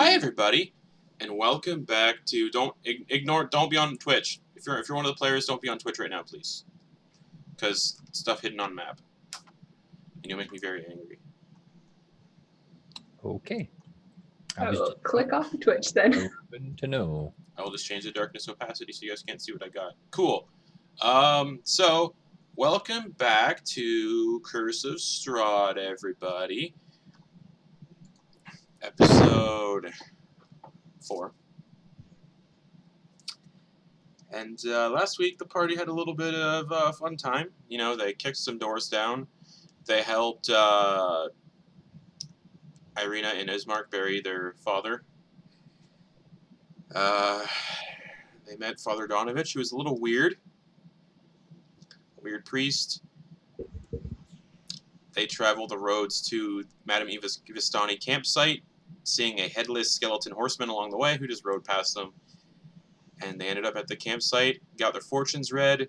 Hi everybody, and welcome back to don't be on Twitch. If you're one of the players, don't be on Twitch right now, please, because stuff hidden on map, and you'll make me very angry. Okay. I will click off Twitch then. Open to know. I will just change the darkness opacity so you guys can't see what I got. Cool. So welcome back to Curse of Strahd, everybody. Episode 4. And last week the party had a little bit of a fun time. You know, they kicked some doors down. They helped Irina and Ismark bury their father. They met Father Donovich, who was a little weird. Weird priest. They traveled the roads to Madam Eva's Vistani campsite, seeing a headless skeleton horseman along the way who just rode past them. And they ended up at the campsite, got their fortunes read,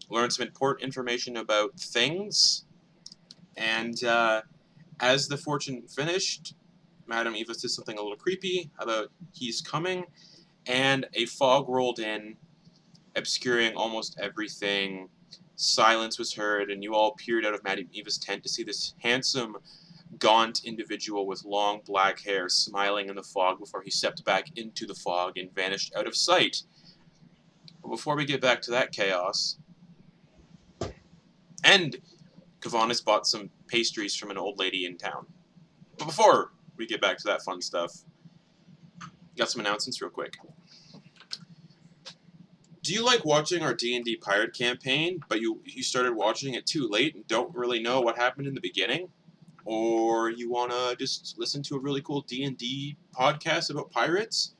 learned some important information about things, and as the fortune finished, Madam Eva said something a little creepy about he's coming, and a fog rolled in, obscuring almost everything. Silence was heard, and you all peered out of Madam Eva's tent to see this handsome, gaunt individual with long black hair smiling in the fog before he stepped back into the fog and vanished out of sight. But before we get back to that chaos, and Kevenas bought some pastries from an old lady in town. But before we get back to that fun stuff, got some announcements real quick. Do you like watching our D&D pirate campaign, but you started watching it too late and don't really know what happened in the beginning? Or you want to just listen to a really cool D&D podcast about pirates?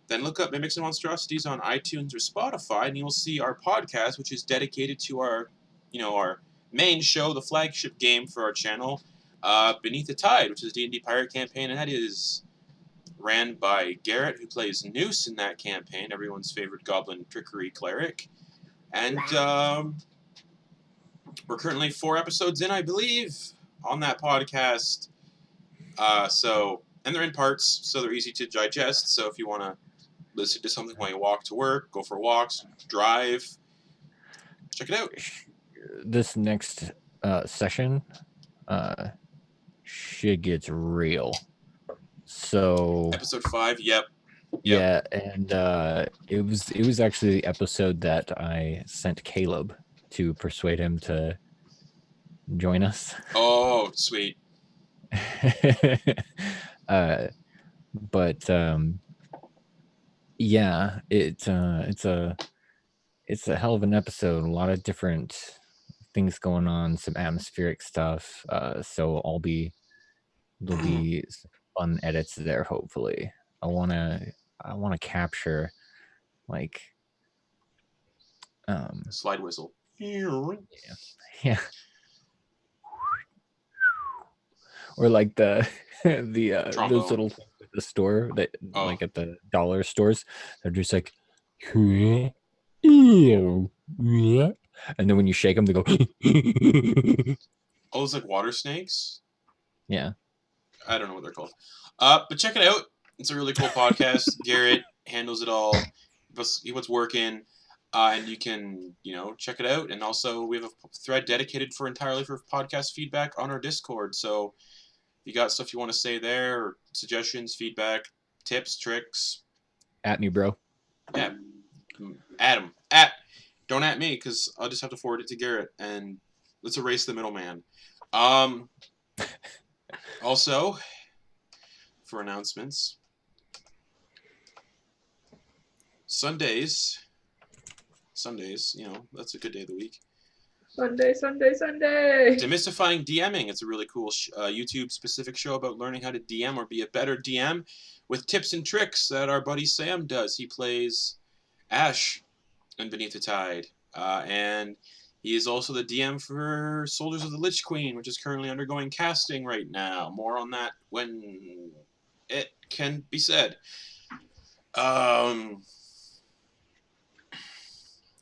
Then look up Mimics and Monstrosities on iTunes or Spotify, and you'll see our podcast, which is dedicated to our main show, the flagship game for our channel, Beneath the Tide, which is a D&D pirate campaign, and that is ran by Garrett, who plays Noose in that campaign, everyone's favorite goblin trickery cleric. And we're currently 4 episodes in, I believe, on that podcast. And they're in parts, so they're easy to digest. So if you want to listen to something while you walk to work, go for walks, drive, check it out. This next session, shit gets real. So episode 5, yep. Yeah, and it was actually the episode that I sent Caleb to persuade him to join us. Oh, sweet. But yeah, it's a hell of an episode. A lot of different things going on, some atmospheric stuff. So there'll be some fun edits there. Hopefully, I wanna capture like slide whistle. Yeah. Or like the those little things at the store that like at the dollar stores, they're just like, and then when you shake them, they go. Oh, it's like water snakes. Yeah, I don't know what they're called. But check it out. It's a really cool podcast. Garrett handles it all. What's working. And you can, check it out. And also, we have a thread dedicated entirely for podcast feedback on our Discord. So, if you got stuff you want to say there, or suggestions, feedback, tips, tricks, at me, bro. Yeah, Adam. Don't at me, because I'll just have to forward it to Garrett, and let's erase the middleman. Also, for announcements, Sundays, that's a good day of the week. Sunday. Demystifying DMing. It's a really cool YouTube-specific show about learning how to DM or be a better DM with tips and tricks that our buddy Sam does. He plays Ash in Beneath the Tide. And he is also the DM for Soldiers of the Lich Queen, which is currently undergoing casting right now. More on that when it can be said.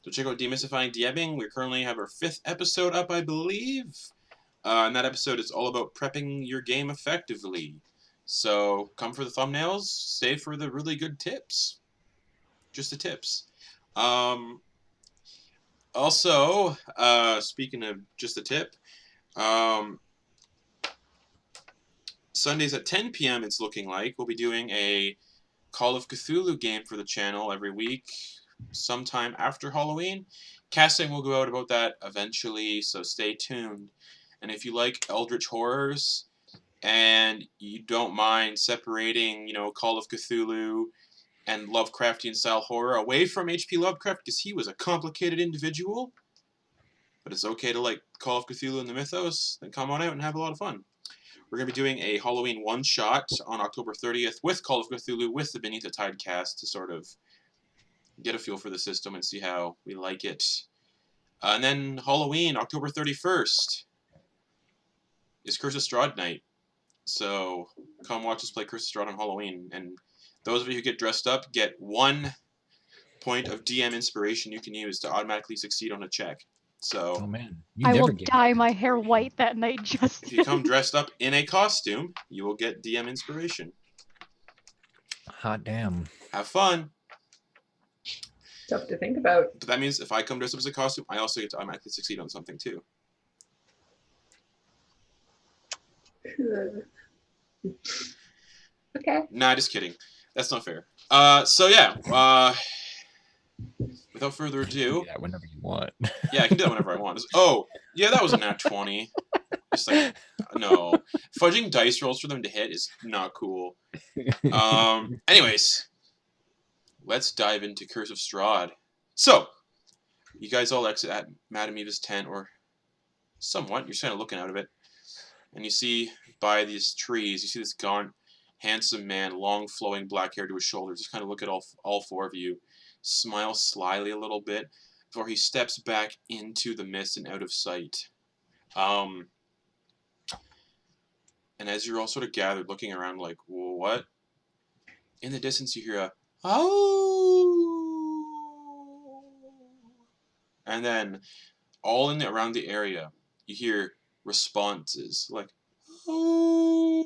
So check out Demystifying DMing. We currently have our 5th episode up, I believe. And that episode is all about prepping your game effectively. So come for the thumbnails, stay for the really good tips. Just the tips. Also, speaking of just the tip, Sundays at 10 p.m. it's looking like we'll be doing a Call of Cthulhu game for the channel every week, sometime after Halloween. Casting will go out about that eventually, so stay tuned. And if you like Eldritch horrors and you don't mind separating, Call of Cthulhu and Lovecraftian style horror away from H.P. Lovecraft, because he was a complicated individual, but it's okay to like Call of Cthulhu and the mythos, then come on out and have a lot of fun. We're going to be doing a Halloween one-shot on October 30th with Call of Cthulhu with the Beneath the Tide cast to sort of get a feel for the system and see how we like it. And then Halloween, October 31st, is Curse of Strahd night. So come watch us play Curse of Strahd on Halloween. And those of you who get dressed up get 1 point of DM inspiration you can use to automatically succeed on a check. So, Oh man, I will dye my hair white that night, Justin. if you come dressed up in a costume, you will get DM inspiration. Hot damn. Have fun. Tough to think about. But that means if I come dressed up as a costume, I also get to automatically succeed on something too. Okay. Nah, just kidding. That's not fair. So yeah. Without further ado. You can do that whenever you want. Yeah, I can do that whenever I want. Oh, yeah, that was a nat 20. Just like, no. Fudging dice rolls for them to hit is not cool. Anyways, let's dive into Curse of Strahd. So, you guys all exit at Madam Eva's tent, or somewhat. You're kind of looking out of it. And you see by these trees, you see this gaunt, handsome man, long flowing black hair to his shoulders. Just kind of look at all 4 of you. Smile slyly a little bit before he steps back into the mist and out of sight. And as you're all sort of gathered, looking around like, what? In the distance you hear a, oh! And then all around the area, you hear responses like, oh,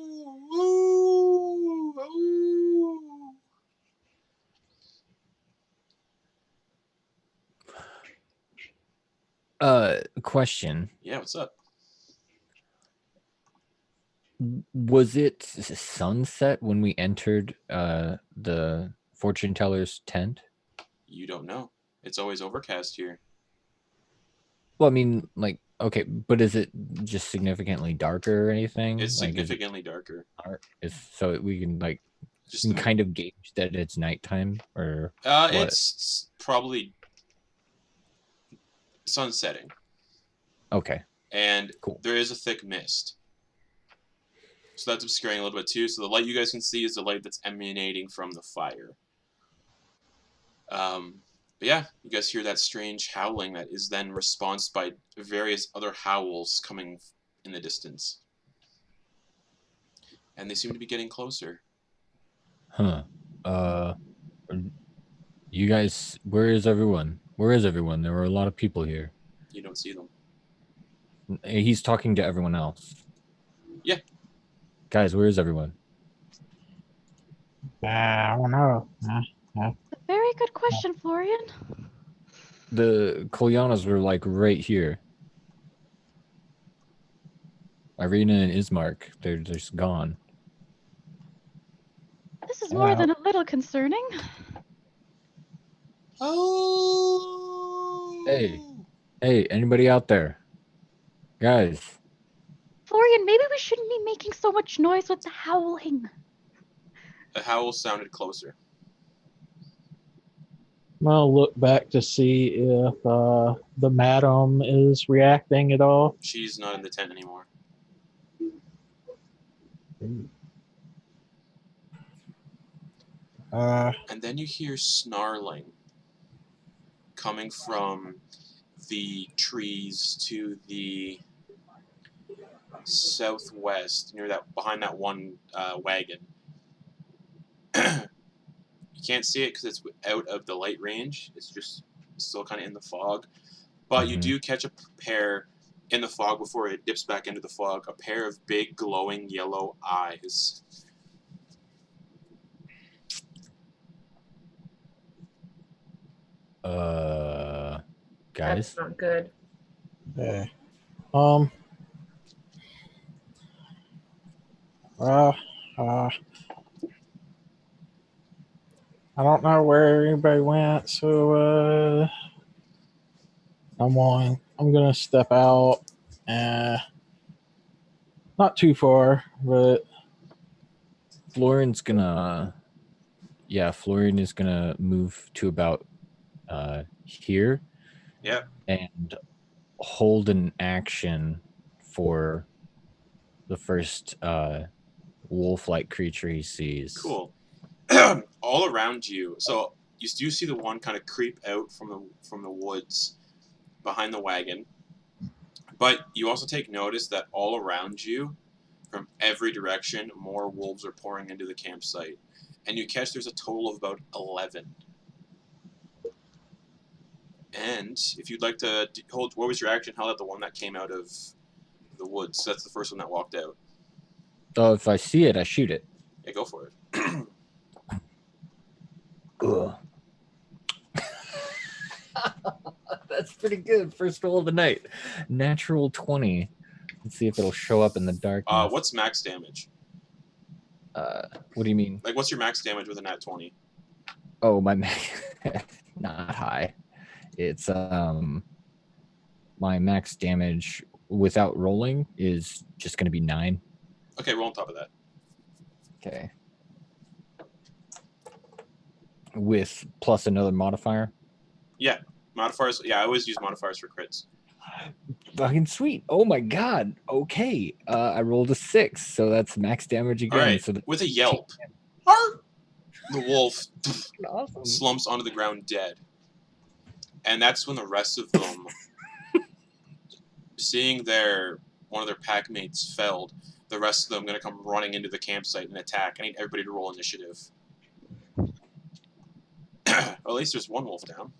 oh, oh. Question. Yeah, what's up? Was it sunset when we entered the fortune teller's tent? You don't know. It's always overcast here. Well, I mean, like, okay, but is it just significantly darker or anything? It's like, significantly darker. So we can like Just kind of gauge that it's nighttime, or it's probably sunsetting. Okay. And cool. There is a thick mist. So that's obscuring a little bit too. So the light you guys can see is the light that's emanating from the fire. But yeah, you guys hear that strange howling that is then responsed by various other howls coming in the distance. And they seem to be getting closer. Huh. You guys, where is everyone? Where is everyone? There were a lot of people here. You don't see them. He's talking to everyone else. Yeah. Guys, where is everyone? I don't know. Very good question, Florian. The Kolyanas were like right here. Irina and Ismark, they're just gone. This is more than a little concerning. Oh. Hey, anybody out there? Guys. Florian, maybe we shouldn't be making so much noise with the howling. The howl sounded closer. I'll look back to see if the madam is reacting at all. She's not in the tent anymore. And then you hear snarling coming from the trees to the southwest, near that, behind that one wagon. You can't see it because it's out of the light range. It's just still kind of in the fog. But you do catch a pair in the fog before it dips back into the fog. A pair of big glowing yellow eyes Guys. That's not good. Yeah. Uh, I don't know where anybody went, so I'm gonna step out. Not too far, but Florian is gonna move to about here. Yeah. And hold an action for the first wolf-like creature he sees. Cool. All around you. So you do see the one kind of creep out from the woods behind the wagon. But you also take notice that all around you, from every direction, more wolves are pouring into the campsite. And you catch there's a total of about 11. And if you'd like to hold, what was your action held at the one that came out of the woods? That's the first one that walked out. So if I see it, I shoot it. Yeah, go for it. Ugh. That's pretty good. First roll of the night. Natural 20. Let's see if it'll show up in the darkness. What's max damage? What do you mean? Like, what's your max damage with a nat 20? Oh, my not high. It's my max damage without rolling is just going to be 9. Okay, roll on top of that. Okay. With plus another modifier. Yeah, modifiers. Yeah, I always use modifiers for crits. Fucking sweet. Oh my god. Okay. I rolled a 6, so that's max damage again. All right, So with a yelp, the wolf awesome. slumps onto the ground dead. And that's when the rest of them, seeing one of their pack mates felled, the rest of them are going to come running into the campsite and attack. I need everybody to roll initiative. Well, at least there's one wolf down.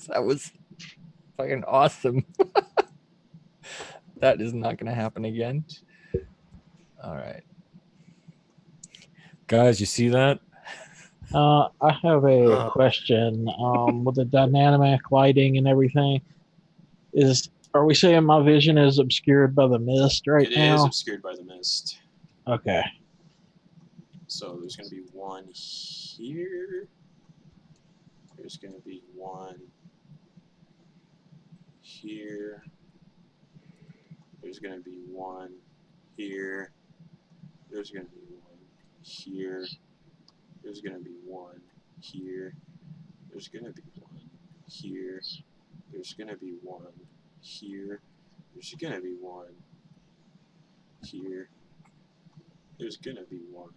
That was fucking awesome. That is not going to happen again. All right. Guys, you see that? I have a question. With the dynamic lighting and everything, are we saying my vision is obscured by the mist right now? It is obscured by the mist. Okay. So there's going to be one here. There's going to be one here. There's going to be one here. There's going to be one here. There's going to be one here. There's going to be one here. There's going to be one here. There's going to be one here. There's going to be one.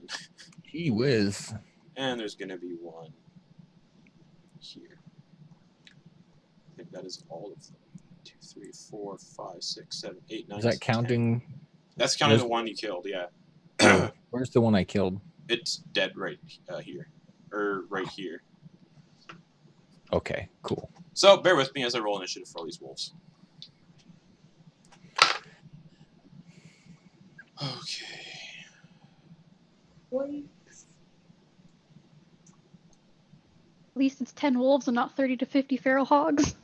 Gee whiz. And there's going to be one here. I think that is all of them. 2, 3, 4, 5, 6, 7, 8, 9. Is that counting? 10. That's counting the one you killed, yeah. Where's the one I killed? It's dead right here. Or right here. Okay, cool. So bear with me as I roll initiative for all these wolves. Okay. At least it's 10 wolves and not 30 to 50 feral hogs.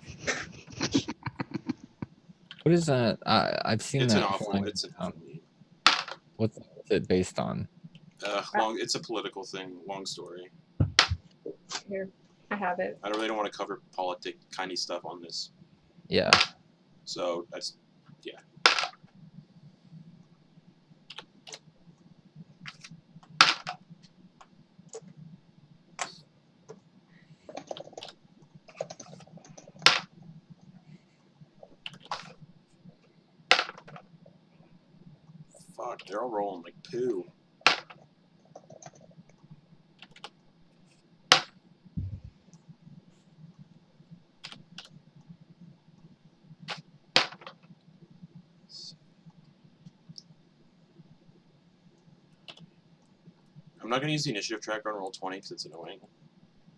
What is that? I've seen It's that. an awful. flying It's an around. awful. What's it based on? It's a political thing. Long story. Here, I have it. I really don't want to cover politic kindy stuff on this. Yeah. So that's yeah. Fuck, they're all rolling like poo. I'm not going to use the initiative tracker on roll 20 because it's annoying.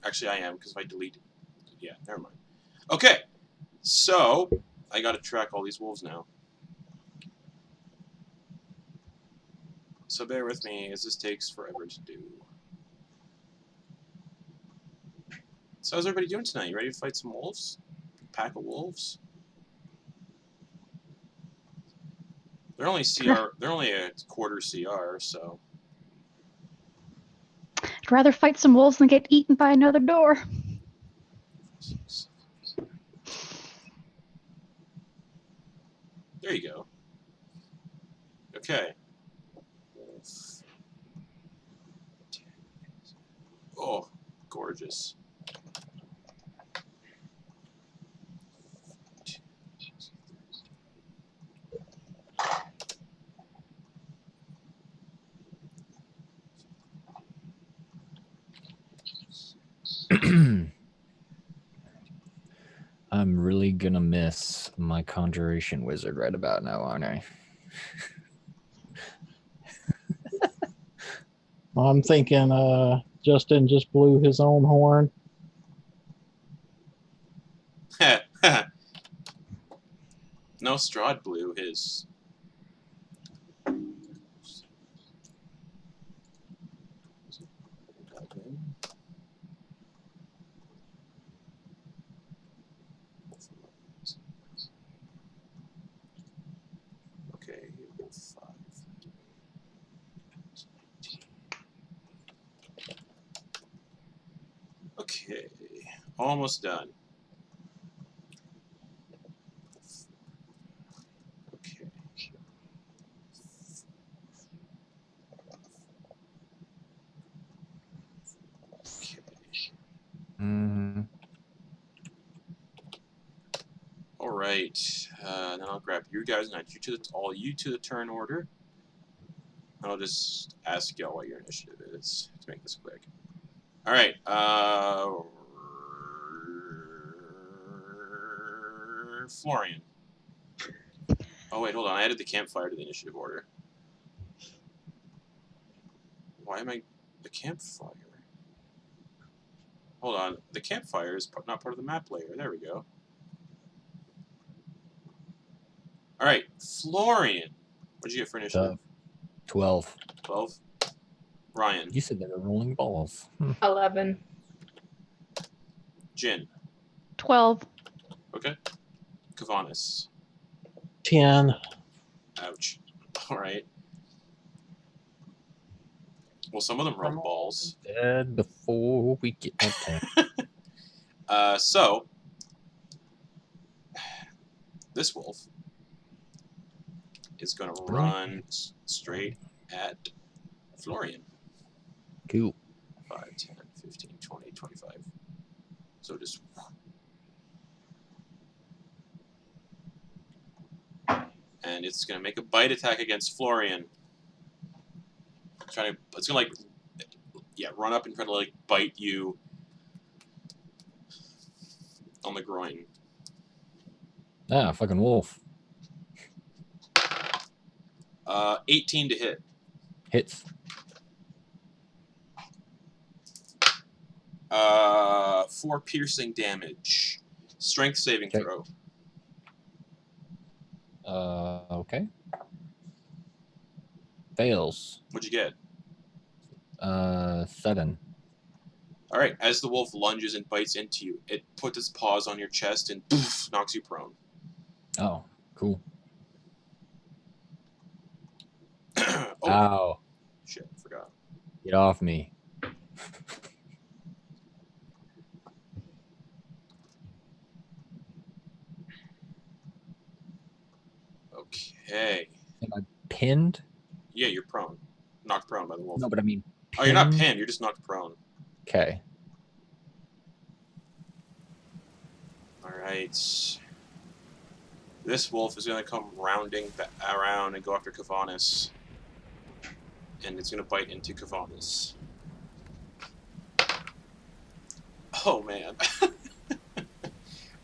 Actually, I am because if I delete it. Yeah, never mind. Okay, so I got to track all these wolves now. So bear with me as this takes forever to do. So how's everybody doing tonight? You ready to fight some wolves? Pack of wolves? They're only CR. They're only a quarter CR, so. I'd rather fight some wolves than get eaten by another door. There you go. Okay. Oh, gorgeous. I'm really gonna miss my conjuration wizard right about now, aren't I? I'm thinking Justin just blew his own horn. No, Strahd blew his. Okay, 5. Okay, almost done. Okay. Mm-hmm. All right. Then I'll grab you guys and add you to all you to the turn order. I'll just ask y'all what your initiative is to make this quick. All right. Florian. Oh wait, hold on. I added the campfire to the initiative order. Why am I the campfire? Hold on. The campfire is not part of the map layer. There we go. All right, Florian. What'd you get for initiative? 12. 12. Ryan. You said they were rolling balls. 11. Jin. 12. Okay. Kevenas. 10. Ouch. All right. Well, some of them rolled balls. Dead before we get that 10. So this wolf is going to run straight at Florian. Cool. 5, 10, 15, 20, 25. So just. And it's going to make a bite attack against Florian. It's going to like, yeah, run up and try to like bite you on the groin. Ah, fucking wolf. 18 to hit. Hits. 4 piercing damage. Strength saving throw. Okay. Fails. What'd you get? 7. All right. As the wolf lunges and bites into you, it puts its paws on your chest and poof, knocks you prone. Oh, cool. Oh, ow. Shit, I forgot. Get off me. Okay. Am I pinned? Yeah, you're prone. Knocked prone by the wolf. No, but I mean Oh, you're not pinned? pinned. You're just knocked prone. Okay. All right. This wolf is going to come rounding around and go after Kevenas. And it's going to bite into Kevenas. Oh, man.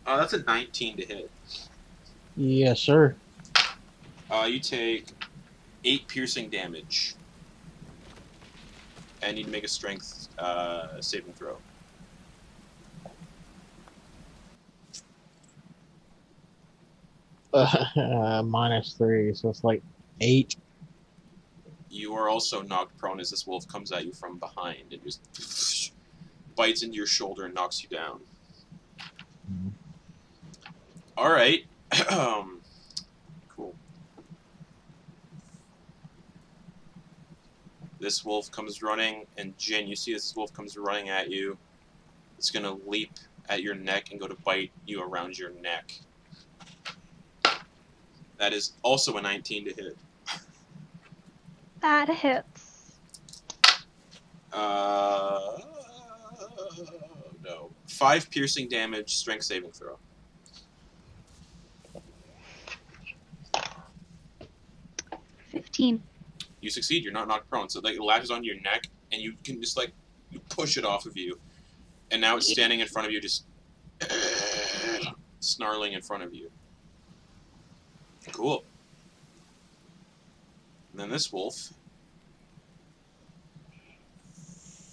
That's a 19 to hit. Yes, sir. You take 8 piercing damage. And you need to make a strength saving throw. -3, so it's like 8. You are also knocked prone as this wolf comes at you from behind and just bites into your shoulder and knocks you down. Mhm. All right. Cool. This wolf comes running, and Jin, you see this wolf comes running at you. It's going to leap at your neck and go to bite you around your neck. That is also a 19 to hit. That hits. No. 5 piercing damage, strength saving throw. 15. You succeed, you're not knocked prone. So like, it latches onto your neck, and you can just like, you push it off of you. And now it's standing in front of you, just snarling in front of you. Cool. And then this wolf.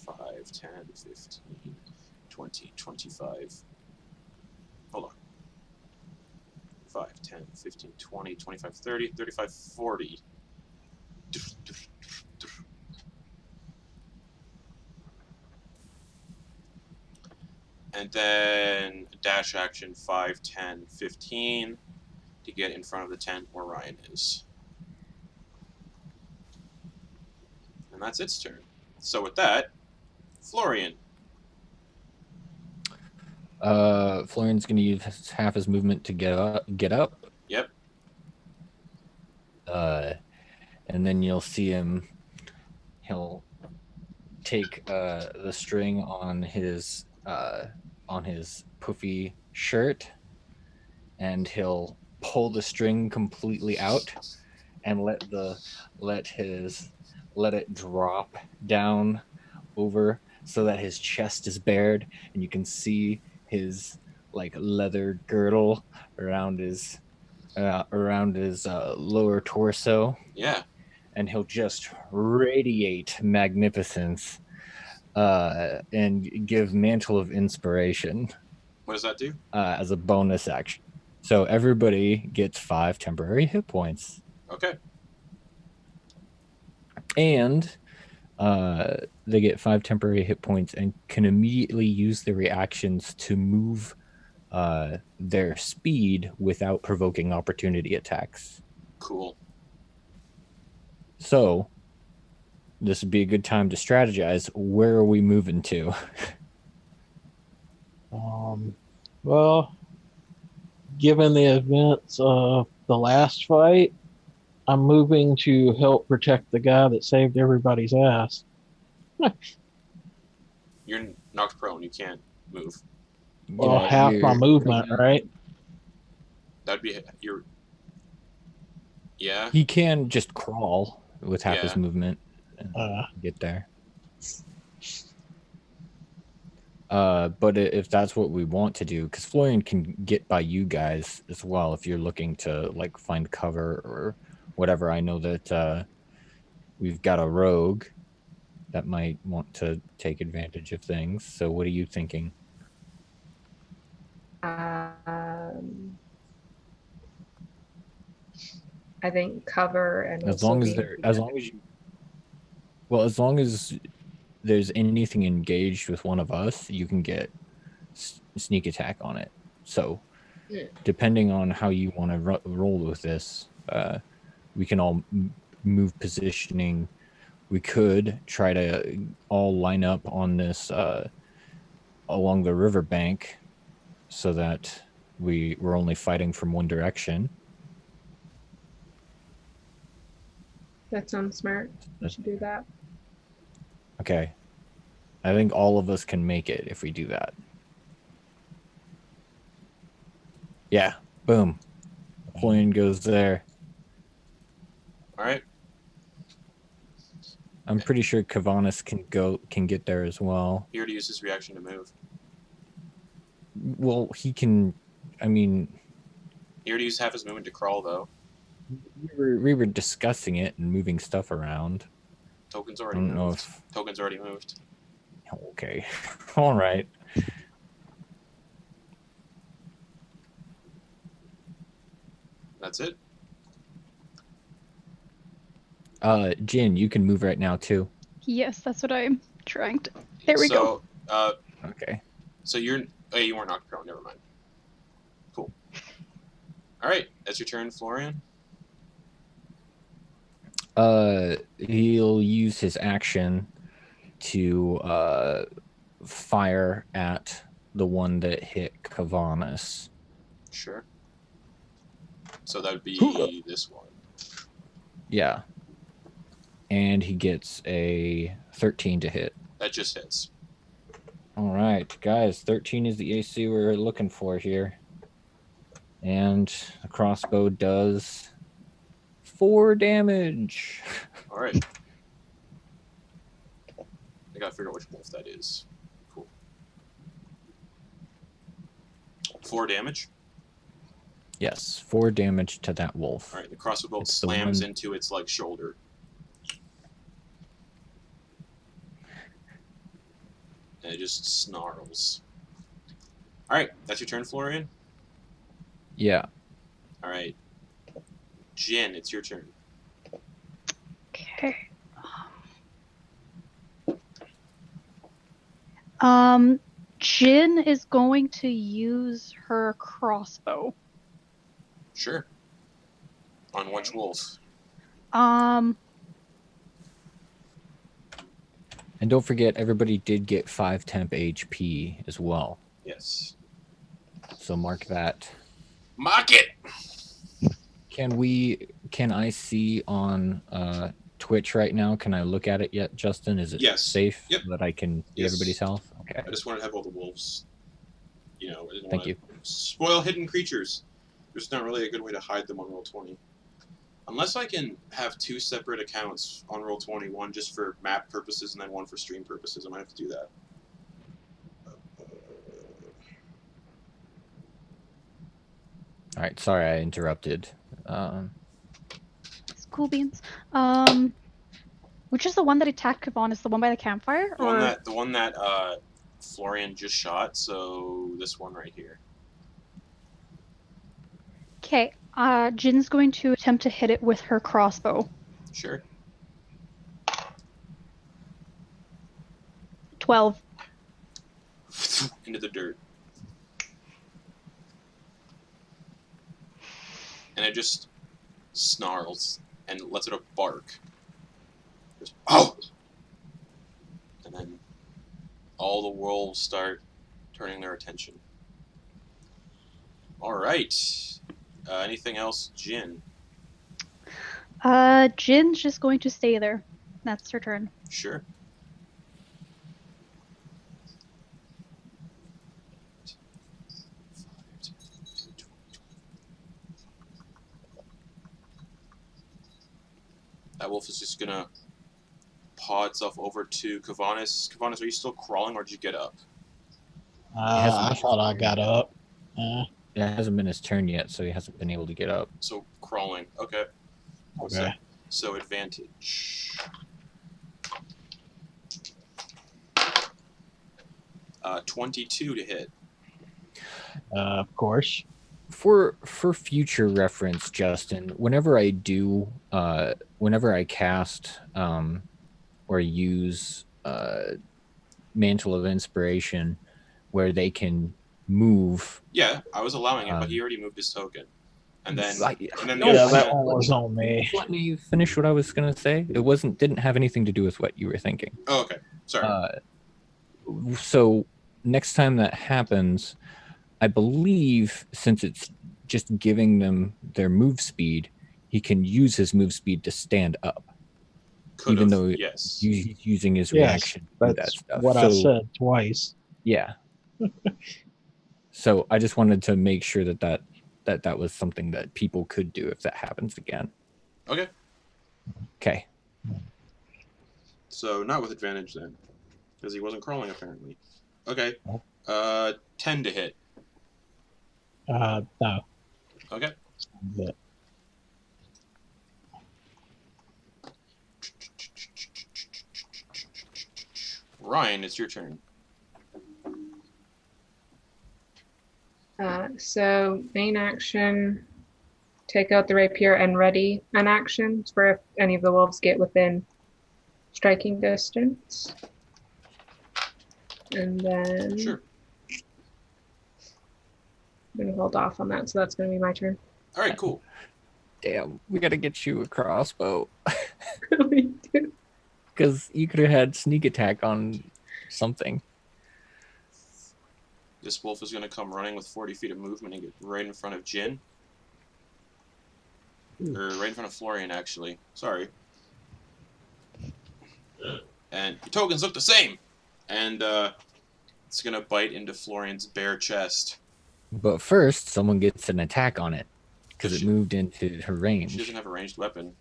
5, 10, 15, 20, 25. Hold on. 5, 10, 15, 20, 25, 30, 35, 40. And then dash action 5, 10, 15 to get in front of the tent where Ryan is. And that's its turn. So with that, Florian. Florian's gonna use half his movement to get up. Yep. And then you'll see him. He'll take the string on his puffy shirt, and he'll pull the string completely out, and let it drop down over so that his chest is bared, and you can see his like leather girdle around his lower torso. Yeah. And he'll just radiate magnificence and give Mantle of Inspiration. What does that do? As a bonus action. So everybody gets 5 temporary hit points. Okay. And they get 5 temporary hit points and can immediately use their reactions to move their speed without provoking opportunity attacks. Cool. So this would be a good time to strategize. Where are we moving to? Well, given the events of the last fight, I'm moving to help protect the guy that saved everybody's ass. You're knocked prone. You can't move. Well, half my movement, right? That'd be your. Yeah. He can just crawl with half his Yeah. movement and get there. But if that's what we want to do, because Florian can get by you guys as well if you're looking to like find cover or whatever. I know that we've got a rogue that might want to take advantage of things. So what are you thinking? I think cover and As long as there's anything engaged with one of us, you can get sneak attack on it. So depending on how you want to roll with this, we can all move positioning. We could try to all line up on this along the riverbank so that we're only fighting from one direction. That sounds smart. We should do that. Okay. I think all of us can make it if we do that. Yeah. Boom. Florian goes there. All right. I'm pretty sure Kevenas can get there as well. He already used his reaction to move. Well, he can. I mean, He already used half his movement to crawl, though. we were discussing it and moving stuff around. Token's I already don't know moved. if. Token's already moved. Okay. All right. That's it. Jin, you can move right now too. Yes, that's what I'm trying to. There we go. So, Okay. So you weren't knocked prone. Never mind. Cool. All right, that's your turn, Florian. He'll use his action to fire at the one that hit Kevenas. Sure. So that would be this one. Yeah. And he gets a 13 to hit. That just hits. All right, guys, 13 is the AC we're looking for here. And the crossbow does 4 damage. All right. I gotta figure out which wolf that is. Cool. 4 damage. Yes, 4 damage to that wolf. All right, the crossbow bolt It's the slams one- into its like shoulder. And it just snarls. All right, that's your turn, Florian. Yeah. All right, Jin, it's your turn. Okay. Jin is going to use her crossbow. Sure. On which wolf? And don't forget, everybody did get 5 temp HP as well. Yes. So mark that. Mock it. Can I see on Twitch right now? Can I look at it yet, Justin? Is it Yes. safe Yep. so that I can see Yes. everybody's health? Okay. I just wanted to have all the wolves. You know, I didn't Thank want to spoil hidden creatures. There's not really a good way to hide them on Roll20. Unless I can have 2 separate accounts on Roll20, one just for map purposes and then one for stream purposes. I might have to do that. All right. Sorry, I interrupted. It's cool beans. Which is the one that attacked Kevenas? The one by the campfire? The one that Florian just shot, so this one right here. Okay. Jin's going to attempt to hit it with her crossbow. Sure. 12. Into the dirt. And it just snarls and lets out a bark. Just, oh! And then all the wolves start turning their attention. All right. Anything else, Jin? Jin's just going to stay there. That's her turn. Sure. That wolf is just gonna paw itself over to Kevenas. Kevenas, are you still crawling, or did you get up? I thought I got up. It hasn't been his turn yet, so he hasn't been able to get up. So crawling. Okay. Okay. So advantage. 22 to hit. Of course. For future reference, Justin, whenever I cast or use Mantle of Inspiration, where they can move. Yeah, I was allowing it, but he already moved his token. And then, that one was on me. Let me finish what I was gonna say. It didn't have anything to do with what you were thinking. Oh, okay. Sorry. So next time that happens, I believe since it's just giving them their move speed, he can use his move speed to stand up. Even though yes. he's using his reaction to that That's stuff. what I said twice. Yeah. So I just wanted to make sure that was something that people could do if that happens again. Okay. Okay. So not with advantage then, because he wasn't crawling apparently. Okay. 10 to hit. No. Okay. Yeah. Ryan, it's your turn. So main action, take out the rapier and ready an action for if any of the wolves get within striking distance. And then Sure. I'm going to hold off on that, so that's going to be my turn. All right, cool. Damn, we gotta get you a crossbow. We do. Because you could have had sneak attack on something. This wolf is going to come running with 40 feet of movement and get right in front of Jin. Or right in front of Florian, actually. Sorry. And your tokens look the same! And it's going to bite into Florian's bare chest. But first, someone gets an attack on it. Because it She- moved into her range. She doesn't have a ranged weapon.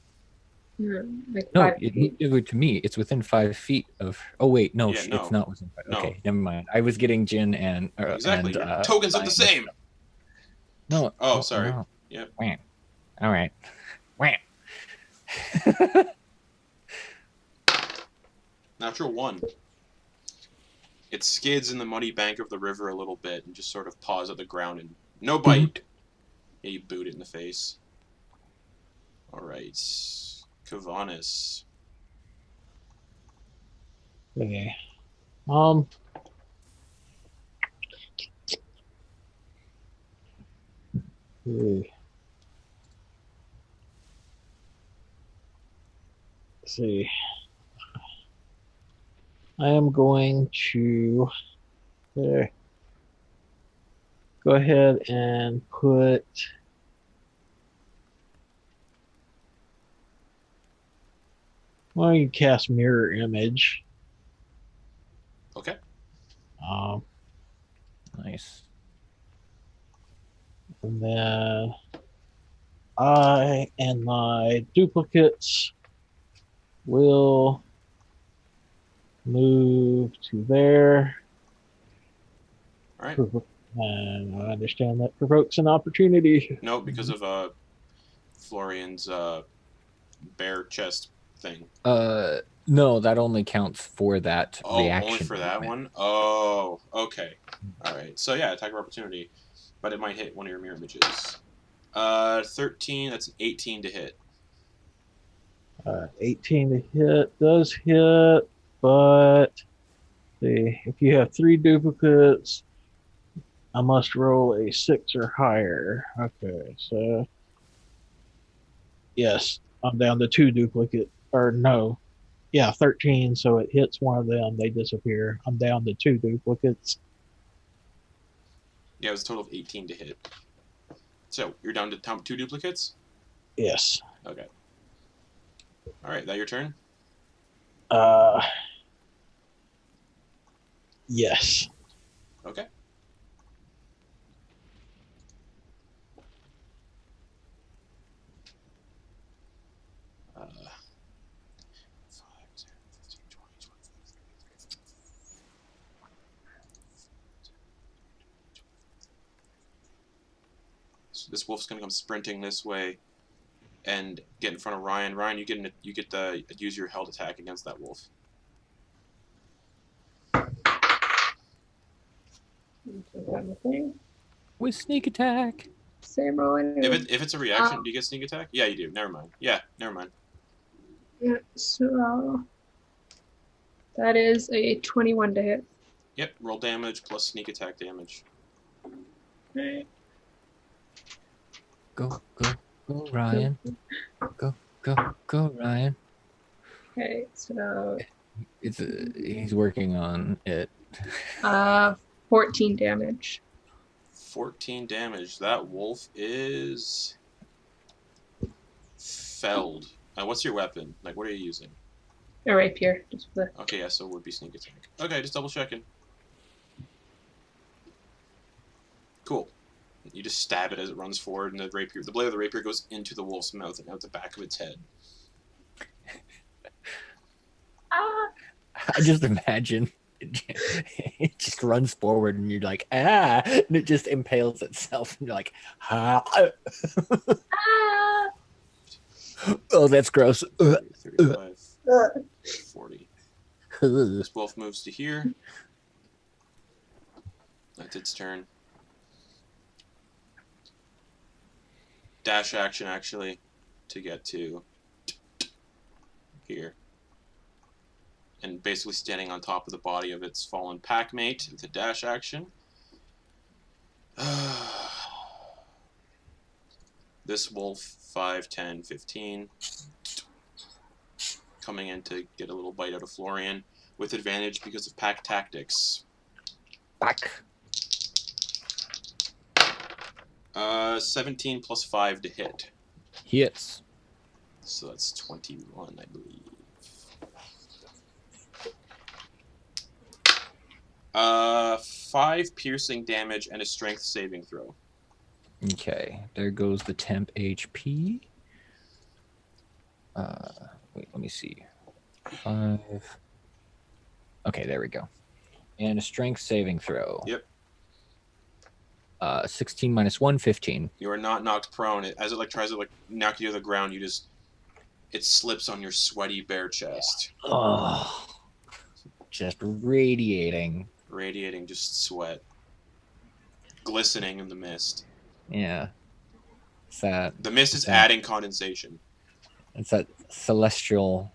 Like No, 5 it feet. moved over to me. It's within 5 feet of. Oh wait, no, Yeah, no. it's not within 5. No. Okay, never mind. I was getting Jin and Exactly. And, Your tokens look the Ryan. same! No. Oh, sorry. No. Yep. Wham. All right. Wham. Natural 1. It skids in the muddy bank of the river a little bit and just sort of paws at the ground and no bite. Yeah, you boot it in the face. Alright. Kevenas. Okay. Let's see. I am going to go ahead and put well, you cast mirror image. Okay. Nice. And then I and my duplicates will move to there. Alright. And I understand that provokes an opportunity. No, because of Florian's bare chest thing. No, that only counts for that Oh, reaction. only for that movement. one? Oh, okay. Alright. So yeah, attack of opportunity. But it might hit one of your mirror images. 13, that's an 18 to hit. 18 to hit does hit, but see, if you have 3 duplicates, I must roll a 6 or higher. Okay, so yes, I'm down to 2 duplicate, or no, yeah, 13. So it hits one of them, they disappear. I'm down to 2 duplicates. Yeah, it was a total of 18 to hit. So you're down to 2 duplicates? Yes. Okay. Alright, that your turn? Yes. Okay. Uh, 5, 10, 15, 20, 25, 30. So this wolf's gonna come sprinting this way and get in front of Ryan. Ryan, you get the use your held attack against that wolf. With sneak attack. Same roll anyway. If it's a reaction, do you get sneak attack? Yeah, you do. Never mind. Yeah, never mind. Yeah, so that is a 21 to hit. Yep, roll damage plus sneak attack damage. Right. Go, Ryan. Go, Ryan. Okay, so He's working on it. 14 damage. 14 damage. That wolf is felled. What's your weapon? Like, what are you using? A rapier. Just for the... Okay, yeah, so it would be sneak attack. Okay, just double checking. Cool. You just stab it as it runs forward, and the blade of the rapier goes into the wolf's mouth and out the back of its head. I just imagine it just runs forward and you're like, ah, and it just impales itself and you're like, ah. Oh, that's gross. 35, 40. This wolf moves to here. That's its turn. Dash action, actually, to get to here. and basically standing on top of the body of its fallen pack mate with a dash action. This wolf, 5, 10, 15, coming in to get a little bite out of Florian with advantage because of pack tactics. Back. 17 plus 5 to hit. Hits. So that's 21, I believe. 5 piercing damage and a strength saving throw. Okay, there goes the temp HP. Wait, let me see. 5. Okay, there we go. And a strength saving throw. Yep. 16 minus 1, 15. You are not knocked prone. As it like tries to like knock you to the ground, it slips on your sweaty bare chest. Oh, just radiating. Radiating just sweat. Glistening in the mist. Yeah. It's that. The mist is that- adding condensation. It's that celestial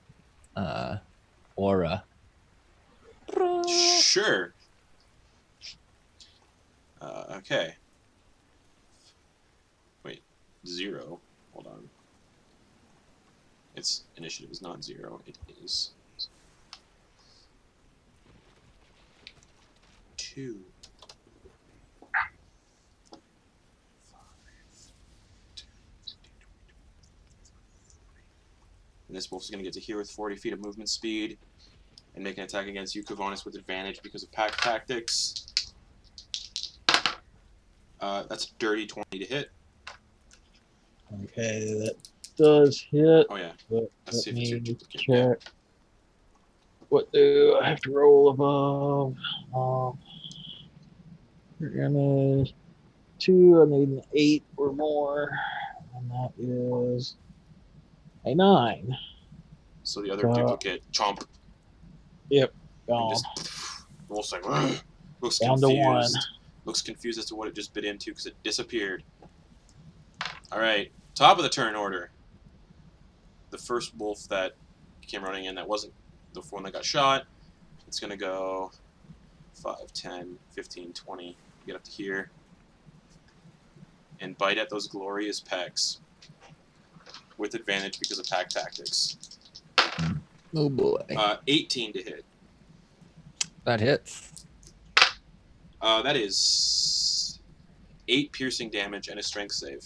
aura. Sure. Okay. Wait, 0. Hold on. Its initiative is not 0. It is 2. 5, 10, and this wolf is going to get to here with 40 feet of movement speed and make an attack against you, Kevenas, with advantage because of pack tactics. That's a dirty 20 to hit. Okay, that does hit. Oh, yeah. But Let's let see if it's your me duplicate. check. What do I have to roll above? Damage 2. I need an 8 or more, and that is a 9. So the other duplicate, chomp. Yep, And gone. just wolf's like, "Ugh," looks Down to confused. 1. Looks confused as to what it just bit into because it disappeared. All right, top of the turn order. The first wolf that came running in that wasn't the one that got shot. It's going to go 5, 10, 15, 20, get up to here, and bite at those glorious pecs with advantage because of pack tactics. Oh boy. 18 to hit. That hits. That is 8 piercing damage and a strength save.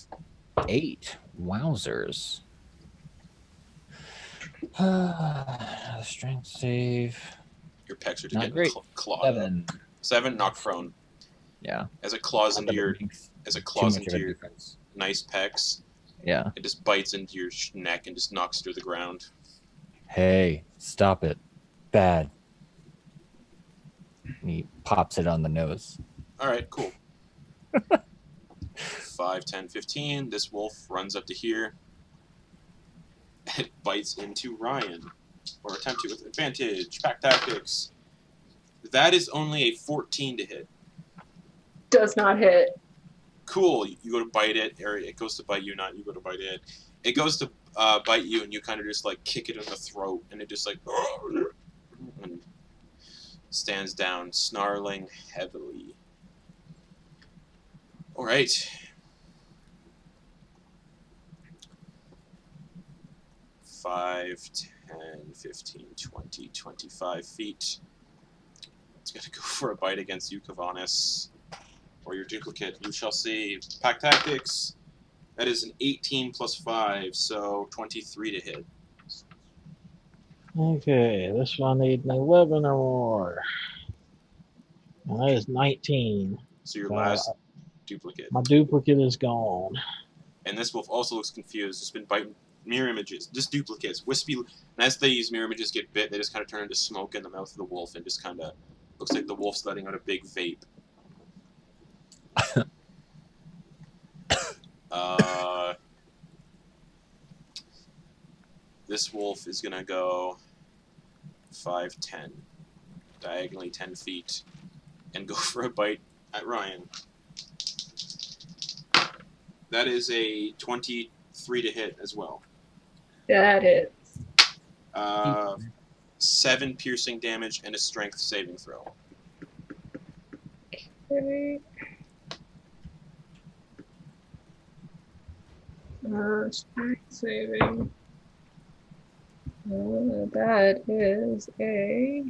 8. Wowzers. Strength save. Your pecs are just Not getting great. clawed up. 7. 7, knock prone. Yeah. As it claws Not into that your it makes as it too claws much of into a your difference. nice pecs, Yeah. it just bites into your neck and just knocks you to the ground. Hey, stop it. Bad. And he pops it on the nose. All right, cool. 5, 10, 15. This wolf runs up to here. It bites into Ryan, or attempt to with advantage. Pack tactics. That is only a 14 to hit. Does not hit. Cool. You go to bite it, or it goes to bite you, not you go to bite it. It goes to bite you, and you kind of just like kick it in the throat, and it just like and stands down, snarling heavily. All right. Five, 10, 15, 20, 25 feet. It's going to go for a bite against you, Kevenas. Or your duplicate. You shall see. Pack tactics. That is an 18 plus 5, so 23 to hit. Okay, this one needs an 11 or more. And that is 19. So your last duplicate. My duplicate is gone. And this wolf also looks confused. It's been biting mirror images, just duplicates, wispy. And as these mirror images get bit, they just kind of turn into smoke in the mouth of the wolf, and just kind of looks like the wolf's letting out a big vape. This wolf is gonna go 5, 10, diagonally 10 feet, and go for a bite at Ryan. That is a 23 to hit as well. That hits. 7 piercing damage and a strength saving throw. Okay. Strength saving. That is a.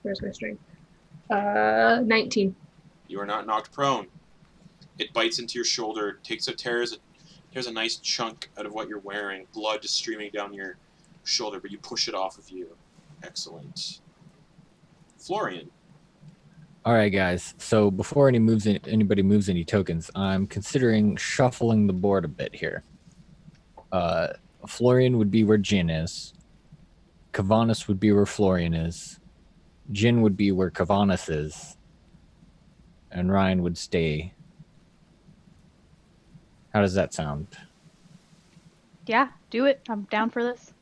Where's my strength? 19. You are not knocked prone. It bites into your shoulder, tears a nice chunk out of what you're wearing. Blood just streaming down your shoulder, but you push it off of you. Excellent. Florian. All right, guys. So before anybody moves any tokens, I'm considering shuffling the board a bit here. Florian would be where Jin is. Kevenas would be where Florian is. Jin would be where Kevenas is. And Ryan would stay. How does that sound? Yeah, do it. I'm down for this.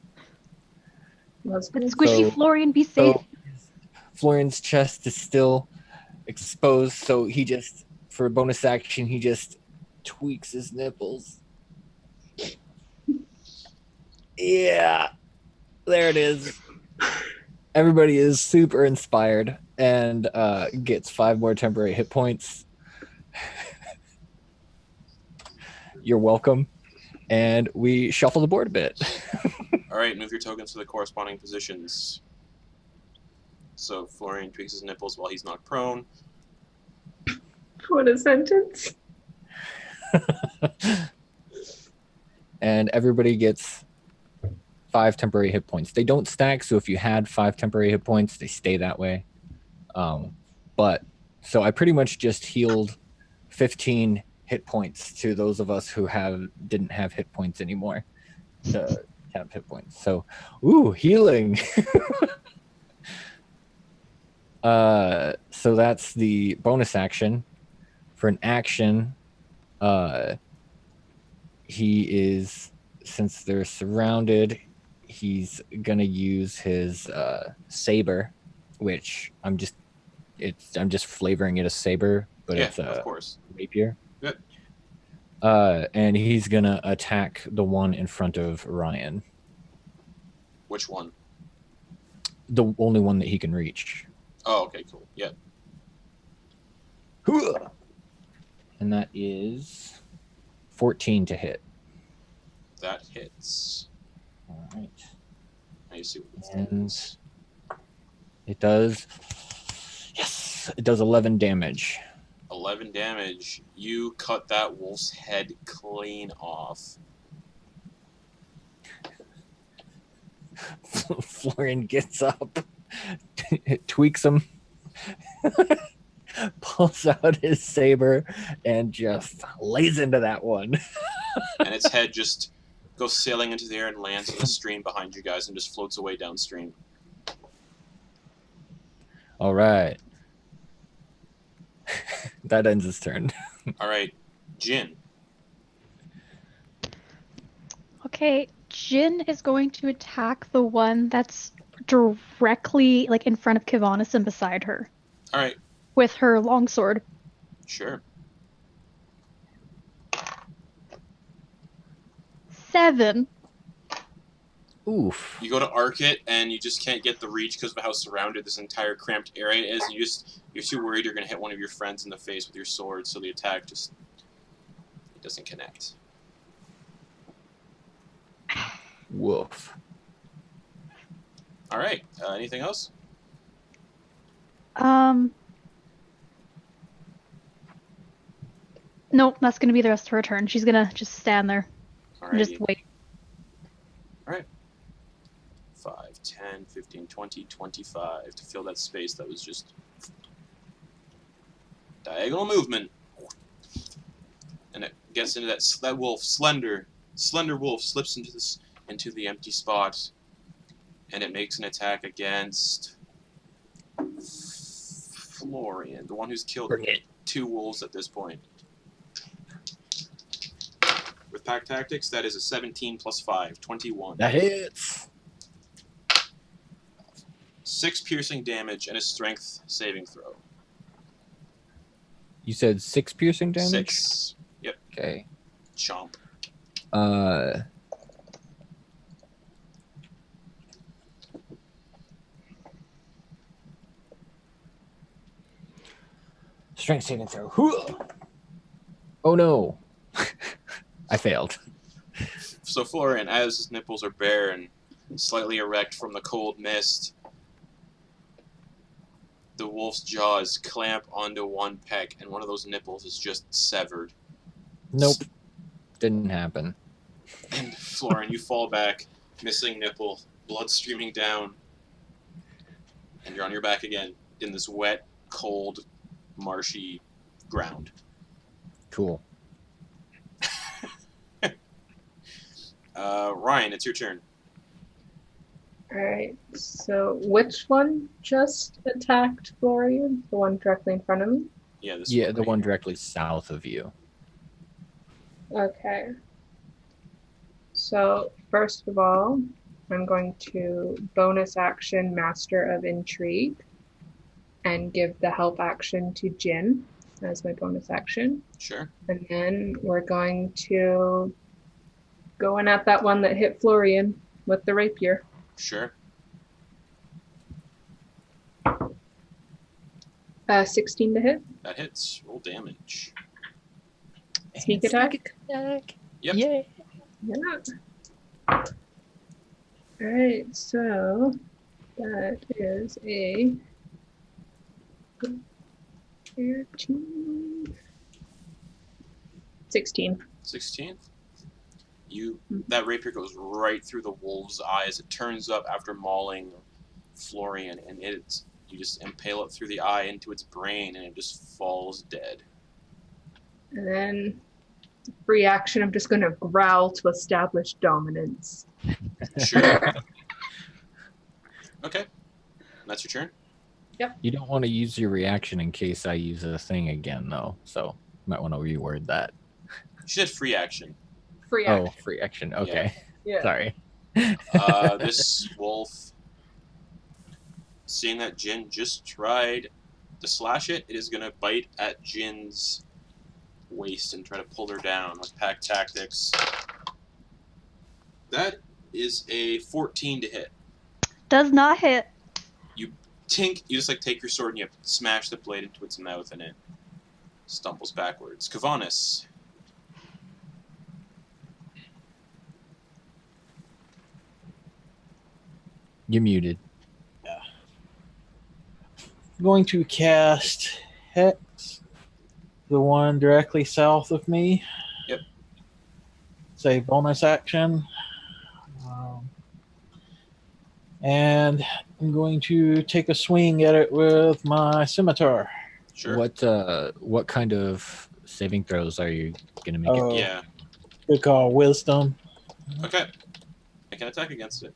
That's But good. squishy So- Florian, be safe. So Florian's chest is still exposed, so he just, for a bonus action, he just tweaks his nipples. Yeah, there it is. Everybody is super inspired and gets 5 more temporary hit points. You're welcome. And we shuffle the board a bit. All right, move your tokens to the corresponding positions. So Florian tweaks his nipples while he's knocked prone. What a sentence. And everybody gets 5 temporary hit points. They don't stack, so if you had 5 temporary hit points, they stay that way. But so I pretty much just healed 15 hit points to those of us who didn't have hit points anymore. To have hit points. So, healing. So that's the bonus action. For an action, he is, since they're surrounded, he's gonna use his saber, which I'm just flavoring it a saber, but Yeah, it's of a course. rapier. Yep. And he's gonna attack the one in front of Ryan, Which one? the only one that he can reach. Oh, okay, cool. Yeah. And that is 14 to hit. That hits. All right. Now you see what it And does. it does. Yes, it does 11 damage. 11 damage. You cut that wolf's head clean off. Florian gets up, tweaks him, pulls out his saber, and just lays into that one. And its head just goes sailing into the air and lands in the stream behind you guys and just floats away downstream. All right. That ends his turn. All right, Jin. Okay, Jin is going to attack the one that's directly like in front of Kevenas and beside her All right, with her longsword. sure. 7. Oof. You go to arc it, and you just can't get the reach because of how surrounded this entire cramped area is. You're too worried you're going to hit one of your friends in the face with your sword, so the attack it doesn't connect. Woof. All right, anything else? Nope, that's gonna be the rest of her turn. She's gonna just stand there and just Alrighty. wait. 5, 10, 15, 20, 25 to fill that space that was just diagonal movement. And it gets into that wolf, slender wolf slips into the empty spot, and it makes an attack against Florian, the one who's killed Bring it. 2 wolves at this point. With pack tactics, that is a 17 plus 5, 21. That hits. 6 piercing damage and a strength saving throw. You said 6 piercing damage? 6. Yep. Okay. Chomp. Strength saving throw. Oh no. I failed. So Florian, as his nipples are bare and slightly erect from the cold mist, the wolf's jaws clamp onto one peck, and one of those nipples is just severed. Nope. Didn't happen. And Florian, you fall back, missing nipple, blood streaming down, and you're on your back again in this wet, cold, marshy ground. Cool. Ryan, it's your turn. Alright, so which one just attacked Florian? The one directly in front of me? Yeah, this Yeah, the right one here. directly south of you. Okay. So, first of all, I'm going to bonus action Master of Intrigue and give the help action to Jin as my bonus action. Sure. And then we're going to go in at that one that hit Florian with the rapier. Sure. 16 to hit. That hits. Roll damage. Sneak attack. Yep. Yeah. Yeah. Alright, so that is a 13, 16. 16. That rapier goes right through the wolf's eye as it turns up after mauling Florian, and you just impale it through the eye into its brain, and it just falls dead. And then free action, I'm just going to growl to establish dominance. Sure. Okay. That's your turn? You don't want to use your reaction in case I use a thing again, though. So you might want to reword that. You should have free action. Free action. Oh, free action. Okay. Yeah. Sorry. This wolf, seeing that Jin just tried to slash it, it is going to bite at Jin's waist and try to pull her down with pack tactics. That is a 14 to hit. Does not hit. Tink, you just take your sword and you smash the blade into its mouth and it stumbles backwards. Kevenas. You're muted. I'm going to cast Hex, the one directly south of me. Yep. It's a bonus action. And I'm going to take a swing at it with my scimitar. Sure. What kind of saving throws are you gonna make Oh. it? Yeah. Good call. Wisdom. Okay. I can attack against it.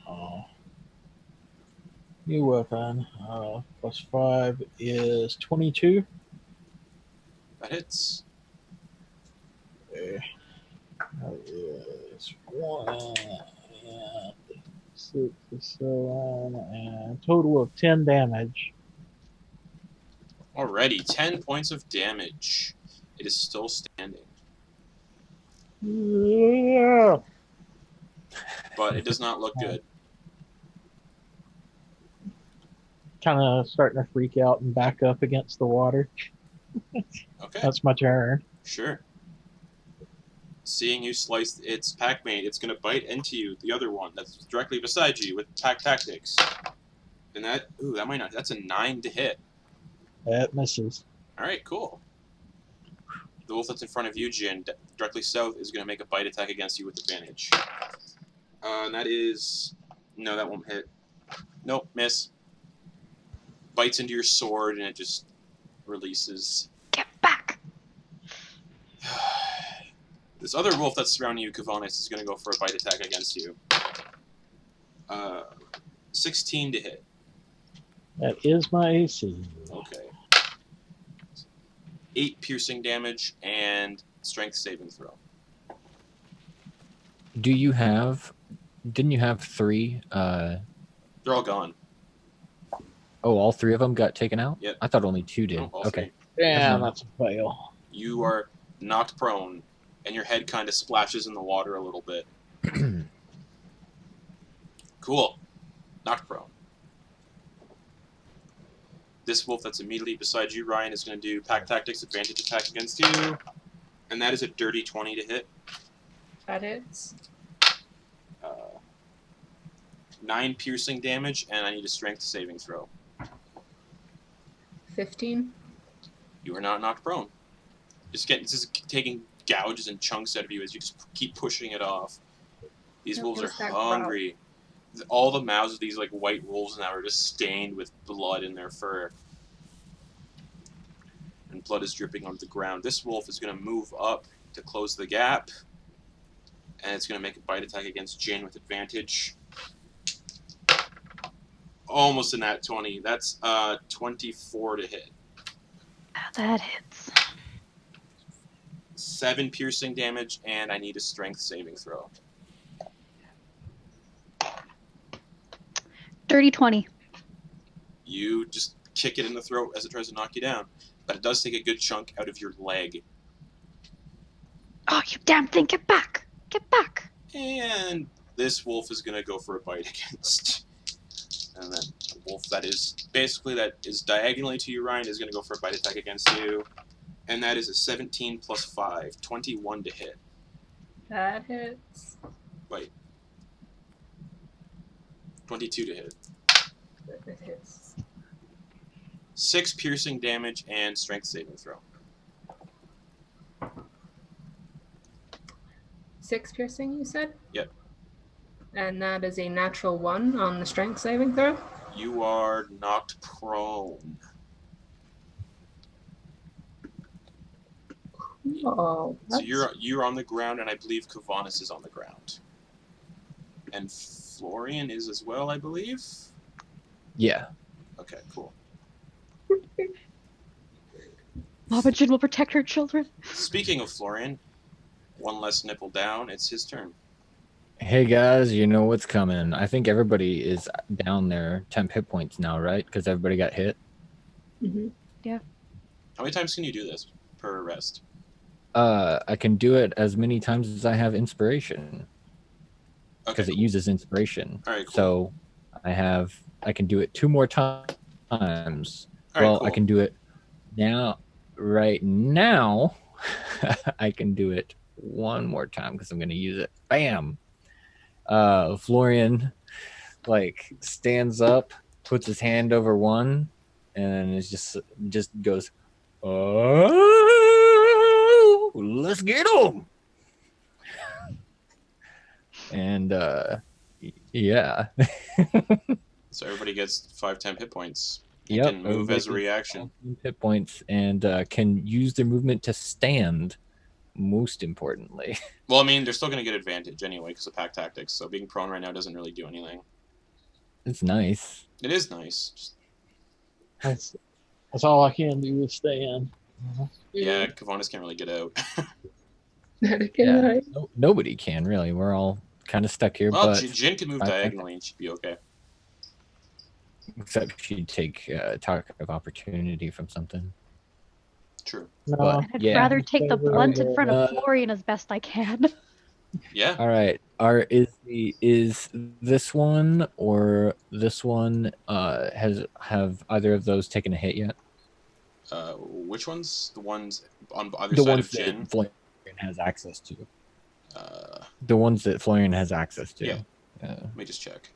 Oh. New weapon. Plus 5 is 22. That hits. Okay. That is 1 and 6 or 7 and a total of 10 damage. Alrighty, 10 points of damage. It is still standing, Yeah. but it does not look good. Kind of starting to freak out and back up against the water. Okay, That's my turn. sure. Seeing you slice its packmate, it's going to bite into you, the other one that's directly beside you with pack tactics. And that might not, that's a 9 to hit. That misses. Alright, cool. The wolf that's in front of you, Jin, directly south, is going to make a bite attack against you with advantage. And that is... No, that won't hit. Nope, miss. Bites into your sword and it just releases. Get back. This other wolf that's surrounding you, Kevenas, is going to go for a bite attack against you. 16 to hit. That is my AC. Okay. 8 piercing damage and strength saving throw. Didn't you have 3? They're all gone. Oh, all 3 of them got taken out? Yep. I thought only 2 did. No, all Okay. Yeah, that's a fail. You are knocked prone, and your head kind of splashes in the water a little bit. Cool. knocked prone. This wolf that's immediately beside you, Ryan, is going to do pack tactics, advantage attack against you. And that is a dirty 20 to hit. That hits. 9 piercing damage, and I need a strength saving throw. 15. You are not knocked prone. This is taking gouges and chunks out of you as you just keep pushing it off. These wolves are hungry. All the mouths of these like white wolves now are just stained with blood in their fur. And blood is dripping onto the ground. This wolf is going to move up to close the gap. And it's going to make a bite attack against Jin with advantage. Almost a nat 20. That's 24 to hit. That hits. 7 piercing damage, and I need a strength saving throw. Dirty 20. You just kick it in the throat as it tries to knock you down. But it does take a good chunk out of your leg. Oh, you damn thing, get back! Get back! And this wolf is going to go for a bite against. And then the wolf that is diagonally to you, Ryan, is going to go for a bite attack against you. And that is a 17 plus 5, 21 to hit. That hits. Wait. 22 to hit. That hits. 6 piercing damage and strength saving throw. 6 piercing, you said? Yep. And that is a natural 1 on the strength saving throw? You are knocked prone. Oh, So you're on the ground, and I believe Kevenas is on the ground. And Florian is as well, I believe? Yeah. Okay, cool. Mama Jin will protect her children. Speaking of Florian, one less nipple down, it's his turn. Hey guys, you know what's coming. I think everybody is down there 10 hit points now, right? Because everybody got hit. Mm-hmm. How many times can you do this per rest? I can do it as many times as I have inspiration. Okay, Because it uses inspiration. All right, cool. So I can do it 2 more times. All right, Well, cool. I can do it now. Right now, I can do it 1 more time because I'm going to use it. Bam! Florian, stands up, puts his hand over one, and is just goes, "Oh, let's get him!" And yeah. So everybody gets 5 hit points. Yep, Can move as a everybody reaction. gets hit points and can use their movement to stand. Most importantly, Well, I mean, they're still going to get advantage anyway because of pack tactics. So being prone right now doesn't really do anything. it's nice. It is nice. That's all I can do is stand. Yeah, Kevenas can't really get out. Yeah, nobody can really. We're all kind of stuck here, Well, but Jin can move I- diagonally and she'd be okay. except she'd take talk of opportunity from something. True. No, But I'd yeah. rather take the blunt in front of Uh, Florian as best I can. Yeah. All right. Is this one or this one have either of those taken a hit yet? Which ones? The ones on either The side ones of Jin? that Florian has access to. Uh, The ones that Florian has access to. Yeah. Let me just check.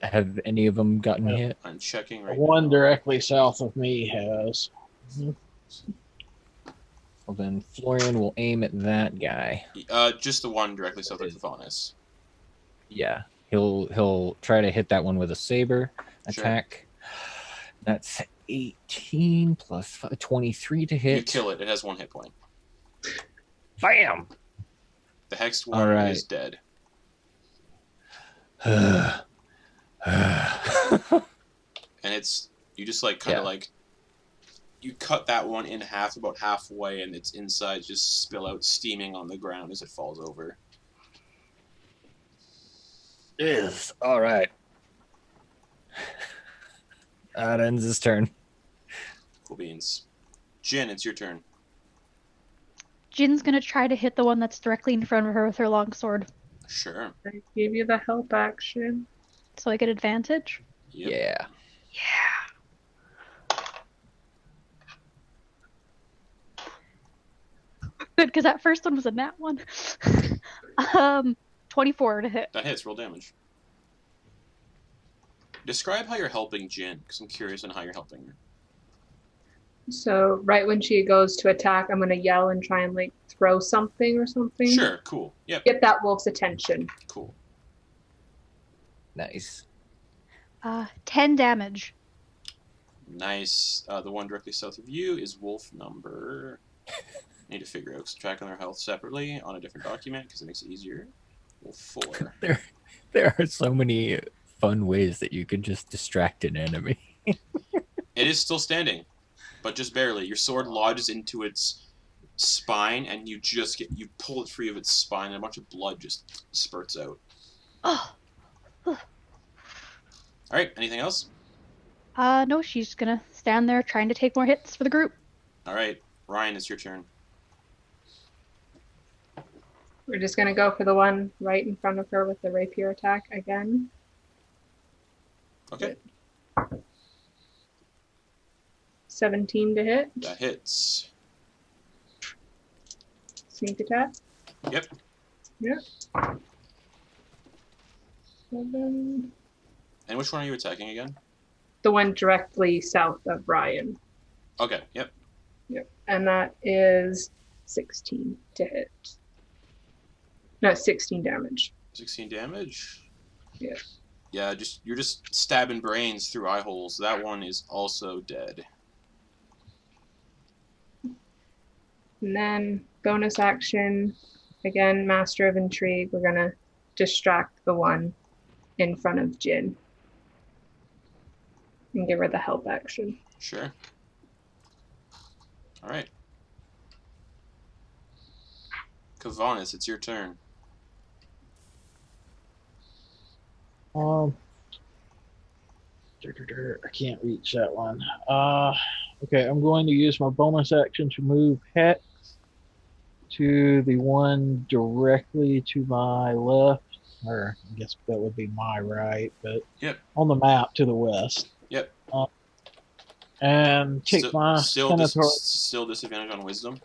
Have any of them gotten Yeah. hit? I'm checking the right one now. directly south of me has. Well, then Florian will aim at that guy. Just the one directly south of Kevenas. Yeah, he'll try to hit that one with a saber Sure. attack. That's 18 plus 5, 23 to hit. You kill it. It has 1 hit point. Bam! The hexed All one right. is dead. And it's you just kind of you cut that one in half about halfway, and its insides just spill out steaming on the ground as it falls over. Is all right. That ends his turn. Cool beans. Jin, it's your turn. Jin's gonna try to hit the one that's directly in front of her with her long sword. Sure. I gave you the help action. So I get advantage. Yep. Yeah. Good, because that first one was a nat one. 24 to hit. That hits. Roll damage. Describe how you're helping Jin, because I'm curious on how you're helping her. So right when she goes to attack, I'm gonna yell and try and like throw something or something. Sure. Cool. Yep. Get that wolf's attention. Cool. Nice. 10 damage. Nice. The one directly south of you is wolf number. Need to figure out subtracting their health separately on a different document because it makes it easier. Wolf 4. There are so many fun ways that you can just distract an enemy. It is still standing, but just barely. Your sword lodges into its spine, and you pull it free of its spine, and a bunch of blood just spurts out. Oh. All right. Anything else? No, she's gonna stand there trying to take more hits for the group. All right, Ryan, it's your turn. We're just gonna go for the one right in front of her with the rapier attack again. Okay. 17 to hit. That hits. Sneak attack. Yep. Yep. 7. And which one are you attacking again? The one directly south of Ryan. Okay. Yep. Yep. And that is 16 to hit. No, 16 damage. 16 damage. Yeah. Yeah. You're just stabbing brains through eye holes. That one is also dead. And then bonus action, again, Master of Intrigue. We're gonna distract the one in front of Jin and give her the help action. Sure. All right. Kevenas, it's your turn. I can't reach that one. Okay, I'm going to use my bonus action to move Hex to the one directly to my left, or I guess that would be my right, but Yep. on the map to the west. Yep. And take my scimitar. Still disadvantage on wisdom?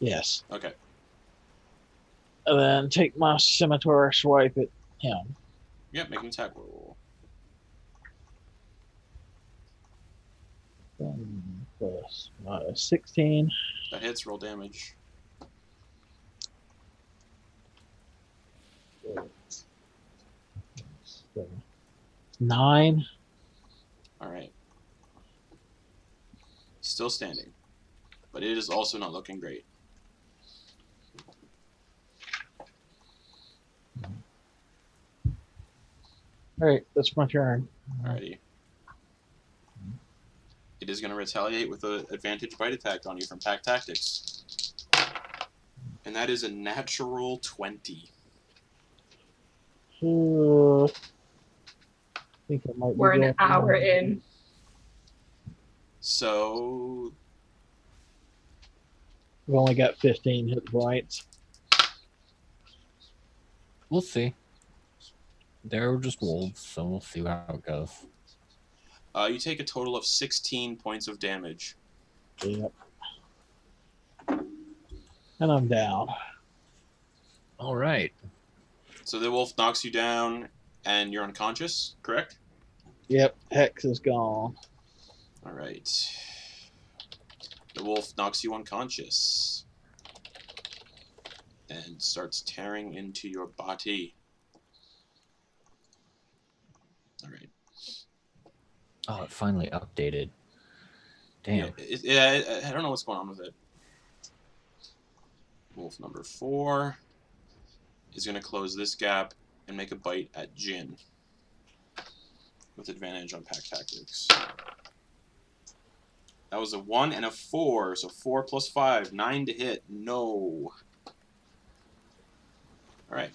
Yes. Okay. And then take my scimitar, swipe at him. Yep, make an attack roll. Plus 16. That hits, roll damage. So, 9. Alright. Still standing. But it is also not looking great. Alright, that's my turn. Alrighty. It is going to retaliate with an advantage bite attack on you from Pack Tactics. And that is a natural 20. I think it might be We're an going hour on. in. So, We've only got 15 hit points. We'll see. They're just wolves, so we'll see how it goes. you take a total of 16 points of damage. Yep. And I'm down. All right. So the wolf knocks you down, and you're unconscious, correct? Yep, Hex is gone. All right. The wolf knocks you unconscious and starts tearing into your body. All right. Oh, it finally updated. Damn. I don't know what's going on with it. Wolf number 4 is going to close this gap and make a bite at Jin with advantage on Pack Tactics. That was a 1 and a 4, so 4 plus 5, 9 to hit. No. All right.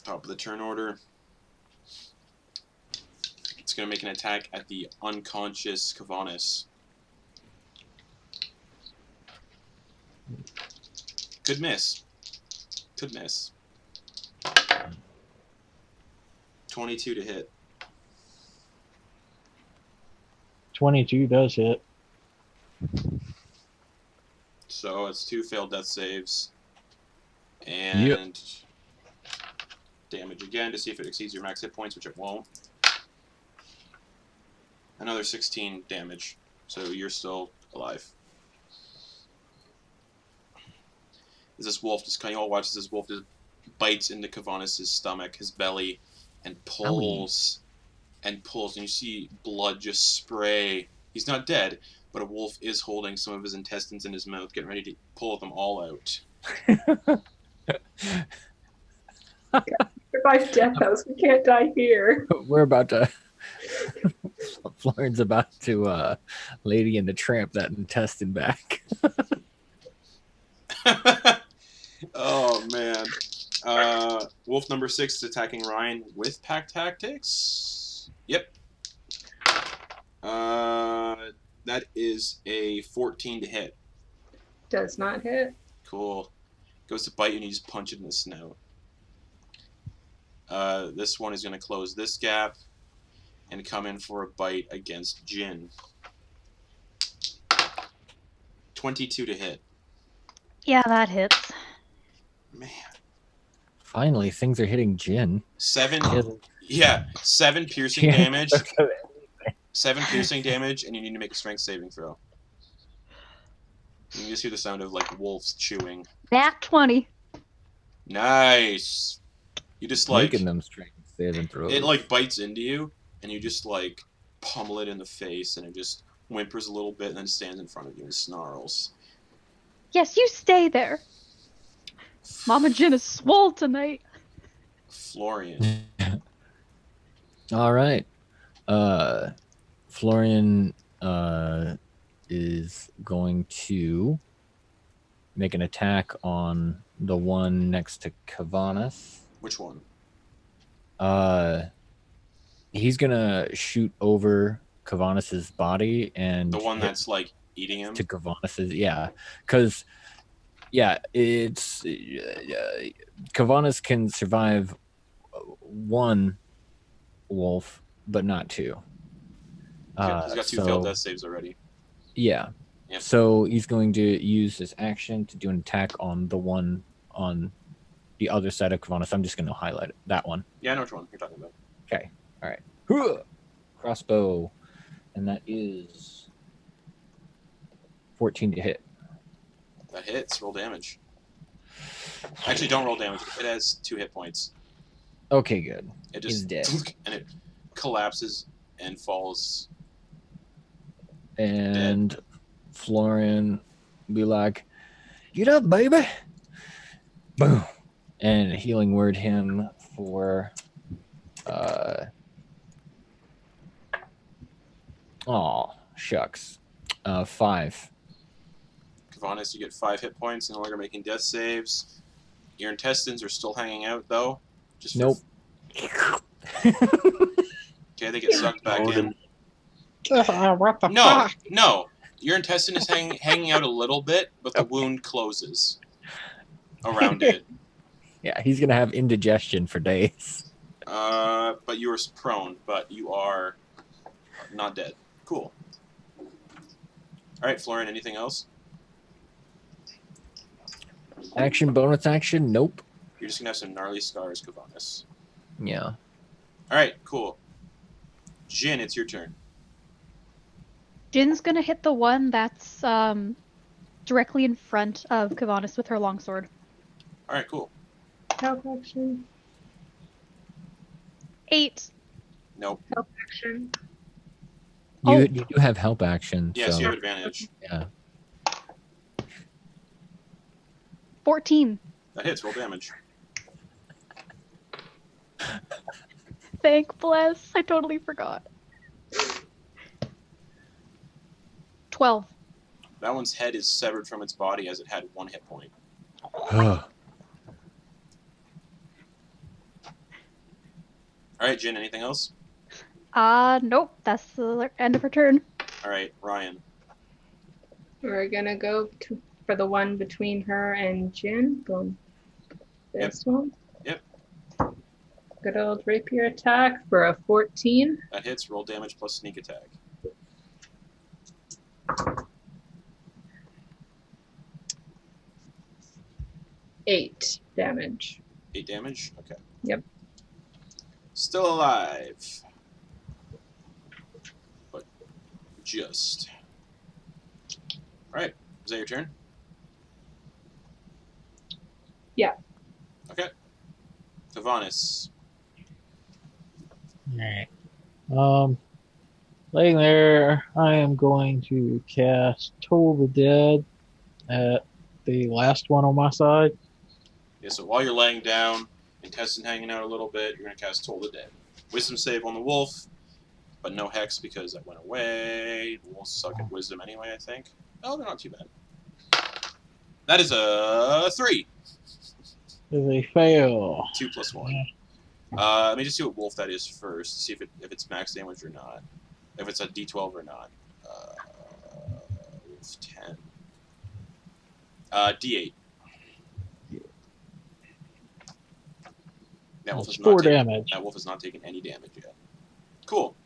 Top of the turn order. It's going to make an attack at the unconscious Kevenas. Good miss. Goodness. 22 to hit. 22 does hit. So it's 2 failed death saves. And damage again to see if it exceeds your max hit points, which it won't. Another 16 damage. So you're still alive. This wolf just kind of all watch as this wolf just bites into Kevenas' stomach, his belly, and pulls and pulls, and you see blood just spray. He's not dead, but a wolf is holding some of his intestines in his mouth, getting ready to pull them all out. Survive Death House. We can't die here. We're about to. Florian's about to Lady and the Tramp that intestine back. Oh man. Wolf number 6 is attacking Ryan with pack tactics. Yep. That is a 14 to hit. Does not hit. Cool. Goes to bite you and you just punch it in the snout. This one is going to close this gap and come in for a bite against Jin. 22 to hit. Yeah, that hits. Man. Finally, things are hitting Jin. 7 piercing Yeah. damage. 7 piercing damage, and you need to make a strength saving throw. You can just hear the sound of like wolves chewing. Nat 20. Nice. You just like Making them strength saving throws. it like bites into you, and you just like pummel it in the face, and it just whimpers a little bit, and then stands in front of you and snarls. Yes, you stay there. Mama Jin is swole tonight. Florian. All right. Florian is going to make an attack on the one next to Kevenas. Which one? He's gonna shoot over Kevenas' body and The one hit that's like eating him? to Kevenas', yeah, because it's Kevenas can survive one wolf, but not 2. He's got 2 failed death saves already. Yeah. Yep. So he's going to use his action to do an attack on the one on the other side of Kevenas. I'm just going to highlight it. That one. Yeah, I know which one you're talking about. Okay. All right. Hooah! Crossbow. And that is 14 to hit. That hits. Roll damage. Actually, don't roll damage. It has 2 hit points. Okay, good. It He's just dead. and it collapses and falls. And Florian be like, "Get up, baby!" Boom. And healing word him for shucks. 5. Kevenas, you get 5 hit points, no longer making death saves. Your intestines are still hanging out, though. Just Nope. Okay, they get sucked back in. What the No, fuck? no. Your intestine is hanging out a little bit, but the wound closes around it. Yeah, he's gonna have indigestion for days. But you are prone, but you are not dead. Cool. All right, Florian, anything else? Action, bonus action? Nope. You're just going to have some gnarly scars, Kevenas. Yeah. All right, cool. Jin, it's your turn. Jin's gonna hit the one that's directly in front of Kevenas with her longsword. All right, cool. Help action. 8. Nope. Help action. You do have help action. Yes, so, you have advantage. yeah. 14. That hits. Roll damage. Thank bless. I totally forgot. 12. That one's head is severed from its body as it had 1 hit point. Ugh. All right, Jin, anything else? Nope. That's the end of her turn. All right, Ryan. We're gonna go for the one between her and Jin. Boom. This one? Yep. Good old rapier attack for a 14. That hits. Roll damage plus sneak attack. Eight damage. 8 damage? Okay. Yep. Still alive. But just. Alright. Is that your turn? Yeah. Okay. Kevenas. Alright. Laying there, I am going to cast Toll the Dead at the last one on my side. Yeah, so while you're laying down, intestine hanging out a little bit, you're going to cast Toll the Dead. Wisdom save on the wolf, but no hex because that went away. The wolves suck at wisdom anyway, I think. Oh, they're not too bad. That is a 3. Is a fail. 2 plus 1. Let me just see what wolf that is first, see if it's max damage or not. If it's a D12 or not. Wolf 10. D8. That wolf, That's is 4 not taking, damage. that wolf has not taken any damage yet. Cool.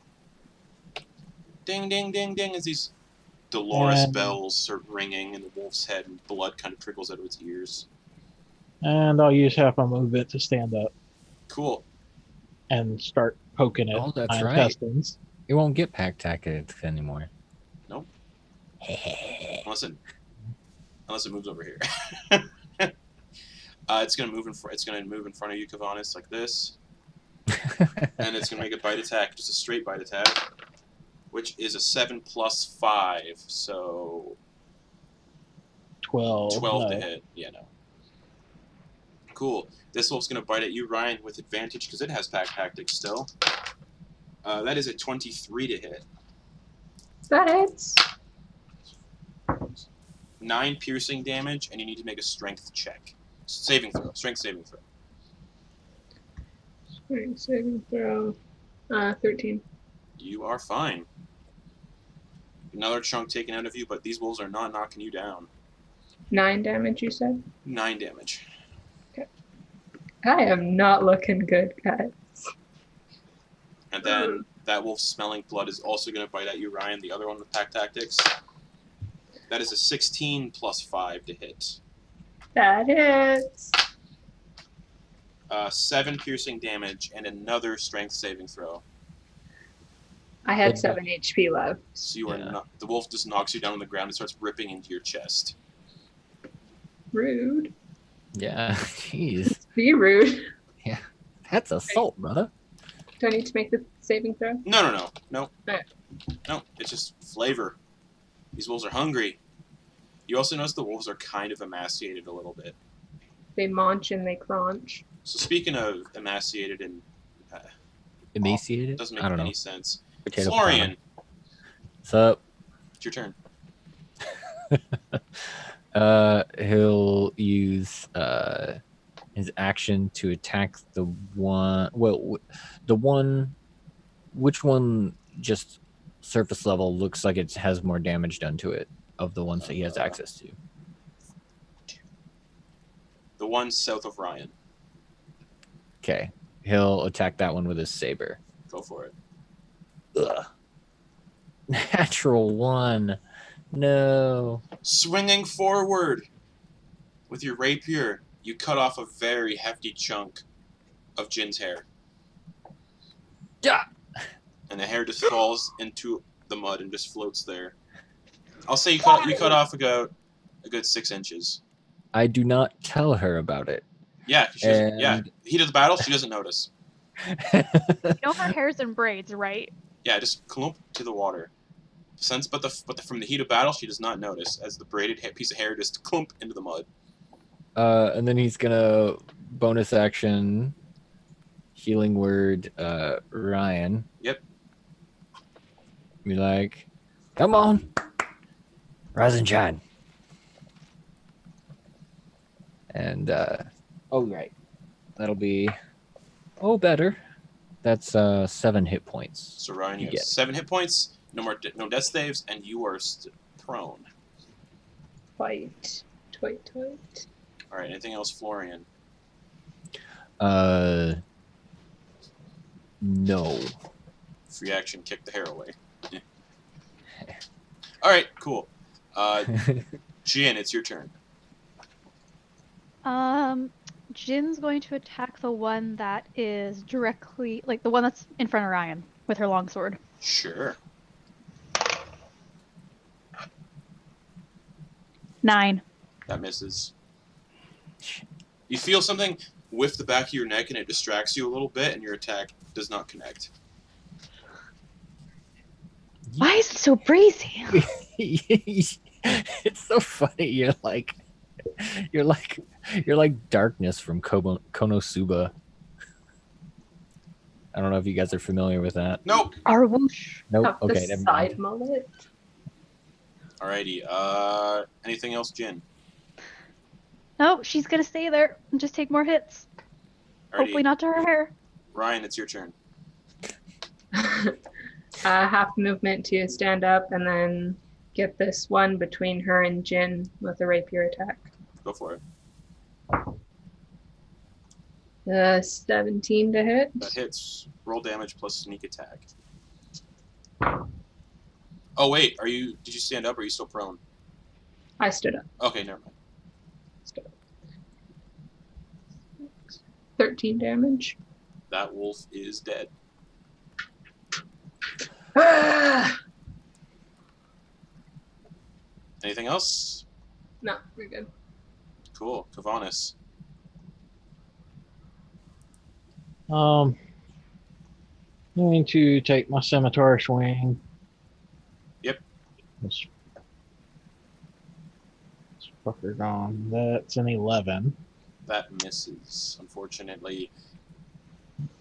Ding, ding, ding, ding, as these Dolores bells start ringing in the wolf's head and blood kind of trickles out of its ears. And I'll use half my movement to stand up Cool. and start poking Oh, at that's my right. intestines. It won't get pack tactics anymore. Nope. Unless it moves over here. It's gonna move in front of you, Kevenas, like this, and it's gonna make a bite attack, just a straight bite attack, which is a 7 plus 5, so 12. 12 to no. hit. Yeah, no. Cool. This wolf's gonna bite at you, Ryan, with advantage because it has pack tactics still. That is a 23 to hit. That hits. 9 piercing damage, and you need to make a strength check. Saving throw. Strength saving throw. Strength saving throw. 13. You are fine. Another chunk taken out of you, but these wolves are not knocking you down. 9 damage, you said? 9 damage. I am not looking good, guys. And then that wolf smelling blood is also going to bite at you, Ryan, the other one with pack tactics. That is a 16 plus 5 to hit. That hits. 7 piercing damage and another strength saving throw. I had 7 HP left. So you are not. The wolf just knocks you down on the ground and starts ripping into your chest. Rude. Yeah, jeez. Be rude. That's assault, brother. Do I need to make the saving throw? No. Okay. No, it's just flavor. These wolves are hungry. You also notice the wolves are kind of emaciated a little bit. They munch and they crunch. So speaking of emaciated and Emaciated? doesn't I make don't any know. sense. Potato, Florian, What's up? it's your turn. He'll use his action to attack the one. Well, the one. Which one just surface level looks like it has more damage done to it of the ones that he has access to? The one south of Ryan. Okay, he'll attack that one with his saber. Go for it. Ugh. Natural 1. No. Swinging forward with your rapier, you cut off a very hefty chunk of Jin's hair. Yeah. And the hair just falls into the mud and just floats there. I'll say you cut off a good 6 inches. I do not tell her about it. Yeah, heat of the battle, she doesn't notice. You know her hair's in braids, right? Yeah, just clump to the water. But from the heat of battle, she does not notice as the braided piece of hair just clump into the mud. And then he's gonna bonus action healing word Ryan. Yep. Be like, come on, rise and shine. And oh right, that'll be better. That's 7 hit points. So Ryan, you have get 7 hit points, no death saves, and you are prone. Twite. All right. Anything else, Florian? No. Free action, kick the hair away. Yeah. All right, cool. Jin, it's your turn. Jin's going to attack the one that is directly, like the one that's in front of Ryan with her longsword. Sure. 9. That misses. You feel something whiff the back of your neck and it distracts you a little bit, and your attack does not connect. Why is it so brazy? It's so funny. You're like darkness from Konosuba. I don't know if you guys are familiar with that. Nope. Our whoosh. Nope. Up Okay, the never side mind. mullet. Alrighty. Anything else, Jin? No, she's gonna stay there and just take more hits. Hopefully Alrighty. not to her hair. Ryan, it's your turn. Half movement to stand up and then get this one between her and Jin with a rapier attack. Go for it. 17 to hit. That hits. Roll damage plus sneak attack. Oh wait, did you stand up or are you still prone? I stood up. Okay, never mind. 13 damage. That wolf is dead. Anything else? No, we're good. Cool. Kevenas. I'm going to take my scimitar swing. Yep. This fucker gone. That's an 11. That misses, unfortunately.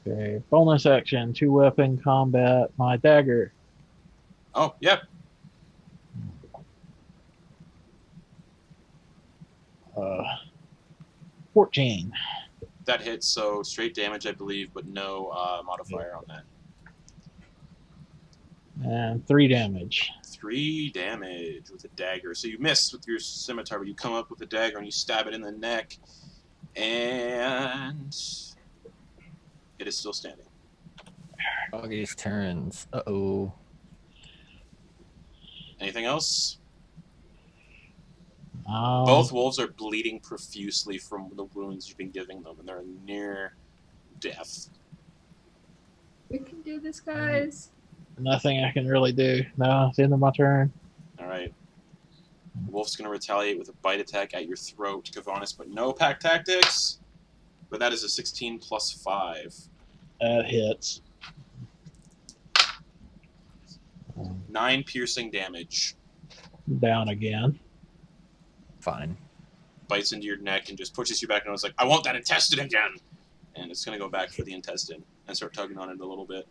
Okay. Bonus action, 2-weapon combat, my dagger. Oh, yep. 14. That hits, so straight damage, I believe, but no modifier on that. And 3 damage. 3 damage with a dagger. So you miss with your scimitar, but you come up with a dagger and you stab it in the neck, and it is still standing. Augie's turns. Uh-oh. Anything else? Um, Both wolves are bleeding profusely from the wounds you've been giving them, and they're near death. We can do this, guys. Nothing I can really do. No, it's the end of my turn. All right. The wolf's going to retaliate with a bite attack at your throat, Kevenas, but no pack tactics. But that is a 16 plus 5. That hits. 9 piercing damage. Down again. Fine. Bites into your neck and just pushes you back, and I was like, I want that intestine again! And it's going to go back for the intestine and start tugging on it a little bit.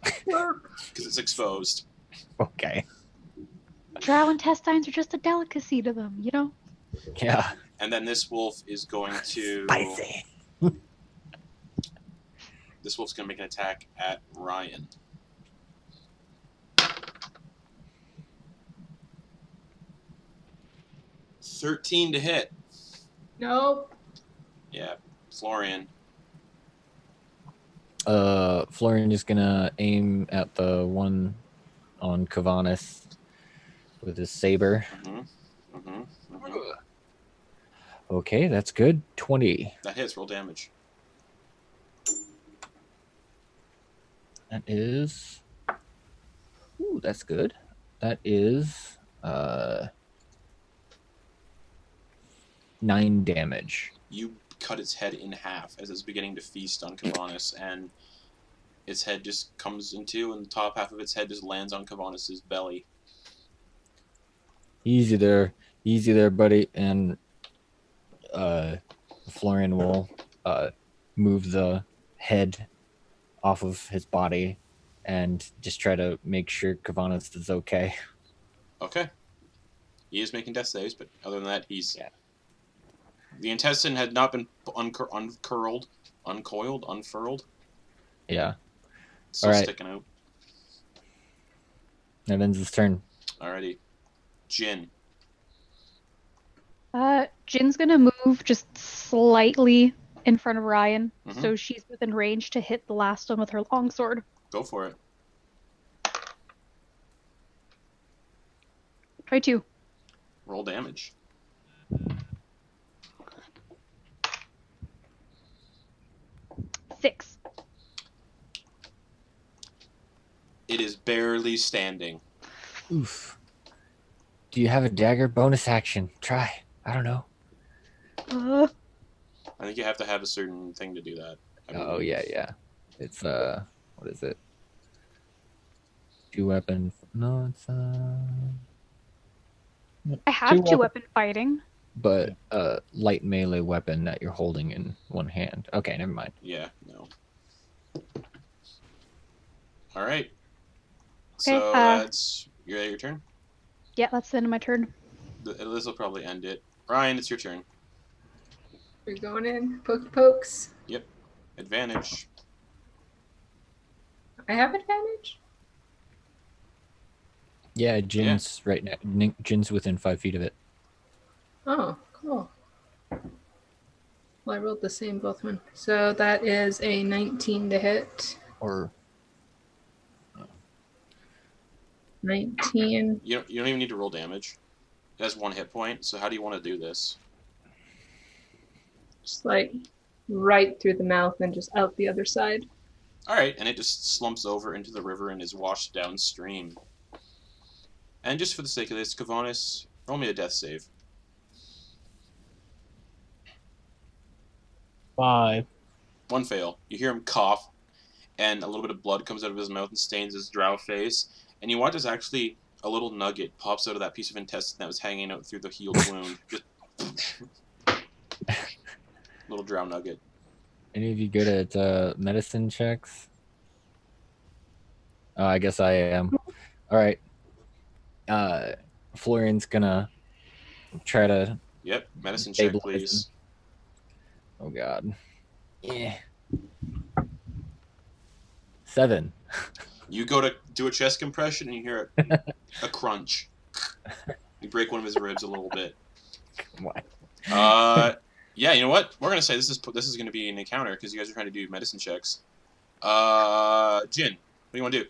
Because it's exposed. Okay. Drow intestines are just a delicacy to them, you know? Yeah. And then this wolf is going to... Spicy. This wolf's going to make an attack at Ryan. $13 to hit. Nope. Yeah, Florian. Florian is gonna aim at the one on Kevenas with his saber. Okay, that's good. 20. That hits. Roll damage. That is... Ooh, that's good. That is 9 damage. You cut its head in half as it's beginning to feast on Kevenas, and its head just comes into, and the top half of its head just lands on Kevenas' belly. Easy there, buddy. And Florian will move the head off of his body and just try to make sure Kevenas is okay. Okay. He is making death saves, but other than that, he's... Yeah. The intestine had not been unfurled. Yeah. Still All right. sticking out. That ends his turn. Alrighty. Jin. Jin's gonna move just slightly in front of Ryan, Mhm. so she's within range to hit the last one with her longsword. Go for it. Try 2. Roll damage. Six. It is barely standing. Oof. Do you have a dagger? Bonus action. Try. I don't know. I think you have to have a certain thing to do that. I Oh believe. yeah. It's what is it? 2 weapon. No, it's I have Two 2 weapon- weapon fighting. but light melee weapon that you're holding in one hand. Okay, never mind. Yeah, no. All right. Okay, So that's your turn. Yeah, that's the end of my turn. This will probably end it. Ryan, it's your turn. We're going in. Pokey pokes. Advantage. I have advantage? Yeah, Jin's right now. Jin's within 5 feet of it. Oh, cool. Well, I rolled the same both one. So that is a 19 to hit. Or 19. You don't even need to roll damage. It has 1 hit point. So how do you want to do this? Just like right through the mouth and just out the other side. All right, and it just slumps over into the river and is washed downstream. And just for the sake of this, Kevenas, roll me a death save. 5. 1 fail. You hear him cough, and a little bit of blood comes out of his mouth and stains his drow face. And you watch as actually a little nugget pops out of that piece of intestine that was hanging out through the healed wound. Just little drow nugget. any of you good at medicine checks? Oh, I guess I am. All right. Florian's gonna try to Yep, medicine check, stabilize please. him. Oh God. Yeah. 7. You go to do a chest compression and you hear a crunch. You break one of his ribs a little bit. What? Yeah, you know what? We're gonna say this is gonna be an encounter because you guys are trying to do medicine checks. Jin, what do you want to do?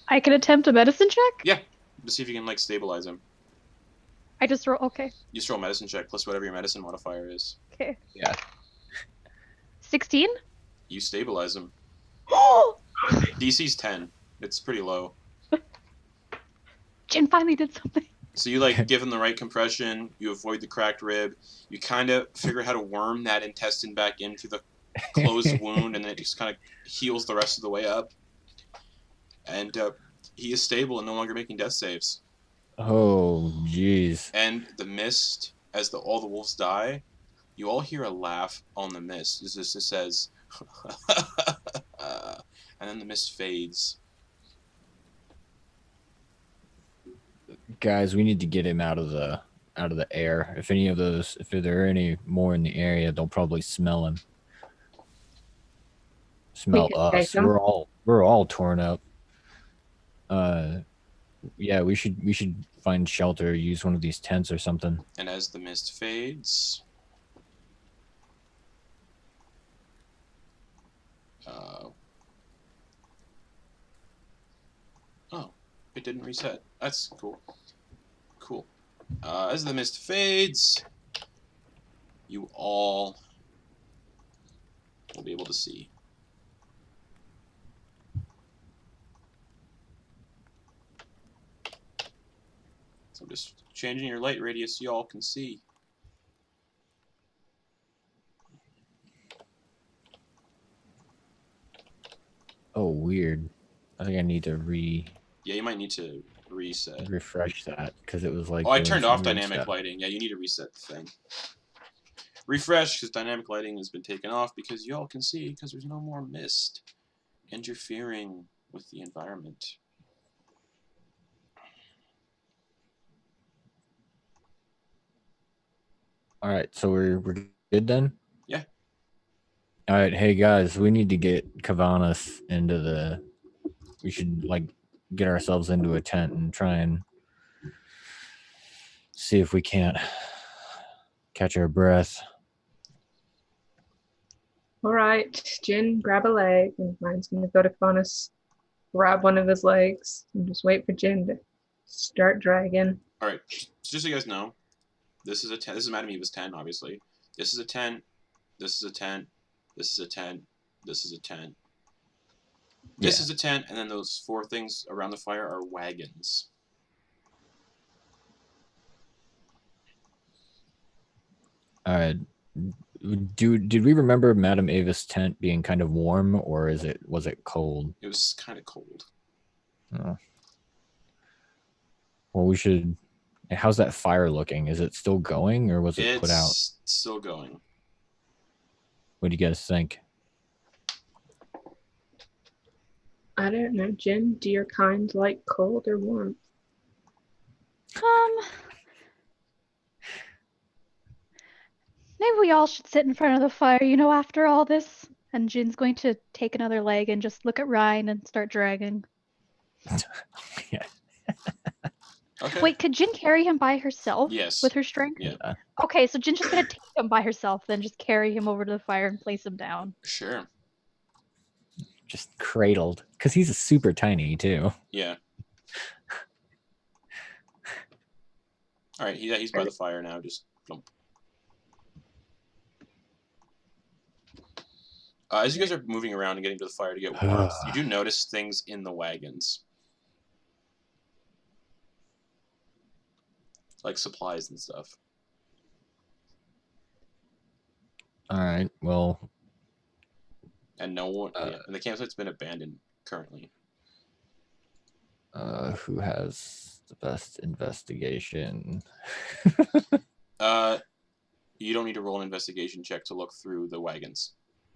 I can attempt a medicine check? Yeah, to see if you can like stabilize him. I just roll. Okay. You just roll a medicine check plus whatever your medicine modifier is. Okay. Yeah. 16? You stabilize him. Oh! DC's 10. It's pretty low. Jin finally did something. So you like give him the right compression. You avoid the cracked rib. You kind of figure out how to worm that intestine back into the closed wound, and then it just kind of heals the rest of the way up. And he is stable and no longer making death saves. Oh, jeez. And the mist, as all the wolves die, you all hear a laugh on the mist. It just says, and then the mist fades. Guys, we need to get him out of the air. If there are any more in the area, they'll probably smell him. Smell can us. take him. We're all torn up. Yeah, we should find shelter, use one of these tents or something. And as the mist fades, oh, it didn't reset. That's cool. Cool. As the mist fades, you all will be able to see. So I'm just changing your light radius so you all can see. Oh, weird. I think I need to Yeah, you might need to reset. refresh that because it was like. Oh, I doing turned some off weird dynamic stuff. lighting. Yeah, you need to reset the thing. Refresh, because dynamic lighting has been taken off because y'all can see because there's no more mist interfering with the environment. All right, so we're good then. Yeah. All right, hey guys, we need to get Kevenas into the. We should like get ourselves into a tent and try and see if we can't catch our breath. All right, Jin, grab a leg, and mine's gonna go to Kevenas, grab one of his legs, and just wait for Jin to start dragging. All right, just so you guys know, this is a 10. This is Madam Eva's 10, obviously. This is a 10. This is a 10. This is a 10. This is a 10. This is a 10, and then those 4 things around the fire are wagons. All right. Did we remember Madam Eva's tent being kind of warm, or was it cold? It was kind of cold. Oh. Well, we should. How's that fire looking? Is it still going, or was it put out? It's still going. What do you guys think? I don't know, Jin. Do your kind like cold or warm? Maybe we all should sit in front of the fire, after all this. And Jin's going to take another leg and just look at Ryan and start dragging. Yeah. Okay. Wait, could Jin carry him by herself? Yes. With her strength? Yeah. Okay, so Jin's just gonna take him by herself, then just carry him over to the fire and place him down. Sure. Just cradled, because he's super tiny too. Yeah. All right. He's by the fire now. Just jump. As you guys are moving around and getting to the fire to get warmth, you do notice things in the wagons. Like supplies and stuff. All right. Well. And no one. And the campsite's been abandoned currently. Who has the best investigation? You don't need to roll an investigation check to look through the wagons.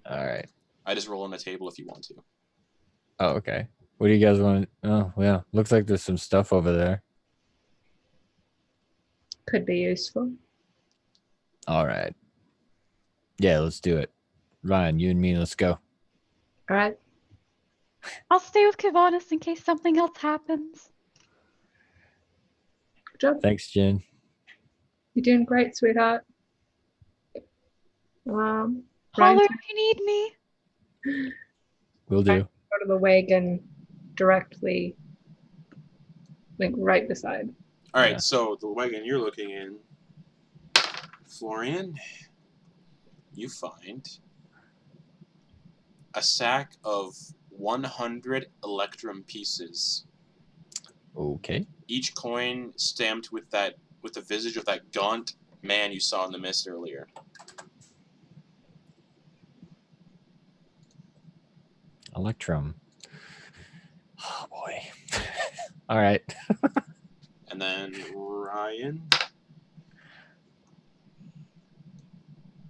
All right. I just roll on the table if you want to. Oh, okay. What do you guys want? Oh, yeah. Looks like there's some stuff over there. Could be useful. All right. Yeah, let's do it. Ryan, you and me, let's go. All right. I'll stay with Kevenas in case something else happens. Good job. Thanks, Jen. You're doing great, sweetheart. Holler Ryan, if you need me. Will do. go to the wagon directly, like right beside. All right, Yeah. so the wagon you're looking in, Florian, you find a sack of 100 electrum pieces. Okay. Each coin stamped with the visage of that gaunt man you saw in the mist earlier. Electrum. Oh boy. All right. And then Ryan,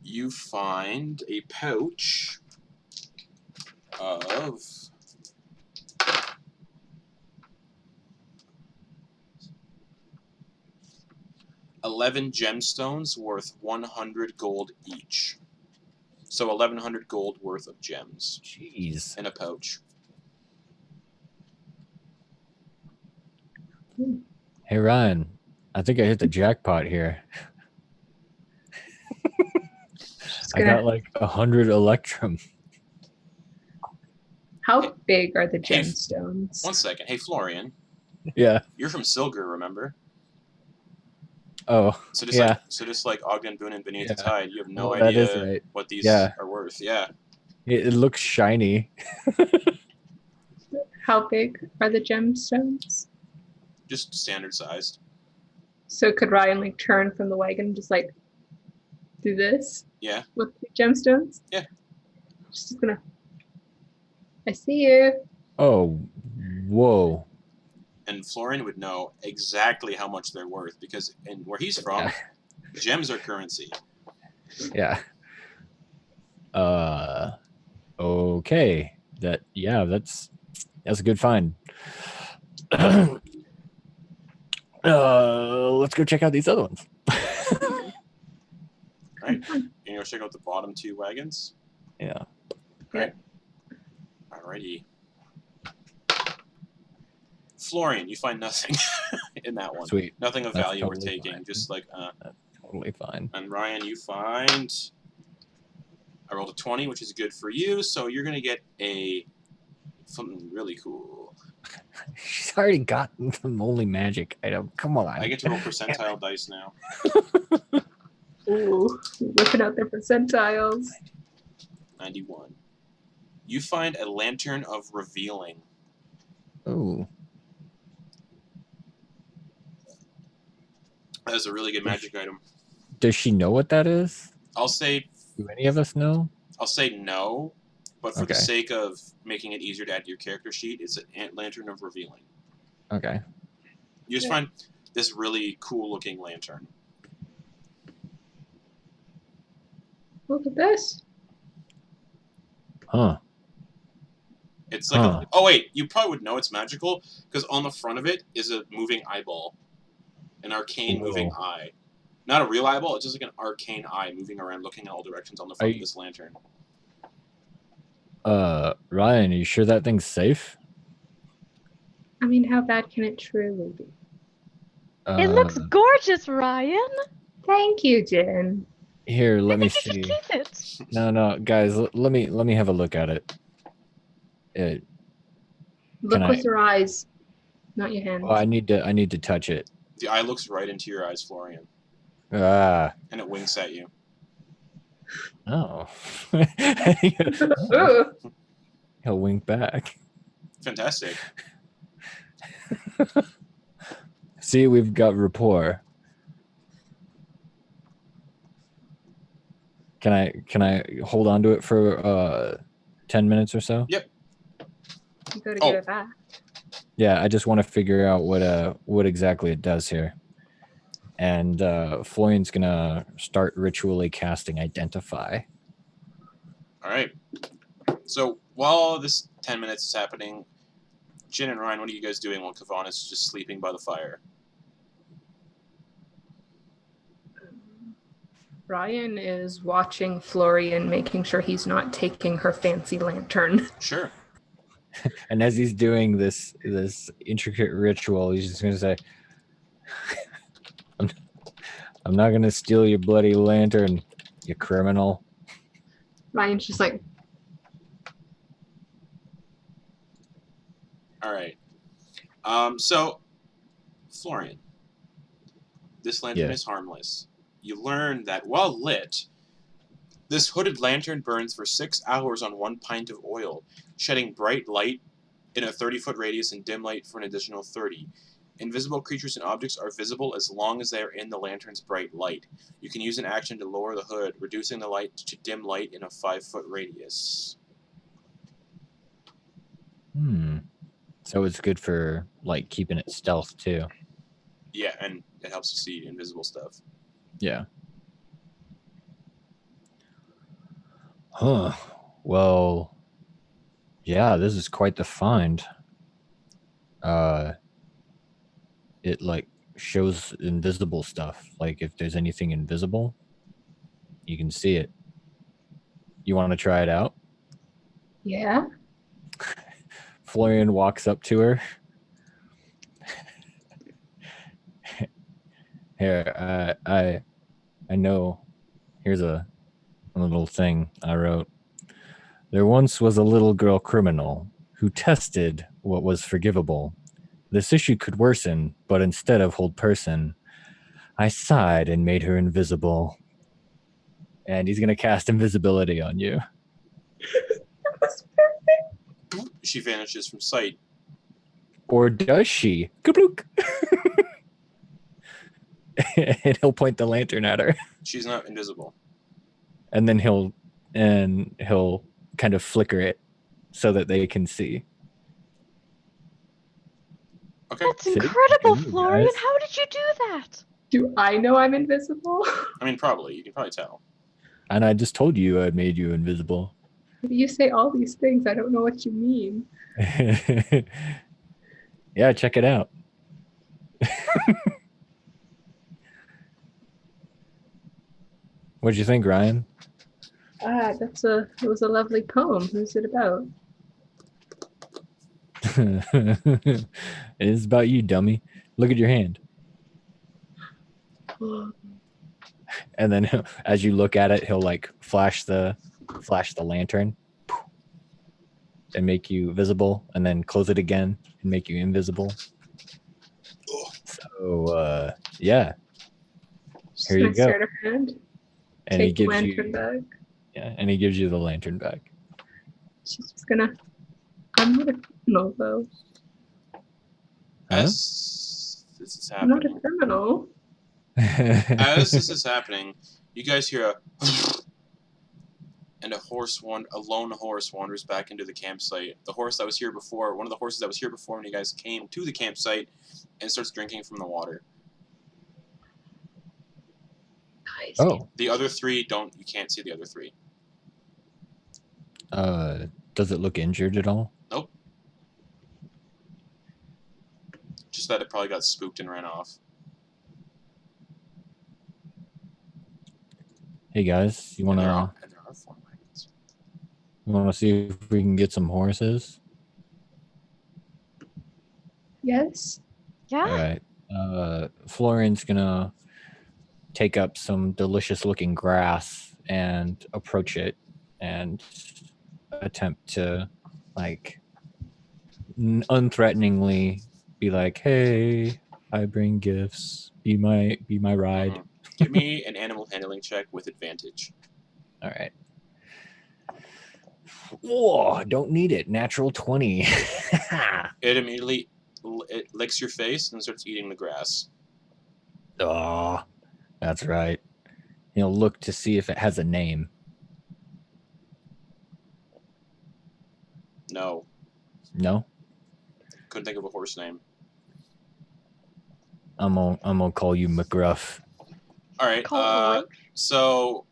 you find a pouch of 11 gemstones worth 100 gold each. So 1,100 gold worth of gems Jeez. in a pouch. Hey Ryan, I think I hit the jackpot here. I got like 100 electrum. How big are the Hey, gemstones? One second. Hey, Florian, Yeah. you're from Silgur, remember? Oh. So just like Ogden, Boone, and Beneath the Yeah. Tide, you have no Well, that is idea right. what these Yeah. are worth. Yeah. It looks shiny. How big are the gemstones? Just standard sized. So could Ryan like turn from the wagon and just like do this Yeah. with the gemstones? Yeah. Just gonna. I see you. Oh, whoa. And Florian would know exactly how much they're worth because where he's from, Yeah. gems are currency. Yeah. Okay. That's a good find. Let's go check out these other ones. Right? You go check out the bottom 2 wagons. Yeah. Alrighty. Florian, you find nothing in that one. Sweet. Nothing of That's value totally worth taking. fine. Just like Totally fine. And Ryan, you find I rolled a 20, which is good for you, so you're going to get something really cool. She's already got the only magic item. Come on. I get to roll percentile dice now. Ooh, whipping out their percentiles. 91. You find a lantern of revealing. Oh. That is a really good magic item. Does she know what that is? I'll say Do any of us know? I'll say no, but for the Okay. sake of making it easier to add to your character sheet, it's a lantern of revealing. Okay. You just find this really cool looking lantern. Look at this. Huh. It's like oh wait, you probably would know it's magical because on the front of it is a moving eyeball, an arcane moving eye. Not a real eyeball; it's just like an arcane eye moving around, looking in all directions on the front of this lantern. Ryan, are you sure that thing's safe? I mean, how bad can it truly be? It looks gorgeous, Ryan. Thank you, Jen. Here, let me I think you see. should keep it. No, guys, let me have a look at it. Look with your eyes, not your hands. Oh, I need to touch it. The eye looks right into your eyes, Florian, Ah. and it winks at you. Oh. Ooh. He'll wink back. Fantastic. See, we've got rapport. Can I hold on to it for 10 minutes or so? Yep. You gotta give it back. Yeah, I just want to figure out what exactly it does here. And Florian's gonna start ritually casting Identify. All right. So while this 10 minutes is happening, Jin and Ryan, what are you guys doing while Kevenas is just sleeping by the fire? Ryan is watching Florian, making sure he's not taking her fancy lantern. Sure. And as he's doing this intricate ritual, he's just gonna say, I'm not gonna steal your bloody lantern, you criminal. Ryan's just like, All right. So, Florian, this lantern is harmless. You learn that while lit, this hooded lantern burns for 6 hours on 1 pint of oil, shedding bright light in a 30-foot radius and dim light for an additional 30. Invisible creatures and objects are visible as long as they are in the lantern's bright light. You can use an action to lower the hood, reducing the light to dim light in a 5-foot radius. So it's good for like keeping it stealth too. Yeah, and it helps you see invisible stuff. Yeah. Huh. Well, yeah, this is quite the find. It like shows invisible stuff. Like if there's anything invisible, you can see it. You want to try it out? yeah. Florian walks up to her. Here, I know. Here's a little thing I wrote. There once was a little girl criminal who tested what was forgivable. This issue could worsen, but instead of hold person, I sighed and made her invisible. And he's gonna cast invisibility on you. That was perfect. She vanishes from sight. Or does she? Kablook! And he'll point the lantern at her. She's not invisible. And then he'll kind of flicker it so that they can see. Okay. That's incredible, See, Florian. guys. How did you do that? Do I know I'm invisible? I mean, probably. You can probably tell. And I just told you I made you invisible. You say all these things, I don't know what you mean. Yeah, check it out. What'd you think, Ryan? It was a lovely poem. Who's it about? It is about you, dummy. Look at your hand. And then as you look at it, he'll like flash the flash the lantern and make you visible, and then close it again and make you invisible. So yeah, Just here you gonna go. start a hand. And he Take the gives lantern you back. and he gives you the lantern back. She's just gonna. I'm not a criminal though. As this is I'm not a happening, criminal. as this is happening, you guys hear a and a lone horse wanders back into the campsite. The horse that was here before, one of the horses that was here before when you guys came to the campsite, and starts drinking from the water. Nice. Oh, The other three you can't see the other three. does it look injured at all? Nope. Just that it probably got spooked and ran off. Hey guys, you And there wanna are 4 wagons. see if we can get some horses? Yes. Yeah. All right. Florian's gonna take up some delicious looking grass and approach it and attempt to like unthreateningly be like, "Hey, I bring gifts. Be my ride." Mhm. Give me an animal handling check with advantage. All right. Whoa, don't need it. Natural 20. It immediately it licks your face and starts eating the grass. Oh, that's right. He'll look to see if it has a name. No, No? couldn't think of a horse name. I'm gonna call you McGruff. All right. Call it Roach. So,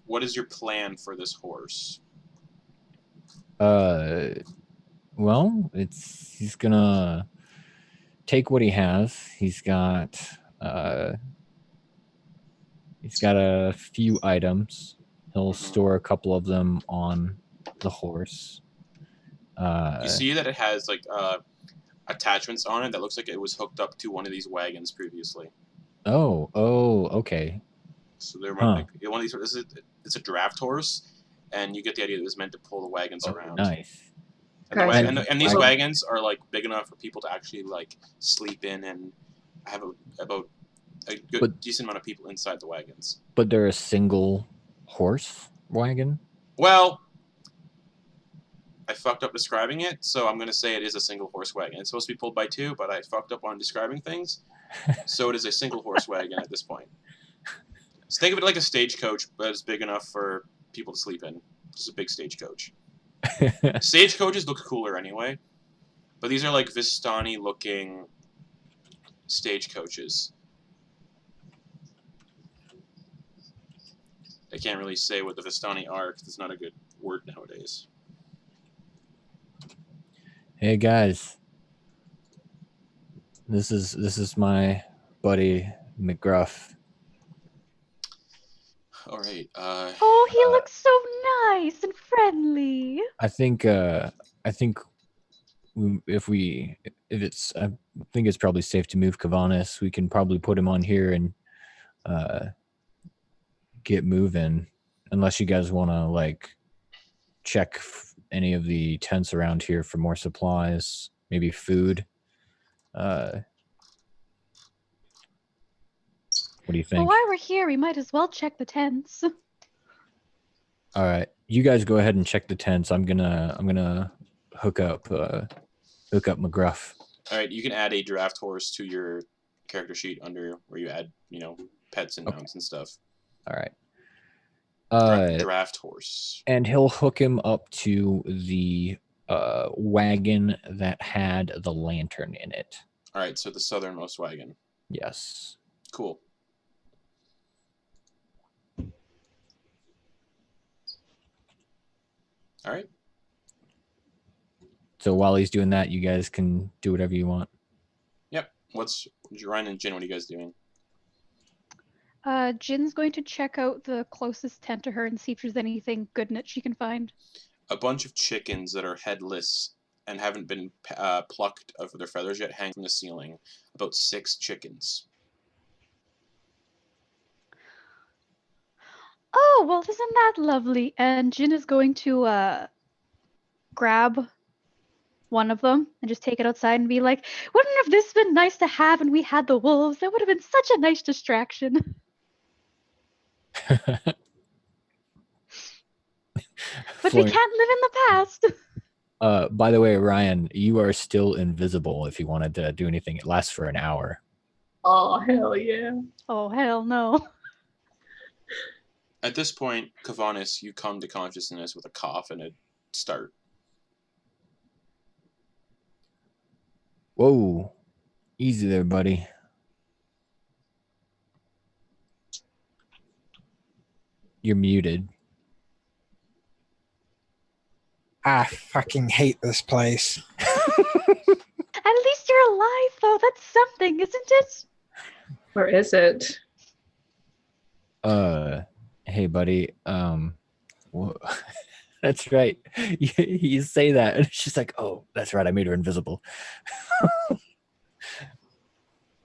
what is your plan for this horse? Well, he's gonna take what he has. He's got a few items. He'll store a couple of them on the horse. You see that it has like attachments on it that looks like it was hooked up to one of these wagons previously. Oh, okay. So they're like one of these. It's a draft horse, and you get the idea that it was meant to pull the wagons around. Nice. And these wagons are like big enough for people to actually like sleep in and have about a good decent amount of people inside the wagons. But they're a single horse wagon? Well, I fucked up describing it, so I'm going to say it is a single horse wagon. It's supposed to be pulled by 2, but I fucked up on describing things. So it is a single horse wagon at this point. So think of it like a stagecoach, but it's big enough for people to sleep in. Just a big stagecoach. Stagecoaches look cooler anyway, but these are like Vistani-looking stagecoaches. I can't really say what the Vistani are because it's not a good word nowadays. Hey guys, this is my buddy McGruff. All right. Oh, he looks so nice and friendly. I think I think it's probably safe to move Kevenas. We can probably put him on here and get moving, unless you guys want to like check any of the tents around here for more supplies, maybe food. What do you think? Well, while we're here, we might as well check the tents. All right, you guys go ahead and check the tents. I'm gonna hook up McGruff. All right, you can add a draft horse to your character sheet under where you add, pets and mounts and stuff. All right. Draft horse. And he'll hook him up to the wagon that had the lantern in it. All right, so the southernmost wagon. Yes. Cool. All right. So while he's doing that, you guys can do whatever you want. Yep. Ryan and Jin, what are you guys doing? Jin's going to check out the closest tent to her and see if there's anything good in it she can find. A bunch of chickens that are headless and haven't been plucked of their feathers yet hang from the ceiling. About 6 chickens. Oh, well, isn't that lovely? And Jin is going to grab one of them and just take it outside and be like, wouldn't have this been nice to have when we had the wolves? That would have been such a nice distraction. But we Florian, can't live in the past. by the way, Ryan, you are still invisible if you wanted to do anything. It lasts for an hour. Oh, hell yeah. Oh, hell no. At this point, Kevenas, you come to consciousness with a cough and a start. Whoa. Easy there, buddy. You're muted. I fucking hate this place. At least you're alive, though. That's something, isn't it? Or is it? Hey, buddy. That's right. You say that, and she's like, "Oh, that's right. I made her invisible."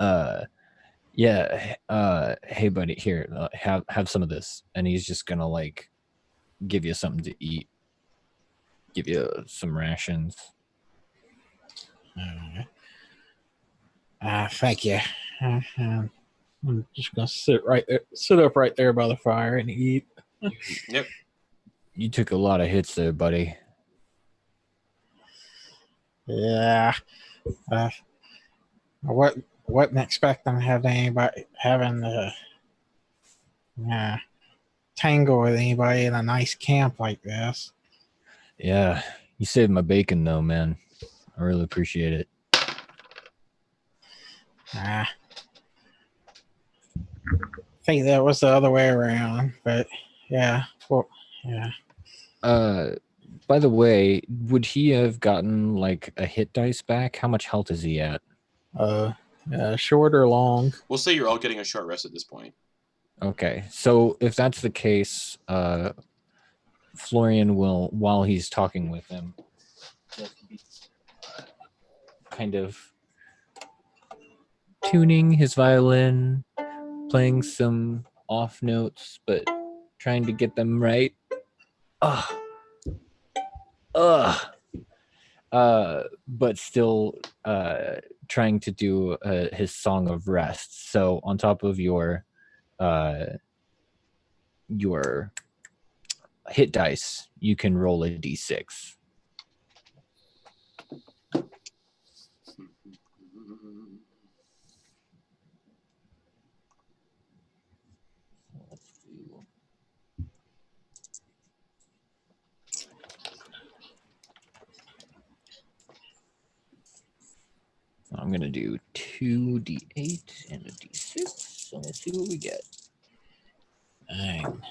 Yeah. Hey, buddy. Here, have some of this, and he's just gonna like give you something to eat, give you some rations. Thank you. I'm just gonna sit up right there by the fire and eat. Yep. You took a lot of hits there, buddy. Yeah. I wasn't expecting to have anybody having to tangle with anybody in a nice camp like this. Yeah, you saved my bacon, though, man. I really appreciate it. I think that was the other way around, but yeah. Well, yeah. By the way, would he have gotten like a hit dice back? How much health is he at? Short or long? We'll say you're all getting a short rest at this point. Okay, so if that's the case, Florian will, while he's talking with him, kind of tuning his violin, playing some off notes, but trying to get them right. But still trying to do his song of rest. So on top of your hit dice, you can roll a d6. I'm gonna do 2d8 and a d6. So let's see what we get. Dang.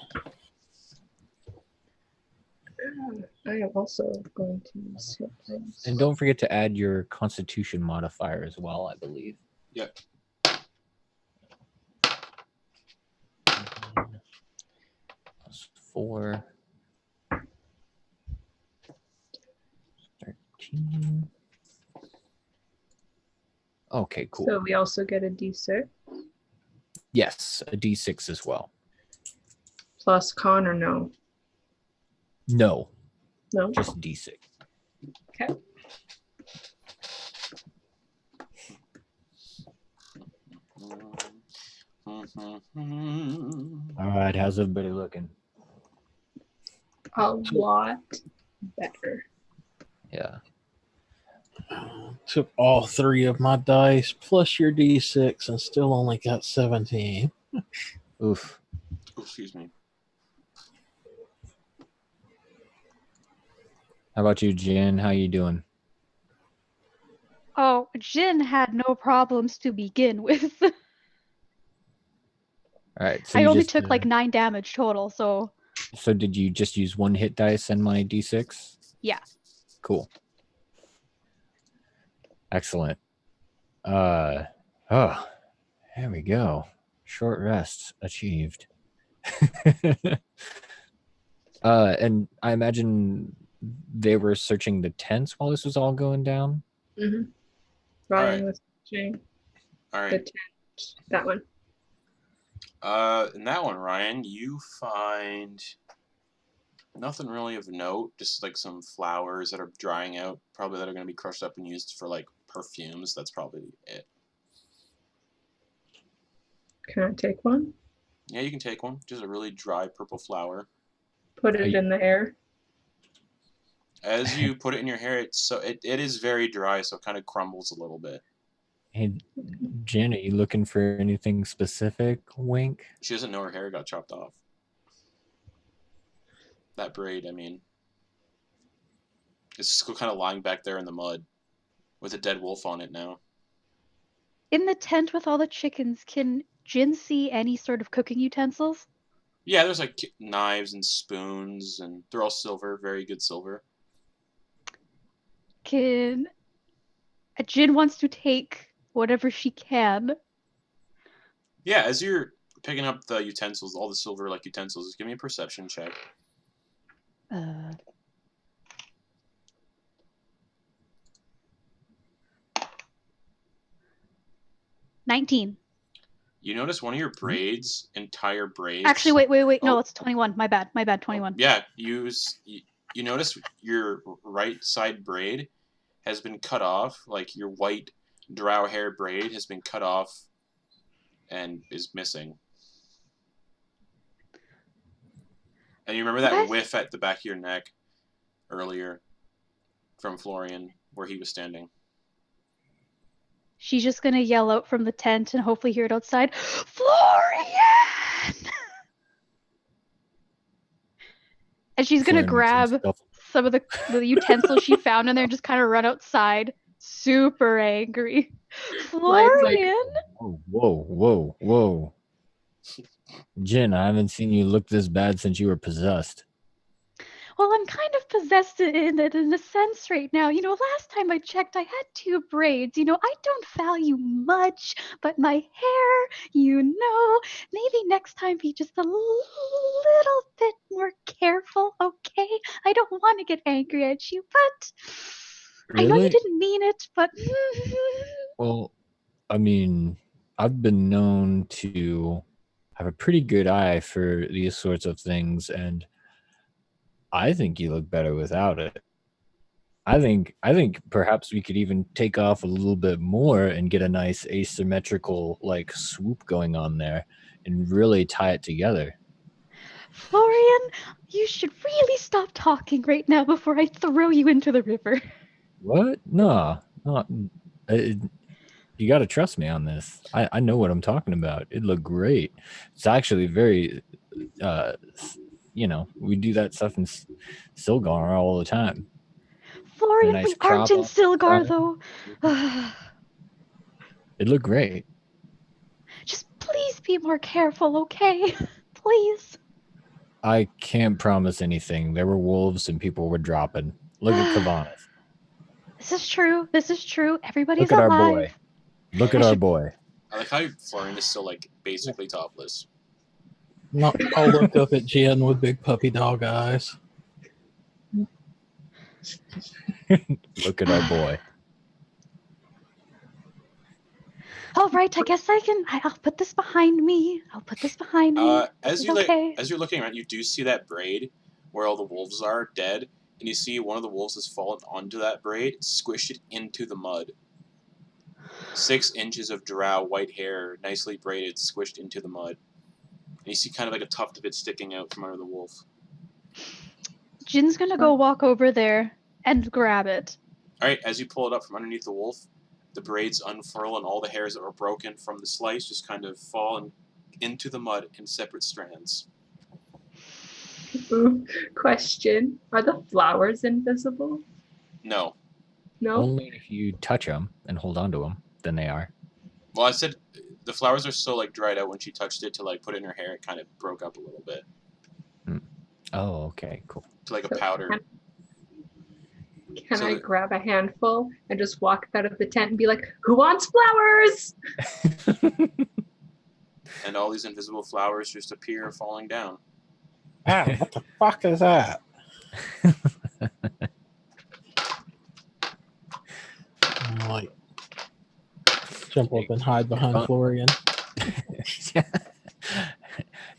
I am also going to use hit dice. And don't forget to add your Constitution modifier as well, I believe. Yep. +4. 13. Okay, cool. So we also get a d6 Yes, a d6 as well. plus con or no? No, No? just d6. Okay. All right, how's everybody looking? A lot better. Yeah. Took all 3 of my dice plus your d6 and still only got 17. Oof. Oh, excuse me. How about you, Jen? How you doing? Oh, Jin had no problems to begin with. All right. So I you only just, took like 9 damage total, so So did you just use 1 hit dice and my d6? yeah. Cool. Excellent. There we go. Short rest achieved. And I imagine they were searching the tents while this was all going down. Mm-hmm. All Ryan right. was searching All the right. tent. That one. In that one, Ryan, you find nothing really of note. Just like some flowers that are drying out, probably that are going to be crushed up and used for like perfumes. That's probably it. Can I take one? Yeah, you can take one. Just a really dry purple flower. Put it in the hair. As you put it in your hair, it is very dry, so it kind of crumbles a little bit. Hey, Jen, are you looking for anything specific? Wink. She doesn't know her hair got chopped off. That braid, I mean. It's still kind of lying back there in the mud with a dead wolf on it now. In the tent with all the chickens, can Jin see any sort of cooking utensils? Yeah, there's like knives and spoons, and they're all silver, very good silver. Jin wants to take whatever she can. Yeah, as you're picking up the utensils, all the silver like utensils, just give me a perception check. 19. You notice one of your braids, entire braids. Actually, wait. Oh. No, it's 21. My bad. 21. Yeah, you notice your right side braid has been cut off. Like your white drow hair braid has been cut off and is missing. And you remember that whiff at the back of your neck earlier from Florian where he was standing. She's just going to yell out from the tent and hopefully hear it outside. Florian! And she's going to grab some of the utensils she found in there and just kind of run outside, super angry. Florian! Whoa. Jen, I haven't seen you look this bad since you were possessed. Well, I'm kind of possessed in a sense right now. Last time I checked, I had 2 braids. I don't value much, but my hair, maybe next time be just a little bit more careful, okay? I don't want to get angry at you, but Really? I know you didn't mean it, but... Well, I mean, I've been known to have a pretty good eye for these sorts of things, and I think you look better without it. I think perhaps we could even take off a little bit more and get a nice asymmetrical like swoop going on there and really tie it together. Florian, you should really stop talking right now before I throw you into the river. What? No. You got to trust me on this. I know what I'm talking about. It looked great. It's actually very, we do that stuff in Silgar all the time. Florian, nice we aren't in Silgar, though. It looked great. Just please be more careful, okay? Please. I can't promise anything. There were wolves and people were dropping. Look at Kevenas. This is true. Everybody's alive. Look at our boy. Look at our boy. I like how Florian is still like basically topless. I'll look up at Jen with big puppy dog eyes. Look at our boy. All right, I guess I'll put this behind me. As you're looking around, you do see that braid where all the wolves are dead, and you see one of the wolves has fallen onto that braid, squished it into the mud. 6 inches of drow white hair, nicely braided, squished into the mud. And you see kind of like a tuft of it sticking out from under the wolf. Jin's gonna go walk over there and grab it. Alright, as you pull it up from underneath the wolf, the braids unfurl and all the hairs that were broken from the slice just kind of fall into the mud in separate strands. Ooh, question. Are the flowers invisible? No. No? Only if you touch them and hold on to them, then they are. Well, I said the flowers are so like dried out when she touched it to like put it in her hair, it kind of broke up a little bit. Oh, okay, cool. To like a powder. Can I grab a handful and just walk out of the tent and be like, who wants flowers? And all these invisible flowers just appear falling down. Ah, what the fuck is that? Like, jump up and hide behind Florian.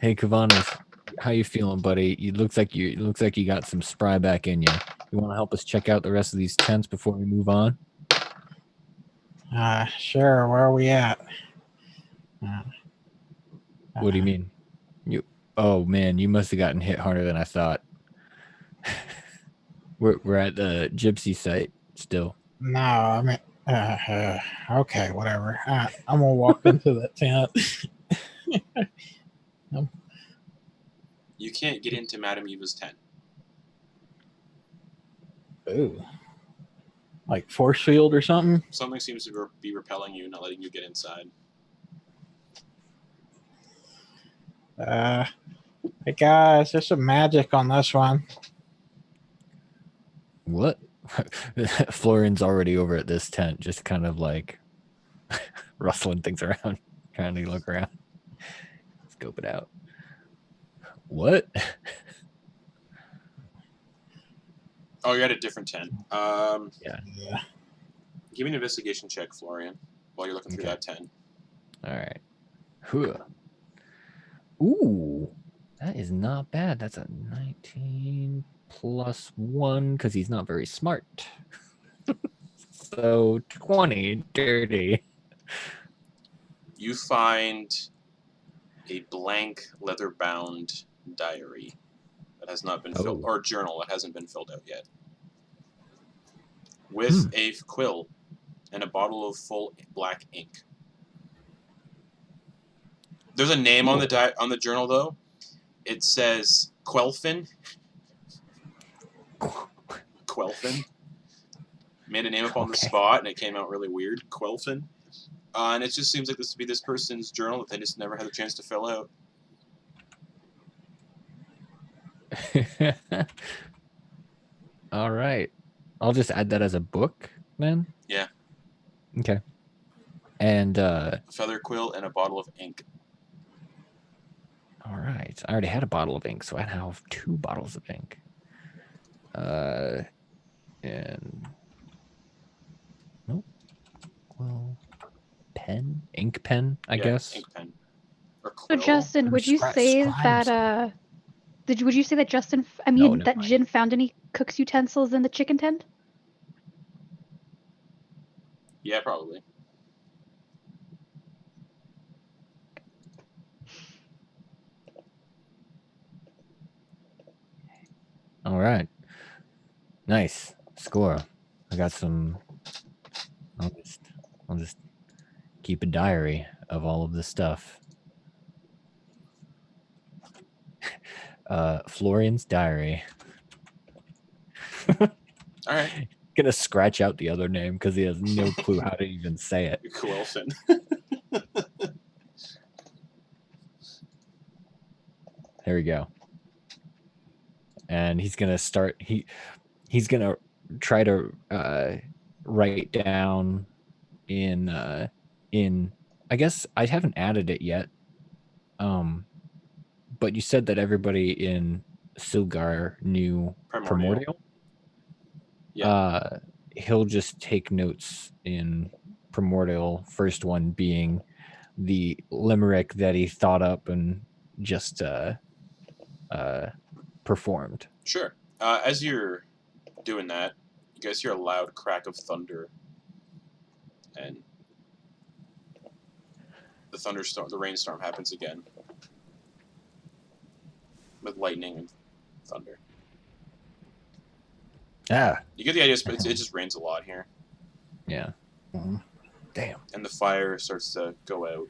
Hey, Kevenas, how you feeling, buddy? It looks like you got some spry back in you. You want to help us check out the rest of these tents before we move on? Sure. Where are we at? What do you mean? Oh man, you must have gotten hit harder than I thought. We're at the gypsy site still. No, I mean, okay, whatever. I'm gonna walk into that tent. You can't get into Madam Eva's tent. Ooh, like force field or something. Something seems to be repelling you, not letting you get inside. Hey guys, there's some magic on this one. What? Florian's already over at this tent, just kind of like rustling things around, trying to look around, scope it out. What? Oh, you're at a different tent. Yeah. Give me an investigation check, Florian, while you're looking through that tent. All right. Huh. Ooh, that is not bad. That's a 19 plus 1 because he's not very smart. So 20 dirty. You find a blank leather-bound diary that has not been filled, or journal that hasn't been filled out yet, with a quill and a bottle of full black ink. There's a name on the journal though. It says Quelfin. Quelfin. Made a name up on the spot, and it came out really weird. Quelfin. And it just seems like this would be this person's journal that they just never had a chance to fill out. All right. I'll just add that as a book, then. Yeah. Okay. And a feather quill and a bottle of ink. All right. I already had a bottle of ink, so I have 2 bottles of ink. And nope. Well, pen, ink pen, I guess. Ink pen. Or So Justin, would you say that would you say that Justin? I mean, that Jin found any cook's utensils in the chicken tent? Yeah, probably. All right. Nice score. I got some. I'll just keep a diary of all of this stuff. Florian's diary. All right. Gonna scratch out the other name because he has no clue how to even say it. Quelfin. There we go. And he's gonna start. He's gonna try to write down in. I guess I haven't added it yet. But you said that everybody in Silgar knew Primordial. Yeah. He'll just take notes in Primordial. First one being the limerick that he thought up and just performed. Sure. As you're doing that, you guys hear a loud crack of thunder, and the rainstorm happens again, with lightning and thunder. Ah. You get the idea, but it just rains a lot here. Yeah. Damn. And the fire starts to go out.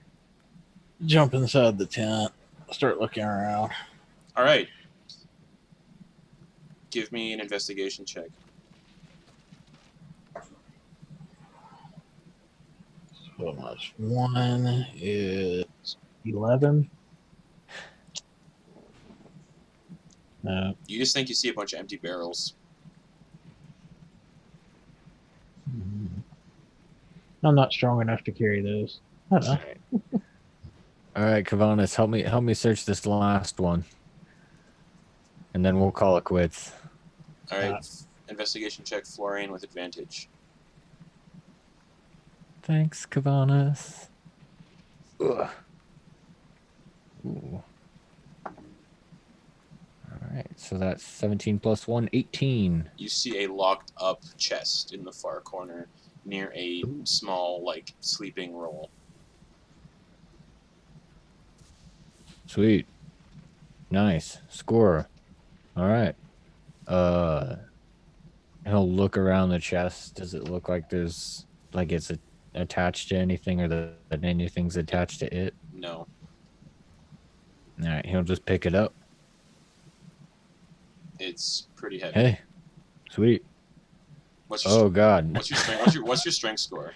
Jump inside the tent. Start looking around. All right. Give me an investigation check. So much. 1 is 11. No. You just think you see a bunch of empty barrels. I'm not strong enough to carry those. All right, Kevenas, help me search this last one, and then we'll call it quits. All right, investigation check, Florian with advantage. Thanks, Kevenas. Ugh. Ooh. So that's 17 plus 1, 18. You see a locked up chest in the far corner near a small, like, sleeping roll. Sweet. Nice. Score. All right. He'll look around the chest. Does it look like there's, like, it's attached to anything, or that anything's attached to it? No. All right. He'll just pick it up. It's pretty heavy. Hey. Sweet. What's your Oh, God. What's your strength? What's your strength score?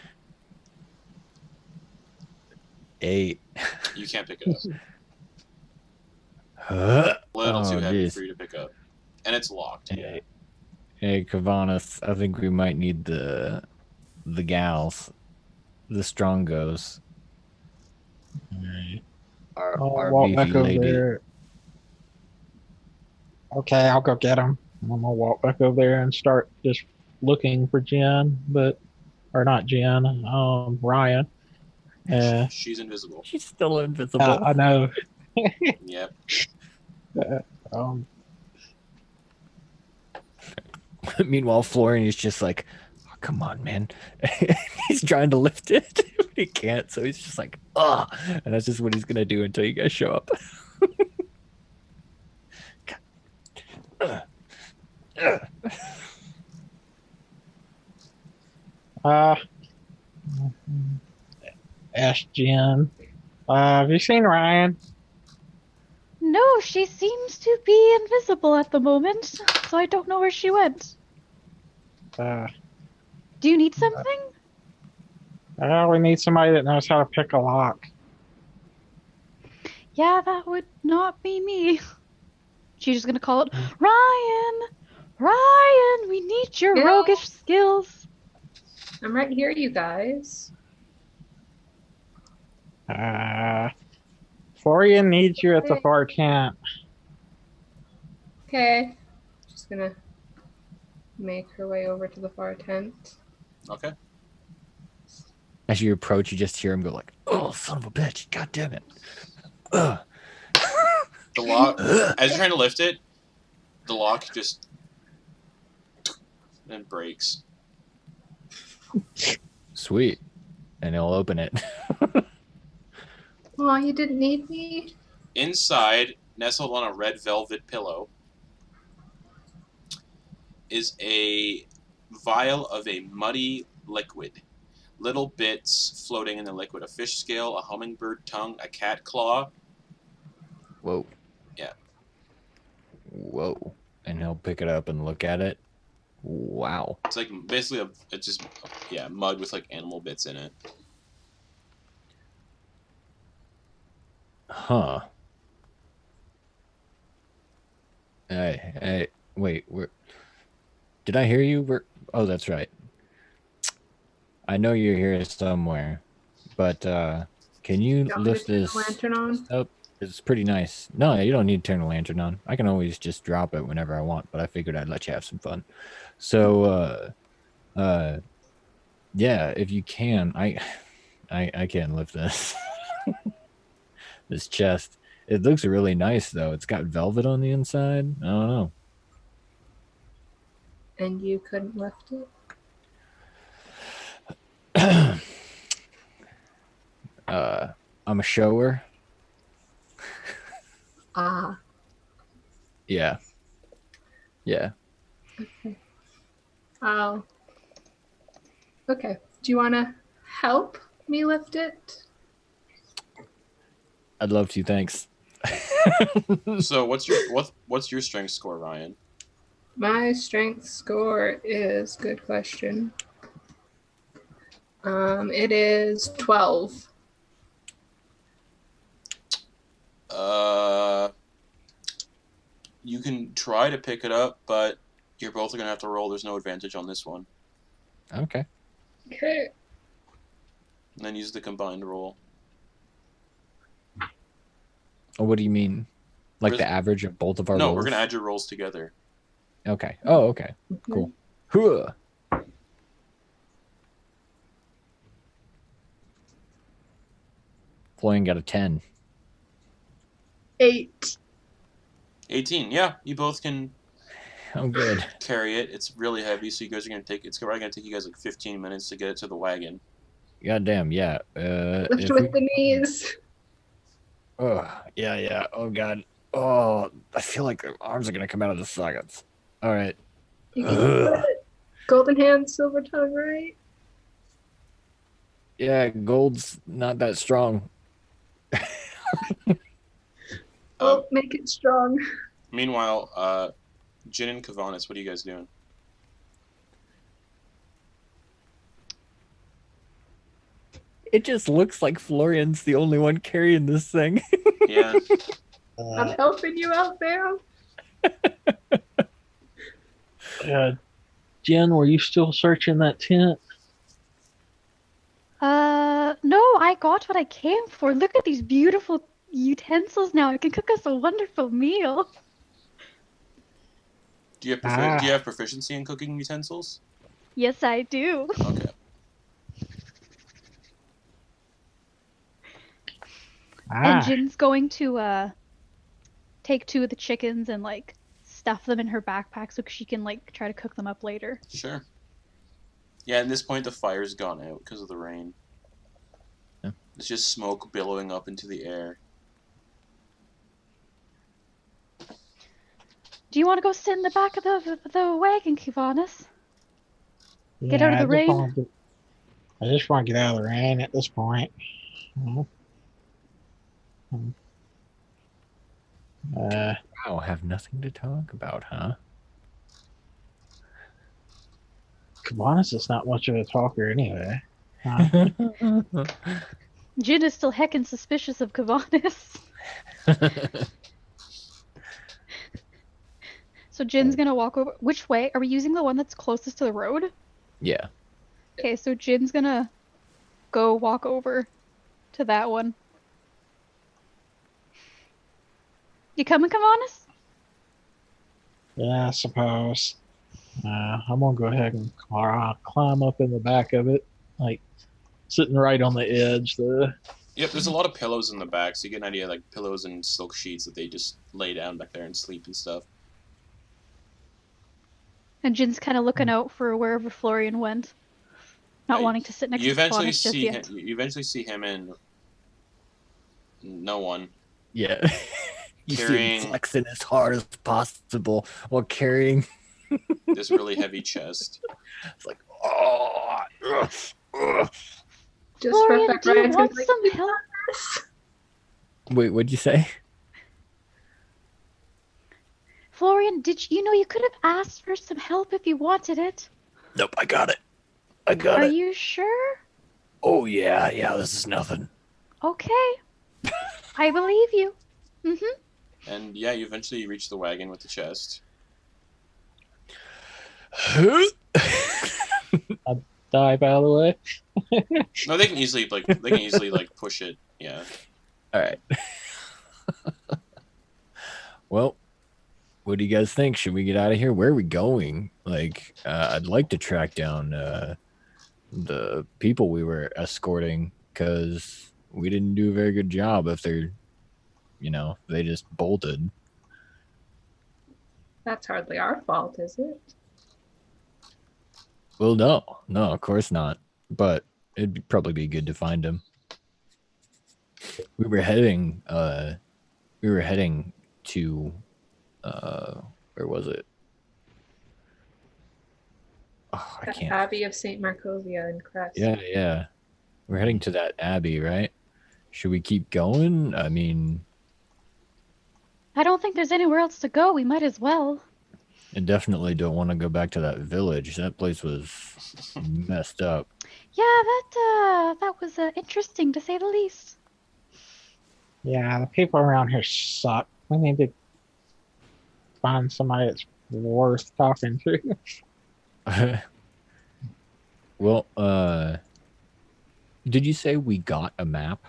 8. You can't pick it up. Huh? Little too heavy geez. for you to pick up, and it's locked. Yeah. Hey, Kevenas, I think we might need the gals, the strongos. I'll Our walk beefy back over lady. there. Okay, I'll go get him. I'm gonna walk back over there and start just looking for Jen, or not Jen, Ryan. She's invisible. She's still invisible. I know. Yep. Um, Meanwhile, Florian is just like, oh, come on, man. He's trying to lift it. He can't, so he's just like, oh. And that's just what he's going to do until you guys show up. ask Jen. Have you seen Ryan? No, she seems to be invisible at the moment, so I don't know where she went. Do you need something? We need somebody that knows how to pick a lock. Yeah, that would not be me. She's just gonna call it, Ryan! Ryan, we need your Yeah. roguish skills. I'm right here, you guys. Florian needs you at the far tent. Okay. Just gonna make her way over to the far tent. Okay. As you approach, you just hear him go like, oh, son of a bitch. God damn it. Ugh. The lock, as you're trying to lift it, the lock just then breaks. Sweet. And he'll open it. Oh, you didn't need me? Inside, nestled on a red velvet pillow, is a vial of a muddy liquid. Little bits floating in the liquid. A fish scale, a hummingbird tongue, a cat claw. Whoa. Yeah. Whoa. And he'll pick it up and look at it. Wow. It's like basically it's just mud with like animal bits in it. Huh. Hey, wait, did I hear you? Oh, that's right. I know you're here somewhere, but can you lift this lantern on? up? It's pretty nice. No, you don't need to turn the lantern on. I can always just drop it whenever I want, but I figured I'd let you have some fun. So, yeah, if you can, I can't lift this. This chest. It looks really nice, though. It's got velvet on the inside. I don't know. And you couldn't lift it? I'm a shower. Ah. Yeah. Yeah. Okay. Oh. Okay. Do you want to help me lift it? I'd love to, thanks. So what's your strength score, Ryan? My strength score is, good question. It is 12. You can try to pick it up, but you're both gonna have to roll. There's no advantage on this one. Okay. Okay. And then use the combined roll. Oh, what do you mean? Like Where's- the average of both of our No, rolls? we're gonna add your rolls together. Okay. Oh, okay. Cool. Huh. Florian got a 10. 8. 18. Yeah, you both can I'm good. carry it. It's really heavy, so you guys are gonna take. It's probably gonna take you guys like 15 minutes to get it to the wagon. Goddamn, yeah. Lift If with we, the knees. oh, yeah. Oh god. Oh, I feel like the arms are gonna come out of the sockets. All right. You can do it. Golden hand, silver tongue, right? Yeah, gold's not that strong. Well, make it strong. Meanwhile, Jin and Kevenas, what are you guys doing? It just looks like Florian's the only one carrying this thing. Yeah. I'm helping you out there. Jen, were you still searching that tent? No, I got what I came for. Look at these beautiful utensils now. I can cook us a wonderful meal. Do you have proficiency in cooking utensils? Yes, I do. Okay. And Jin's going to take 2 of the chickens and like stuff them in her backpack so she can like try to cook them up later. Sure. Yeah, at this point the fire's gone out because of the rain. Yeah. It's just smoke billowing up into the air. Do you want to go sit in the back of the wagon, Kevenas? Get out of the rain? I just want to get out of the rain at this point. Wow, have nothing to talk about, huh? Kevenas is not much of a talker anyway. Huh? Jin is still heckin' suspicious of Kevenas. So Jin's gonna walk over. Which way? Are we using the one that's closest to the road? Yeah. Okay, so Jin's gonna go walk over to that one. You coming, Kevenas? Yeah, I suppose. I'm gonna go ahead and climb up in the back of it, like sitting right on the edge. Yep, there's a lot of pillows in the back, so you get an idea, like pillows and silk sheets that they just lay down back there and sleep and stuff. And Jin's kind of looking out for wherever Florian went, not wanting to sit next You to eventually Kevenas just see yet. him, you eventually see him and no one. Yeah. You see him flexing as hard as possible while carrying this really heavy chest. It's like, oh. Just Florian, for do you want some help? Wait, what'd you say? Florian, you could have asked for some help if you wanted it. Nope, I got it. Are you sure? Oh, yeah, this is nothing. Okay. I believe you. Mm-hmm. And yeah, you eventually reach the wagon with the chest. Dive out of the way. No, they can easily push it. Yeah. All right. Well, what do you guys think? Should we get out of here? Where are we going? Like, I'd like to track down the people we were escorting because we didn't do a very good job if they're, they just bolted. That's hardly our fault, is it? Well, no, of course not. But it'd probably be good to find them. We were heading to, where was it? Oh, I can't. Abbey of St. Markovia in Crest. Yeah. We're heading to that abbey, right? Should we keep going? I mean, I don't think there's anywhere else to go. We might as well. I definitely don't want to go back to that village. That place was messed up. Yeah, that was interesting to say the least. Yeah, the people around here suck. We need to find somebody that's worth talking to. Well, did you say we got a map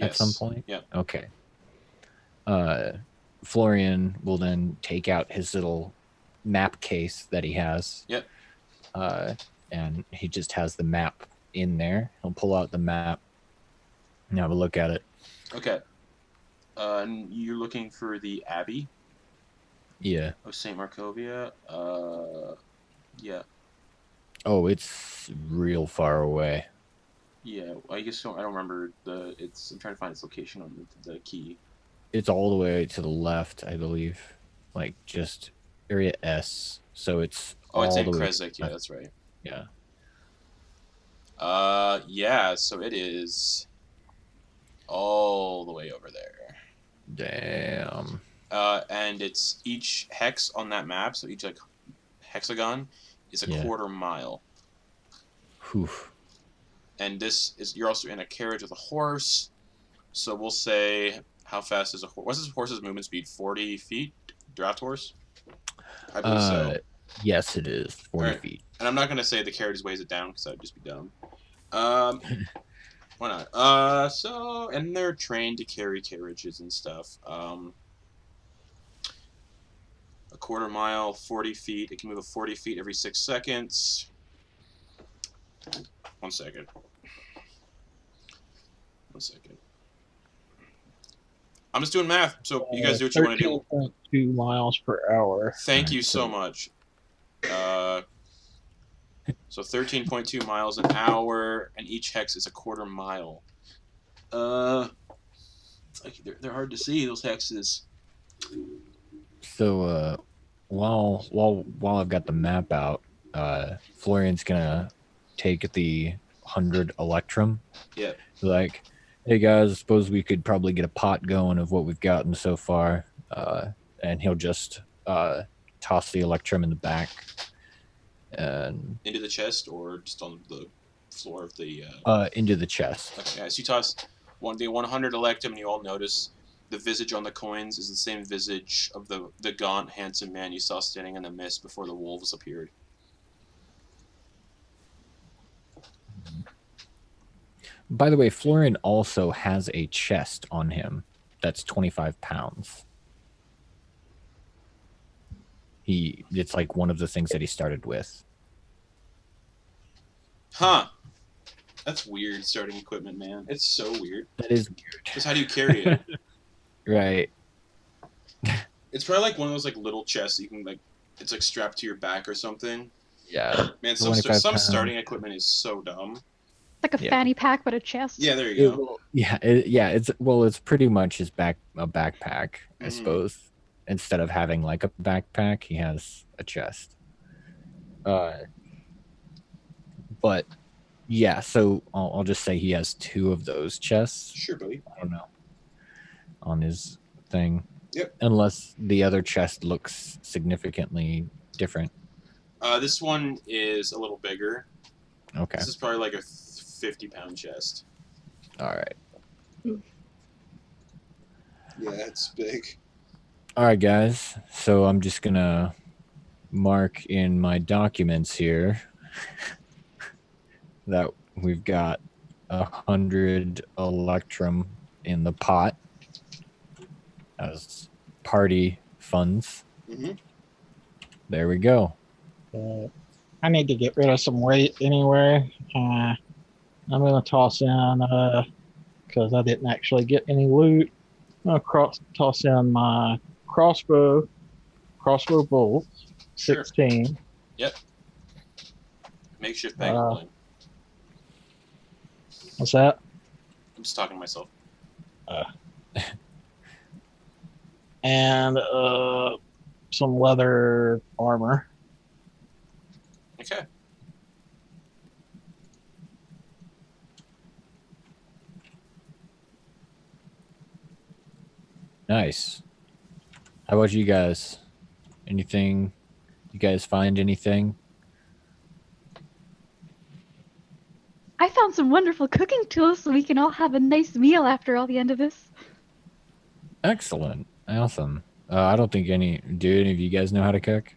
at some point? Yeah. Okay. Florian will then take out his little map case that he has. Yep. And he just has the map in there. He'll pull out the map and have a look at it. Okay. And you're looking for the abbey? Yeah. of St. Markovia. Yeah. Oh, it's real far away. Yeah, I guess I don't remember I'm trying to find its location on the key. It's all the way to the left, I believe. Like just area S. So it's Oh, it's all in the way. Kresik. Yeah, that's right. Yeah. Yeah. So it is all the way over there. Damn. And it's each hex on that map. So each like hexagon is a Yeah. quarter mile. Whew. And you're also in a carriage with a horse. So we'll say, how fast is a horse? What's this horse's movement speed? 40 feet? Draft horse? I believe so. Yes, it is 40 Alright. feet. And I'm not going to say the carriage weighs it down because that would just be dumb. Why not? And they're trained to carry carriages and stuff. A quarter mile, 40 feet. It can move 40 feet every 6 seconds. 1 second. 1 second. I'm just doing math, so you guys do what you want to do. 13.2 miles per hour. Thank you so much. So 13.2 miles an hour, and each hex is a quarter mile. They're hard to see, those hexes. So while I've got the map out, Florian's gonna take the 100 Electrum. Yeah. Like, hey guys, I suppose we could probably get a pot going of what we've gotten so far. And he'll just toss the Electrum in the back. And into the chest or just on the floor of the into the chest. Okay, yeah, so you toss the 100 Electrum, and you all notice the visage on the coins is the same visage of the gaunt, handsome man you saw standing in the mist before the wolves appeared. By the way, Florian also has a chest on him that's 25 pounds. It's like one of the things that he started with. Huh. That's weird, starting equipment, man. It's so weird. That is weird. Because how do you carry it? Right. It's probably like one of those like little chests that you can like, it's like strapped to your back or something. Yeah. Man, some starting equipment is so dumb. Like a fanny pack, but a chest. Yeah, there you go. It's pretty much a backpack, I suppose. Instead of having like a backpack, he has a chest. But yeah, so I'll just say he has 2 of those chests. Sure, buddy. I don't know. On his thing. Yep. Unless the other chest looks significantly different. This one is a little bigger. Okay. This is probably like a 50-pound chest. All right. Yeah, it's big. All right, guys. So I'm just gonna mark in my documents here that we've got 100 Electrum in the pot as party funds. There we go. I need to get rid of some weight anyway. I'm going to toss in, because I didn't actually get any loot, I'm going to toss in my crossbow bolts, 16. Sure. Yep. Makeshift bag holding. What's that? I'm just talking to myself. And some leather armor. Okay. Nice. How about you guys? Anything? You guys find anything? I found some wonderful cooking tools so we can all have a nice meal after all the end of this. Excellent. Awesome. I don't think do any of you guys know how to cook?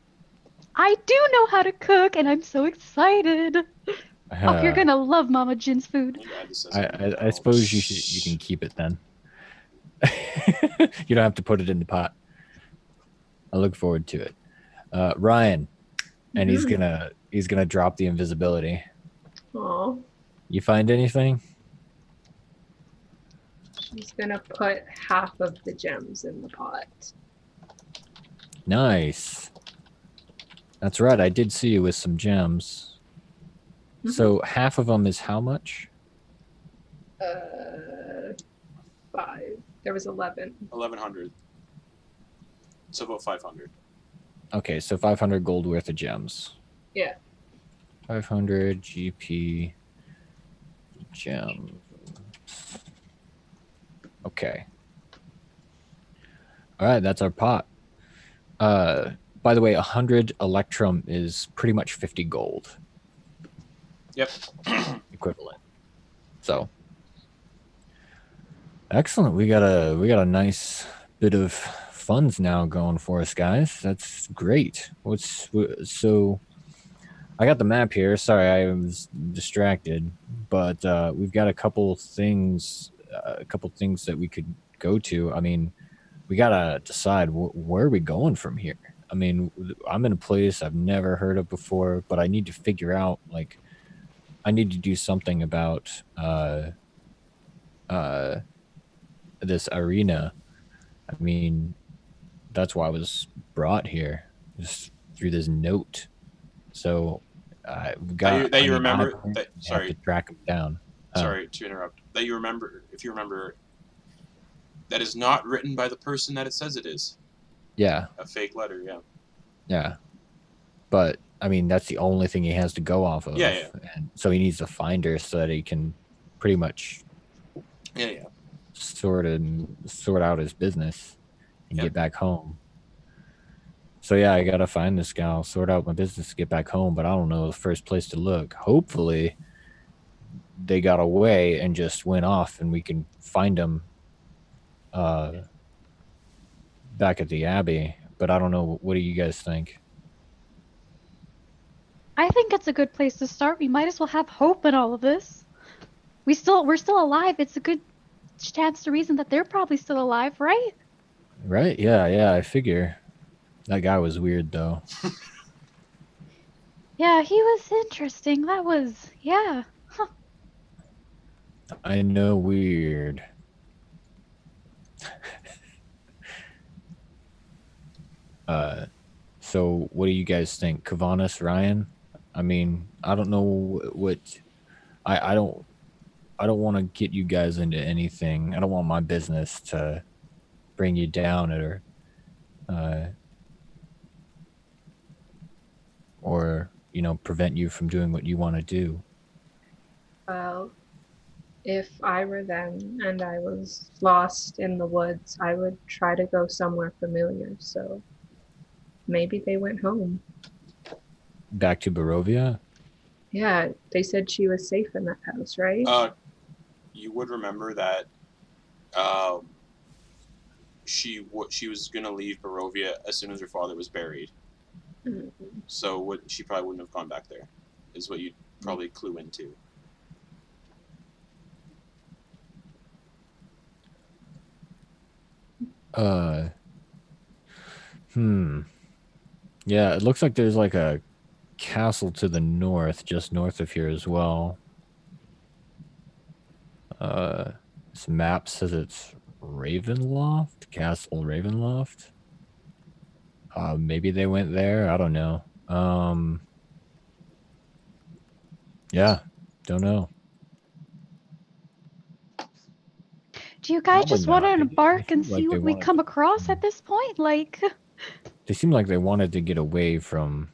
I do know how to cook, and I'm so excited. You're gonna love Mama Jin's food. I suppose you can keep it then. You don't have to put it in the pot. I look forward to it. Ryan, and he's gonna drop the invisibility. Aw. You find anything? She's gonna put half of the gems in the pot. Nice. That's right. I did see you with some gems. Mhm. So half of them is how much? 5. There was 11. 1,100. So about 500. Okay, so 500 gold worth of gems. Yeah. 500 GP gems. Okay. All right, that's our pot. By the way, 100 electrum is pretty much 50 gold Yep. equivalent. So excellent. We got a nice bit of funds now going for us, guys. That's great. So I got the map here. Sorry, I was distracted, but we've got a couple things that we could go to. I mean, we gotta decide where are we going from here. I mean, I'm in a place I've never heard of before, but I need to figure out, like, I need to do something about this arena. I mean, that's why I was brought here, just through this note. So we've got. That you I remember. have That, to sorry, track him down. sorry to interrupt. That you remember, if you remember, that is not written by the person that it says it is. Yeah. A fake letter, yeah. Yeah. But I mean, that's the only thing he has to go off of. Yeah. And so he needs to find her so that he can pretty much Yeah. sort out his business and Yep. get back home. So yeah, I gotta find this gal, sort out my business, get back home, but I don't know the first place to look. Hopefully they got away and just went off and we can find them back at the Abbey. But I don't know. What do you guys think? I think it's a good place to start. We might as well have hope in all of this. We're still alive. It's a good chance to reason that they're probably still alive, right? Right? Yeah, I figure. That guy was weird though. Yeah, he was interesting. That was, yeah. Huh. I know, weird. So what do you guys think? Kevenas, Ryan? I mean, I don't know what I don't want to get you guys into anything. I don't want my business to bring you down or prevent you from doing what you want to do. Well, if I were them and I was lost in the woods, I would try to go somewhere familiar. So maybe they went home. Back to Barovia? Yeah, they said she was safe in that house, right? You would remember that she was gonna leave Barovia as soon as her father was buried. Mhm. So she probably wouldn't have gone back there, is what you'd probably clue into. Yeah, it looks like there's like a castle to the north, just north of here as well. This map says it's Ravenloft, Castle Ravenloft. Maybe they went there. I don't know. Yeah, don't know. Do you guys Probably just want to not. They embark and seem like see they what we wanted come to- across at this point? Like, They seem like they wanted to get away from.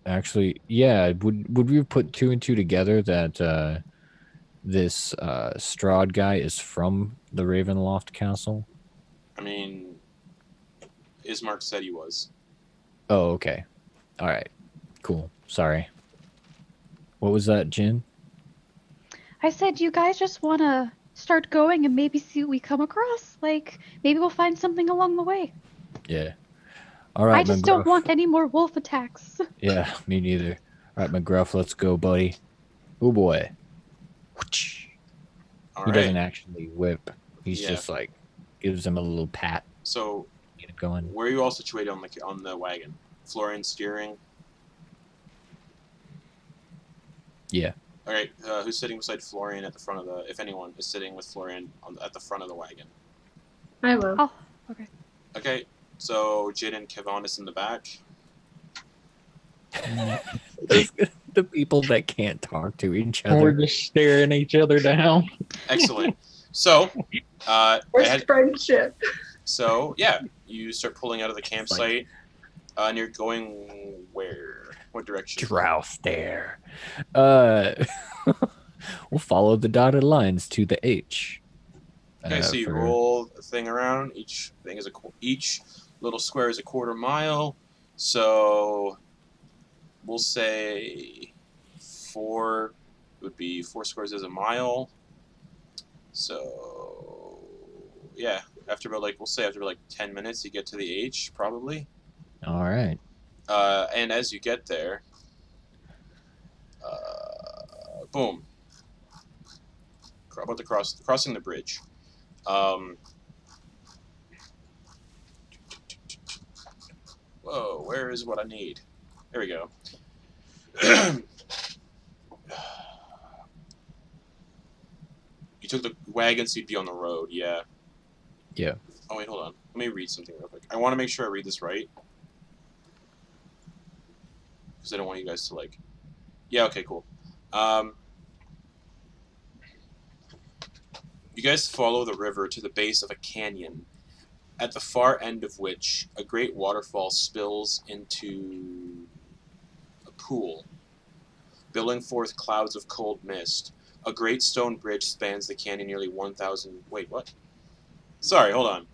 Actually, yeah. Would we have put 2 and 2 together that this Strahd guy is from the Ravenloft Castle? I mean, Ismark said he was. Oh, okay. All right. Cool. Sorry. What was that, Jin? I said, you guys just want to start going and maybe see what we come across? Like, maybe we'll find something along the way. Yeah. All right, I just don't McGruff. want any more wolf attacks. Yeah, me neither. All right, McGruff, let's go, buddy. Oh boy. All He right. doesn't actually whip. He's Yeah. just like gives him a little pat. So, Get it going. where are you all situated on the wagon? Florian steering. Yeah. All right. Who's sitting beside Florian at the front of the? If anyone is sitting with Florian at the front of the wagon. I will. Oh, okay. Okay, so Jin and Kevenas in the back. The people that can't talk to each We're other. just staring each other down. Excellent. So, Worst friendship. so yeah, you start pulling out of the campsite, and you're going where? What direction? Drow stare. We'll follow the dotted lines to the H. Okay, so you roll the thing around. Each thing is each little square is a quarter mile. So we'll say 4 would be 4 squares is a mile. So yeah, after about we'll say after 10 minutes, you get to the H probably. All right. And as you get there, boom. About to crossing the bridge. Whoa, where is what I need? There we go. You took the wagon, so you'd be on the road, yeah. Yeah. Oh, wait, hold on. Let me read something real quick. I want to make sure I read this right. Because I don't want you guys to, Yeah, okay, cool. You guys follow the river to the base of a canyon, at the far end of which a great waterfall spills into a pool, billowing forth clouds of cold mist. A great stone bridge spans the canyon nearly 1,000... Wait, what? Sorry, hold on.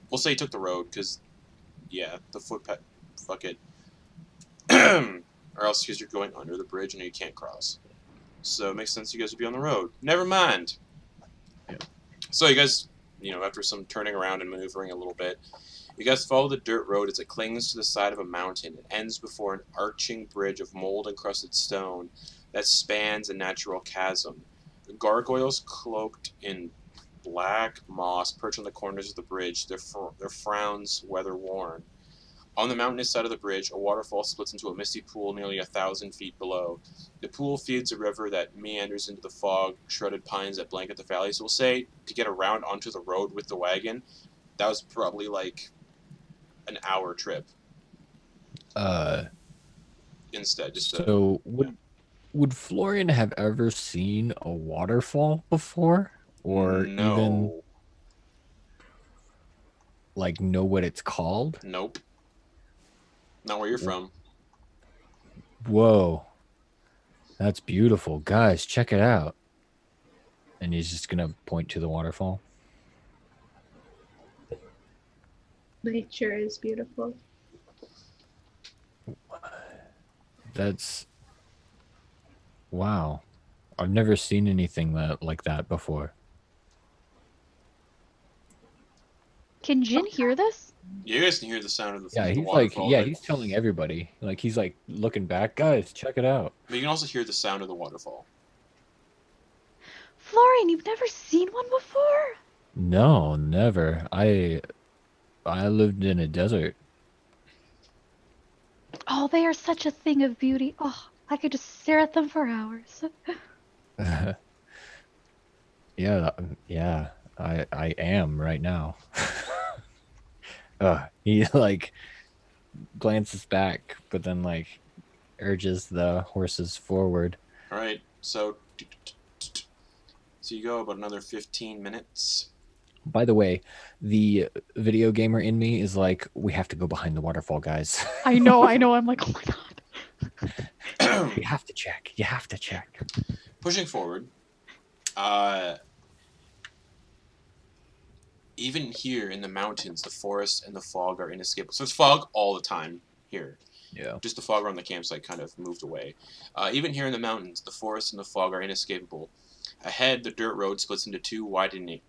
We'll say you took the road, because, yeah, the footpath... Fuck it. Or else because you're going under the bridge and you can't cross. So it makes sense you guys would be on the road. Never mind. Yeah. So you guys, after some turning around and maneuvering a little bit, you guys follow the dirt road as it clings to the side of a mountain. It ends before an arching bridge of mold-encrusted stone that spans a natural chasm. The gargoyles cloaked in black moss perch on the corners of the bridge, their frowns weather-worn. On the mountainous side of the bridge, a waterfall splits into a misty pool nearly 1,000 feet below. The pool feeds a river that meanders into the fog-shrouded pines that blanket the valley. So we'll say, to get around onto the road with the wagon, that was probably an hour trip. Instead, so would Florian have ever seen a waterfall before, or even know what it's called? Nope. Not where you're from. Whoa, that's beautiful, guys! Check it out. And he's just gonna point to the waterfall. Nature is beautiful. That's wow. I've never seen anything like that before. Can Jin hear this? You guys can hear the sound of the Yeah, he's waterfall. he's telling everybody. He's looking back, guys, check it out. But you can also hear the sound of the waterfall. Florian, you've never seen one before? No, never. I lived in a desert. Oh, they are such a thing of beauty. Oh, I could just stare at them for hours. Yeah, I am right now. He glances back, but then urges the horses forward. All right, so you go about another 15 minutes. By the way, the video gamer in me is we have to go behind the waterfall, guys. I know. I'm like, oh my god. You have to check. Pushing forward, even here in the mountains, the forest and the fog are inescapable. So it's fog all the time here. Yeah. Just the fog around the campsite kind of moved away. Even here in the mountains, the forest and the fog are inescapable. Ahead, the dirt road splits into two, widening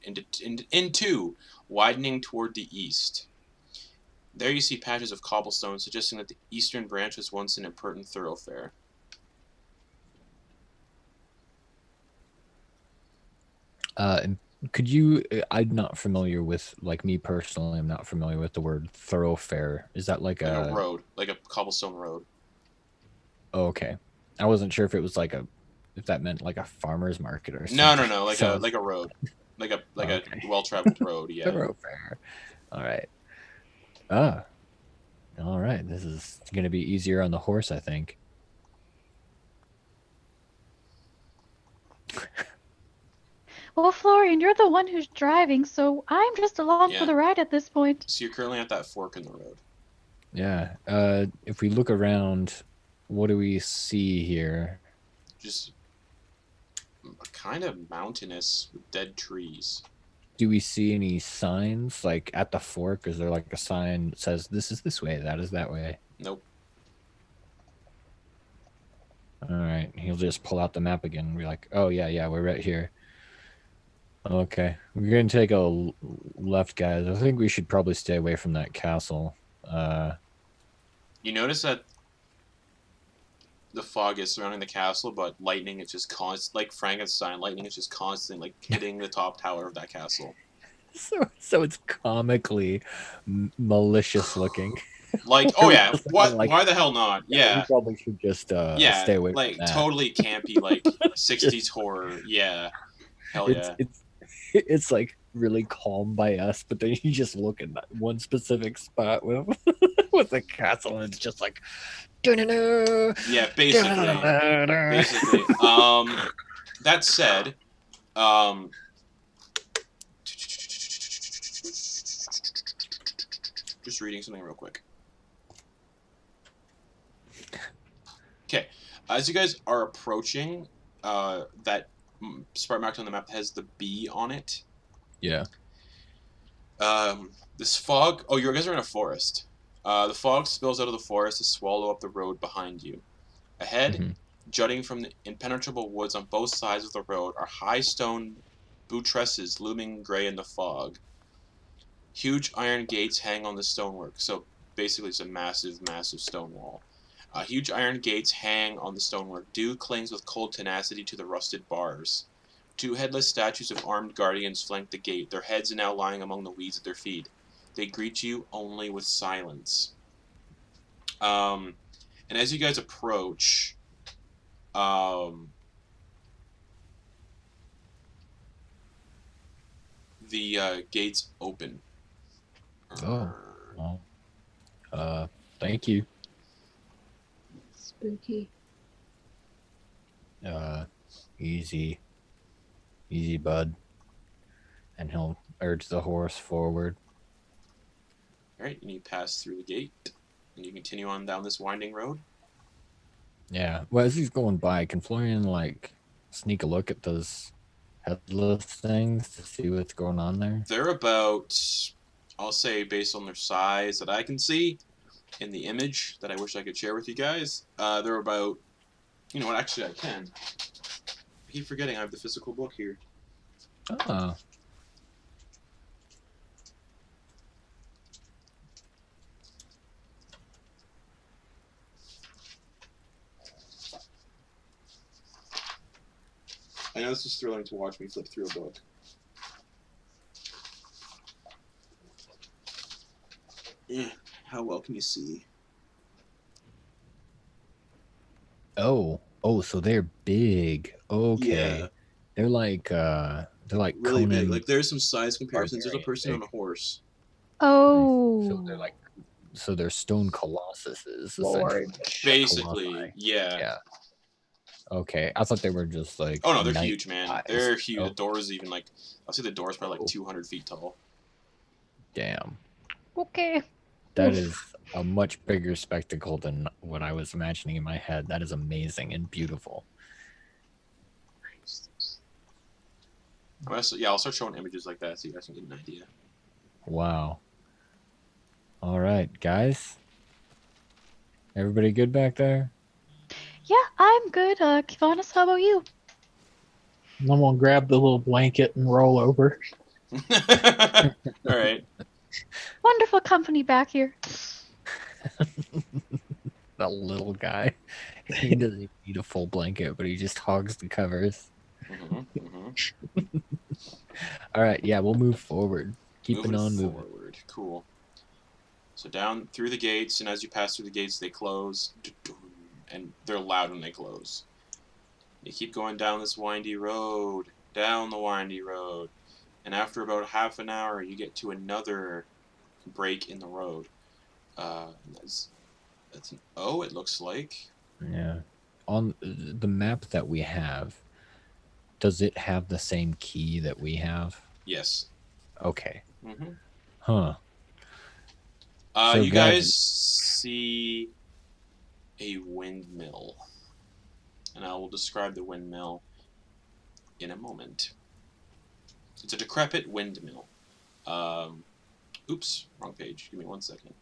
toward the east. There you see patches of cobblestone, suggesting that the eastern branch was once an important thoroughfare. Could you? I'm not familiar with me personally. I'm not familiar with the word thoroughfare. Is that like a road, like a cobblestone road? Oh, okay, I wasn't sure if it was if that meant a farmer's market or something. No, like a road. Okay. a well-traveled road. Yeah. Thoroughfare. All right. Ah. All right. This is going to be easier on the horse, I think. Well, Florian, you're the one who's driving, so I'm just along for Yeah. the ride at this point. So you're currently at that fork in the road. Yeah. If we look around, what do we see here? Just kind of mountainous with dead trees. Do we see any signs like at the fork? Is there like a sign that says this is this way, that is that way? Nope. All right. He'll just pull out the map again and be like, oh, yeah, we're right here. Okay. We're going to take a left, guys. I think we should probably stay away from that castle. You notice that the fog is surrounding the castle, but lightning is just like Frankenstein. Lightning is just constantly like hitting the top tower of that castle. So it's comically malicious looking. Like, oh yeah, what? Like, why the hell not? Yeah, we probably should just stay away like from that. totally campy, like 60s horror. Yeah, hell yeah. It's like really calm by us, but then you just look at that one specific spot with with the castle, and it's just like, Yeah, basically. That said, just reading something real quick. Okay, as you guys are approaching that spot marked on the map that has the B on it. Yeah. This fog. Oh, you guys are in a forest. The fog spills out of the forest to swallow up the road behind you. Ahead, jutting from the impenetrable woods on both sides of the road, are high stone buttresses looming gray in the fog. Huge iron gates hang on the stonework. So basically, it's a massive, massive stone wall. Huge iron gates hang on the stonework. Dew clings with cold tenacity to the rusted bars. Two headless statues of armed guardians flank the gate, their heads now lying among the weeds at their feet. They greet you only with silence. And as you guys approach, the gates open. Oh. Well, thank you. Spooky. Easy, bud. And he'll urge the horse forward. Alright, and you pass through the gate, and you continue on down this winding road. Yeah. Well, as he's going by, can Florian like sneak a look at those headless things to see what's going on there? They're about, I'll say, based on their size that I can see in the image that I wish I could share with you guys, they're about, you know what, actually I can. I keep forgetting I have the physical book here. Oh. I know this is thrilling to watch me flip through a book. How well can you see? Oh, so they're big. Okay. Yeah. They're like Really Conan. big. Like there's some size comparisons. There's a Barbarian person on big. a horse. Oh. So they're stone colossuses. Lord. Basically, Colossi. yeah. Yeah. Okay, I thought they were just like. Oh no, they're knight huge, man. size. They're huge. Oh, The door's even like, I'll say the door's probably like 200 feet tall. damn. Okay. That is a much bigger spectacle than what I was imagining in my head. That is amazing and beautiful. I'll start showing images like that so you guys can get an idea. Wow. All right, guys. Everybody good back there? Yeah, I'm good. Kevenas, how about you? I'm gonna grab the little blanket and roll over. All right. Wonderful company back here. That little guy. He doesn't need a full blanket, but he just hogs the covers. All right, yeah, we'll move forward. Keeping on moving. Forward. Cool. So down through the gates, and as you pass through the gates, they close, and they're loud when they close. You keep going down this windy road, down the windy road. and after about half an hour, you get to another break in the road. That's an O, it looks like. Yeah. On the map that we have, does it have the same key that we have? Yes. Okay. Mm-hmm. Huh. So You guys- guys see a windmill, and I will describe the windmill in a moment. It's a decrepit windmill. Oops, wrong page. Give me 1 second.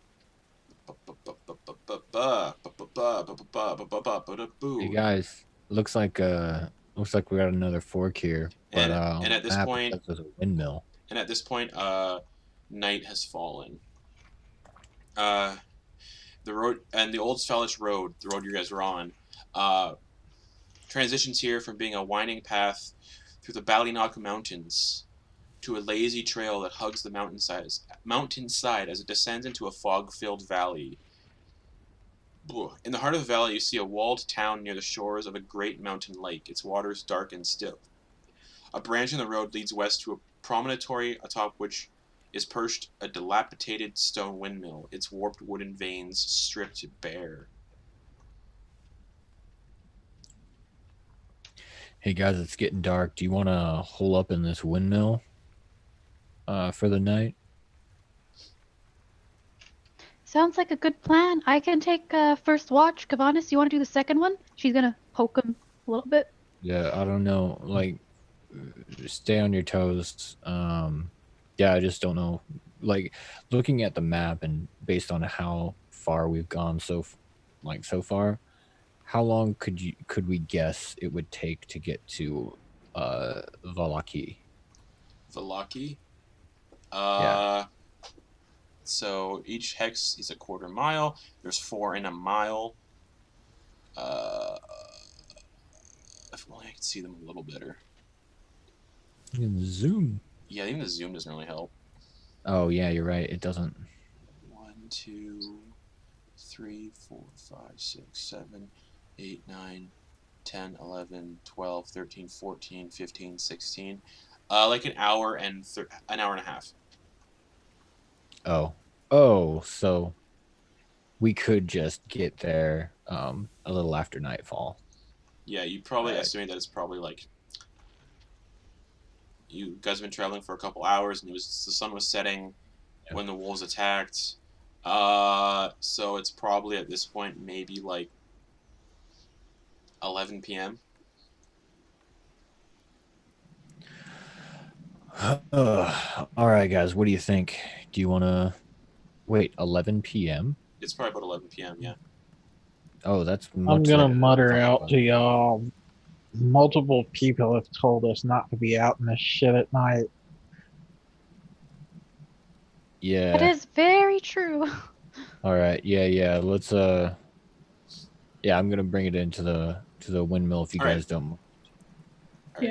Hey guys, looks like we got another fork here, but And at this map, point, it says there's a windmill. And at this point, night has fallen. The road and the Old Svellish Road, the road you guys were on, transitions here from being a winding path through the Ballynock Mountains to a lazy trail that hugs the mountainside as it descends into a fog-filled valley. In the heart of the valley, you see a walled town near the shores of a great mountain lake, its waters dark and still. A branch in the road leads west to a promontory atop which is perched a dilapidated stone windmill, its warped wooden vanes stripped bare. Hey guys, it's getting dark. Do you want to hole up in this windmill for the night? Sounds like a good plan. I can take first watch. Kevenas, you want to do the second one? She's gonna poke him a little bit. Yeah, I don't know. Like, stay on your toes. Yeah, I just don't know. Like, looking at the map and based on how far we've gone so far, how long could we guess it would take to get to Valaki? Valaki. Yeah. So each hex is a quarter mile. There's 4 in a mile. If only I could see them a little better. You can zoom. Yeah, even the zoom doesn't really help. Oh yeah, you're right. It doesn't. 1, 2, 3, 4, 5, 6, 7, 8, 9, 10, 11, 12, 13, 14, 15, 16. Like an hour and an hour and a half. Oh, so we could just get there a little after nightfall. Yeah, you probably Right. estimate that it's probably like you guys have been traveling for a couple hours, and the sun was setting when the wolves attacked. So it's probably at this point maybe like 11 p.m. All right, guys. What do you think? Do you want to wait 11 p.m.? It's probably about 11 p.m. Yeah. Oh, that's I'm much gonna later than I mutter thought it out was. to y'all. Multiple people have told us not to be out in this shit at night. Yeah. That is very true. All right. Yeah. Let's yeah, I'm gonna bring it into the windmill if you All right. guys don't. All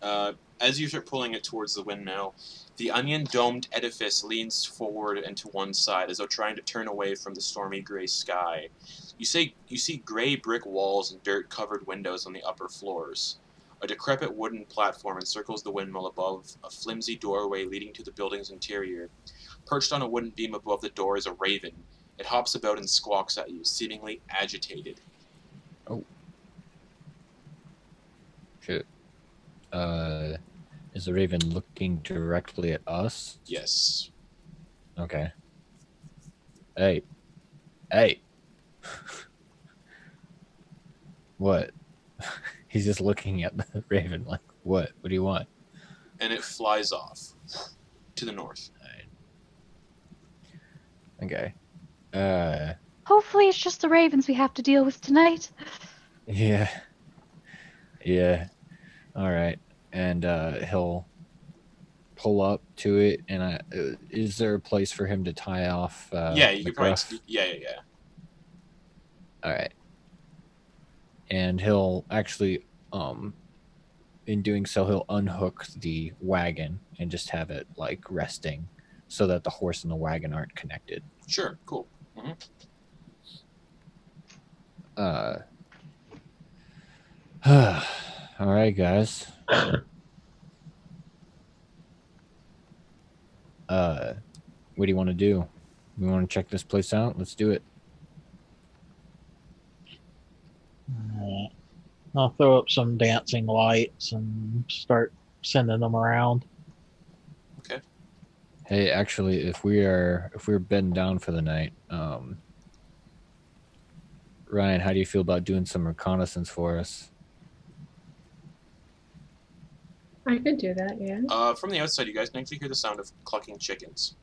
right. As you start pulling it towards the windmill, the onion-domed edifice leans forward and to one side as though trying to turn away from the stormy gray sky. You see gray brick walls and dirt-covered windows on the upper floors. A decrepit wooden platform encircles the windmill above a flimsy doorway leading to the building's interior. Perched on a wooden beam above the door is a raven. It hops about and squawks at you, seemingly agitated. Oh. Shit. Is the raven looking directly at us? Yes. Okay. Hey. What? He's just looking at the raven like, what? What do you want? And it flies off to the north. Okay. Hopefully, it's just the ravens we have to deal with tonight. Yeah. All right. And he'll pull up to it. And is there a place for him to tie off? Yeah, you the could probably. gruff? Yeah. All right. And he'll actually, in doing so, he'll unhook the wagon and just have it like resting, so that the horse and the wagon aren't connected. Sure. Cool. Mm-hmm. All right, guys. What do you want to do? We want to check this place out? Let's do it. Alright. I'll throw up some dancing lights and start sending them around. Okay. Hey, actually, if we're bedding down for the night, Ryan, how do you feel about doing some reconnaissance for us? I could do that, yeah. From the outside, you guys can actually hear the sound of clucking chickens.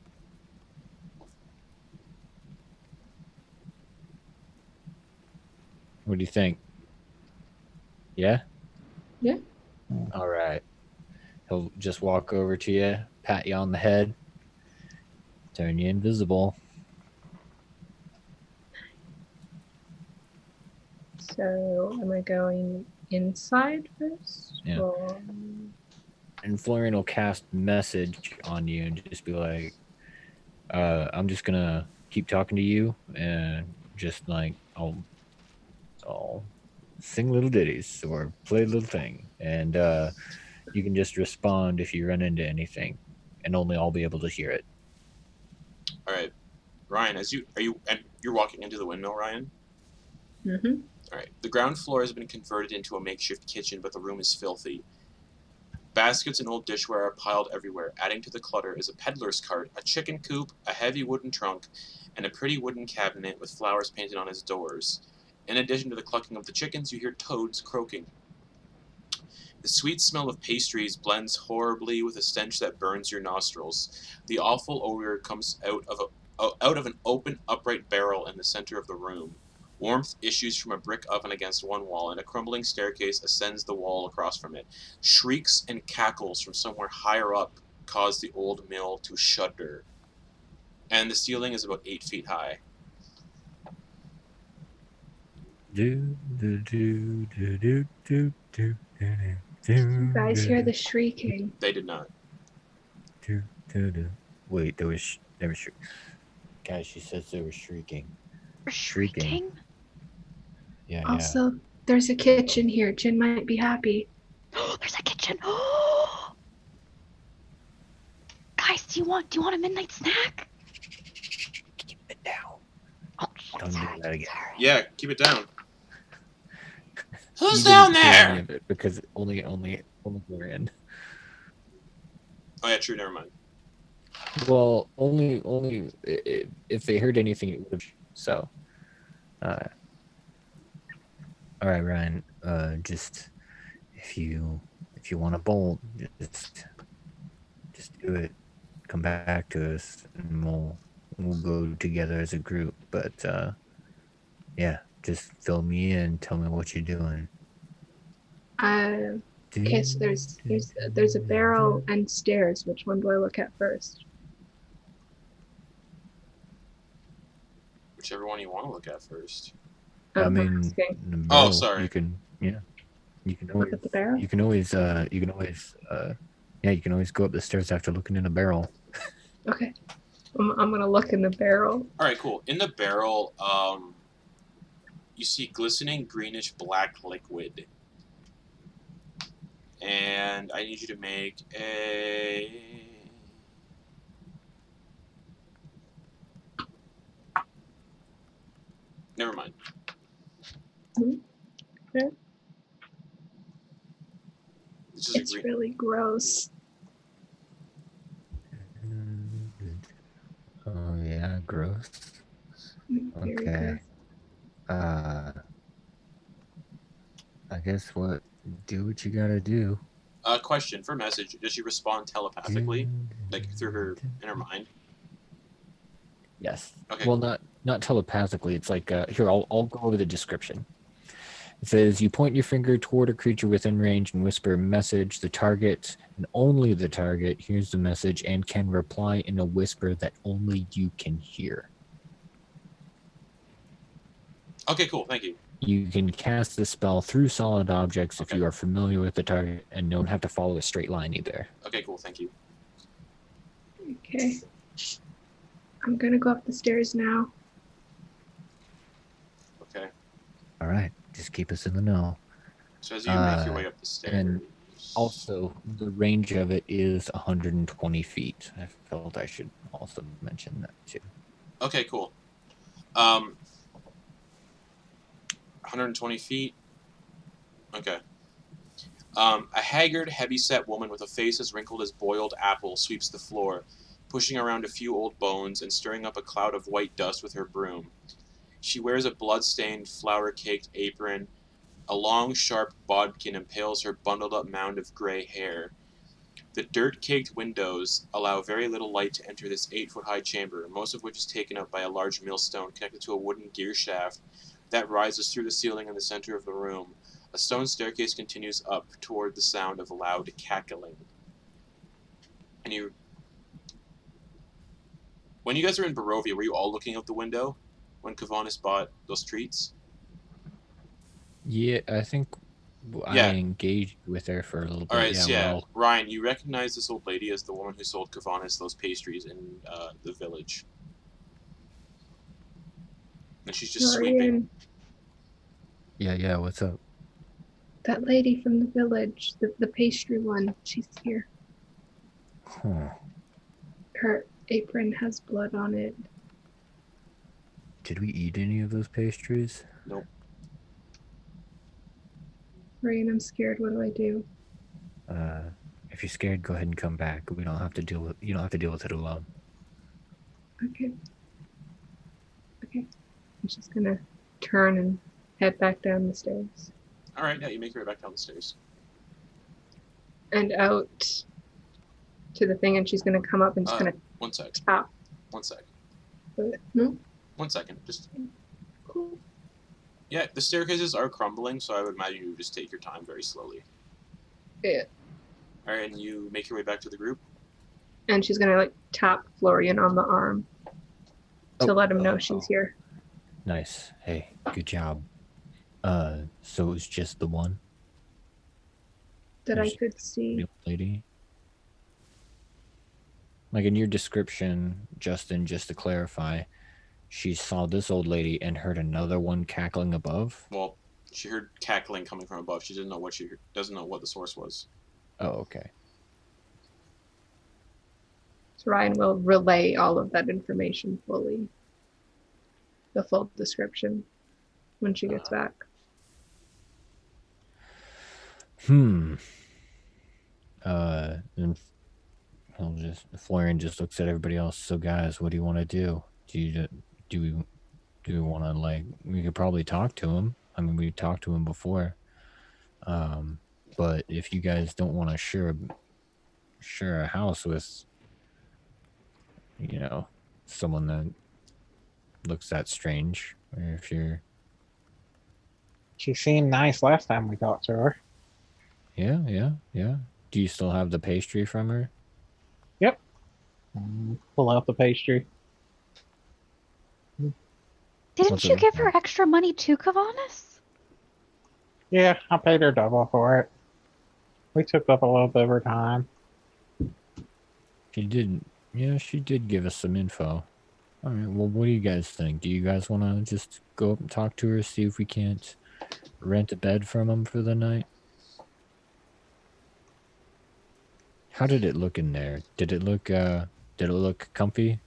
What do you think? Yeah? Yeah. All right. He'll just walk over to you, pat you on the head, turn you invisible. So, am I going inside first? Yeah. Or... And Florian will cast message on you and just be like, I'm just gonna keep talking to you and just like I'll sing little ditties or play a little thing, and you can just respond if you run into anything, and only I'll be able to hear it. All right, Ryan, you're walking into the windmill, Ryan? Mm-hmm. All right. The ground floor has been converted into a makeshift kitchen, but the room is filthy. Baskets and old dishware are piled everywhere. Adding to the clutter is a peddler's cart, a chicken coop, a heavy wooden trunk, and a pretty wooden cabinet with flowers painted on its doors. In addition to the clucking of the chickens, you hear toads croaking. The sweet smell of pastries blends horribly with a stench that burns your nostrils. The awful odor comes out of an open, upright barrel in the center of the room. Warmth issues from a brick oven against one wall, and a crumbling staircase ascends the wall across from it. Shrieks and cackles from somewhere higher up cause the old mill to shudder. And the ceiling is about 8 feet high. Do, do, do, do, do, do, do, do, do, You guys hear do, the shrieking. They did not. do, do, do. Wait, there was guys, she says they were shrieking. Shrieking? Yeah, Also, there's a kitchen here. Jin might be happy. There's a kitchen. Guys, do you want a midnight snack? Keep it down. Oh, Don't do sorry, that again. sorry. Yeah, keep it down. You Who's didn't down hear any there? of it because only we're in. Oh yeah, true. Never mind. Well, only if they heard anything, it would have. So, all right, Ryan. Just if you want to bolt, just do it. Come back to us, and we'll go together as a group. But yeah, just fill me in. Tell me what you're doing. Okay, so there's a barrel and stairs. Which one do I look at first? Whichever one you want to look at first. I I'm mean, asking. the barrel, sorry. You can always Look at the barrel? You can always go up the stairs after looking in a barrel. Okay. I'm gonna look in the barrel. All right, cool. In the barrel, you see glistening greenish black liquid. And I need you to make a... Never mind. Okay. It's just It's really gross. Oh yeah, gross. Very Okay. gross. I guess do what you gotta do. Question for message. Does she respond telepathically? Like through her inner mind? Yes. Okay. Well, not telepathically. It's like here. I'll go over the description. It says you point your finger toward a creature within range and whisper a message. The target and only the target hears the message and can reply in a whisper that only you can hear. Okay, cool. Thank you. You can cast the spell through solid objects if Okay. you are familiar with the target and don't have to follow a straight line either. Okay, cool. Thank you. Okay. I'm gonna go up the stairs now. Okay. All right, just keep us in the know. So as you make your way up the and- stairs... Also, the range of it is 120 feet. I felt I should also mention that too. Okay, cool. 120 feet. Okay. A haggard, heavy-set woman with a face as wrinkled as boiled apple sweeps the floor, pushing around a few old bones and stirring up a cloud of white dust with her broom. She wears a blood-stained, flour-caked apron. A long, sharp bodkin impales her bundled-up mound of gray hair. The dirt-caked windows allow very little light to enter this 8-foot-high chamber, most of which is taken up by a large millstone connected to a wooden gear shaft that rises through the ceiling in the center of the room. A stone staircase continues up toward the sound of loud cackling. And when you guys were in Barovia, were you all looking out the window when Kevenas bought those treats? Yeah, I think I Yeah. engaged with her for a little bit. Alright, so yeah, well, Ryan, you recognize this old lady as the woman who sold Kevenas those pastries in the village. And she's just sweeping. Ryan, yeah, what's up? that lady from the village, the pastry one, she's here. Huh. Her apron has blood on it. Did we eat any of those pastries? Nope. Ryan, I'm scared. What do I do? If you're scared, go ahead and come back. You don't have to deal with it alone. Okay. I'm just gonna turn and head back down the stairs. Alright, yeah, you make your way back down the stairs. And out to the thing, and she's gonna come up and just gonna 1 sec. tap. 1 sec. No? 1 second. Just Cool. yeah, the staircases are crumbling, so I would imagine you just take your time very slowly. Yeah. Alright, and you make your way back to the group? And she's gonna like tap Florian on the arm to let him know she's here. Nice. Hey, good job. So it was just the one? That I There's could see. The old lady? Like in your description, Justin, just to clarify, she saw this old lady and heard another one cackling above? Well, she heard cackling coming from above. She doesn't know what the source was. Oh, okay. So Ryan will relay all of that information fully. The full description when she gets back. And Florian just looks at everybody else. So guys, what do you want to do? Do we want to, like, we could probably talk to him. I mean, we talked to him before. But if you guys don't want to share a house with, someone that looks that strange, or if you're... She seemed nice last time we talked to her. Yeah. Do you still have the pastry from her? Yep. Pull out the pastry. Didn't you give her extra money too, Kevenas? Yeah, I paid her double for it. We took up a little bit of her time. She did. Yeah, she did give us some info. All right. Well, what do you guys think? Do you guys want to just go up and talk to her, see if we can't rent a bed from them for the night? How did it look in there? Did it look comfy,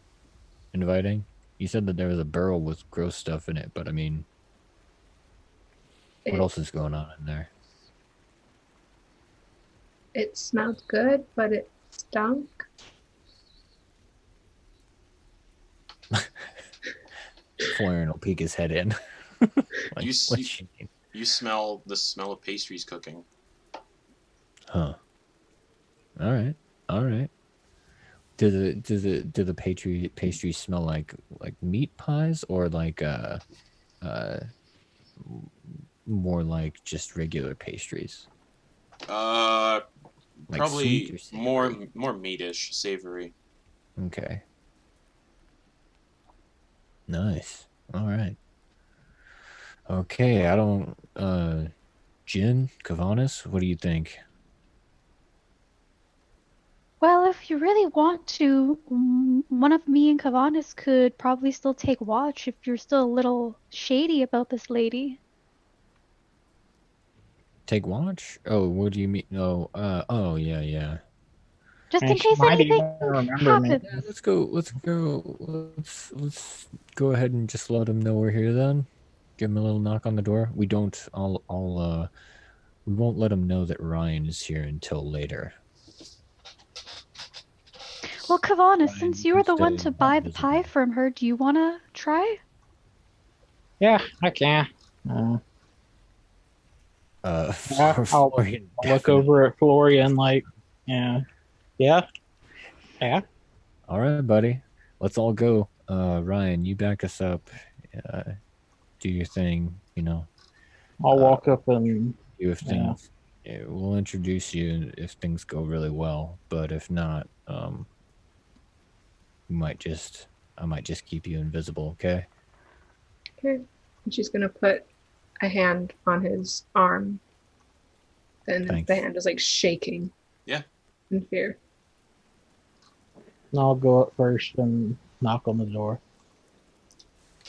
inviting? You said that there was a barrel with gross stuff in it, but I mean, what else is going on in there? It smelled good, but it stunk. Florian will peek his head in. You smell the smell of pastries cooking. Huh. All right. Do the pastries smell like meat pies, or like more like just regular pastries? Like Probably more meatish, savory. Okay. Nice. All right. Okay, I don't... Jin, Kevenas, what do you think? Well, if you really want to, one of me and Kevenas could probably still take watch if you're still a little shady about this lady. take watch? Oh, what do you mean? Oh, oh yeah. Just in And she case might anything even remember me. happens. Yeah, let's go. Let's go ahead and just let him know we're here then. Give him a little knock on the door. We won't let him know that Ryan is here until later. Well, Kevenas, Ryan, since you you were can the one stay to buy the pie invisible. from her, do you want to try? Yeah, I can. Yeah, I'll Florian look definitely. over at Florian like, yeah. All right, buddy. Let's all go. Ryan, you back us up. Do your thing. I'll walk up and If things, we'll introduce you if things go really well. But if not, I might just keep you invisible. Okay. Okay. And she's gonna put a hand on his arm. Then Thanks. the hand is like shaking. Yeah. In fear. I'll go up first and knock on the door.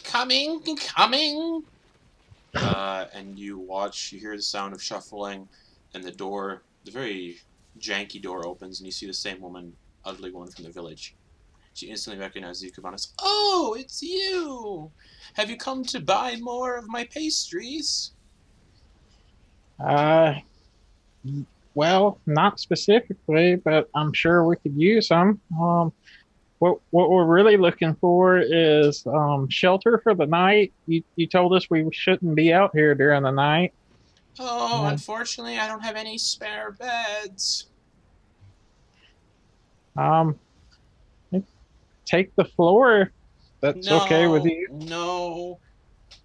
Coming. And you hear the sound of shuffling, and the very janky door opens, and you see the same woman, ugly woman from the village. She instantly recognizes you, Kevenas. Oh, it's you! Have you come to buy more of my pastries? Well, not specifically, but I'm sure we could use some. What we're really looking for is shelter for the night. You told us we shouldn't be out here during the night. Oh, unfortunately, I don't have any spare beds. Take the floor. That's okay with you. No.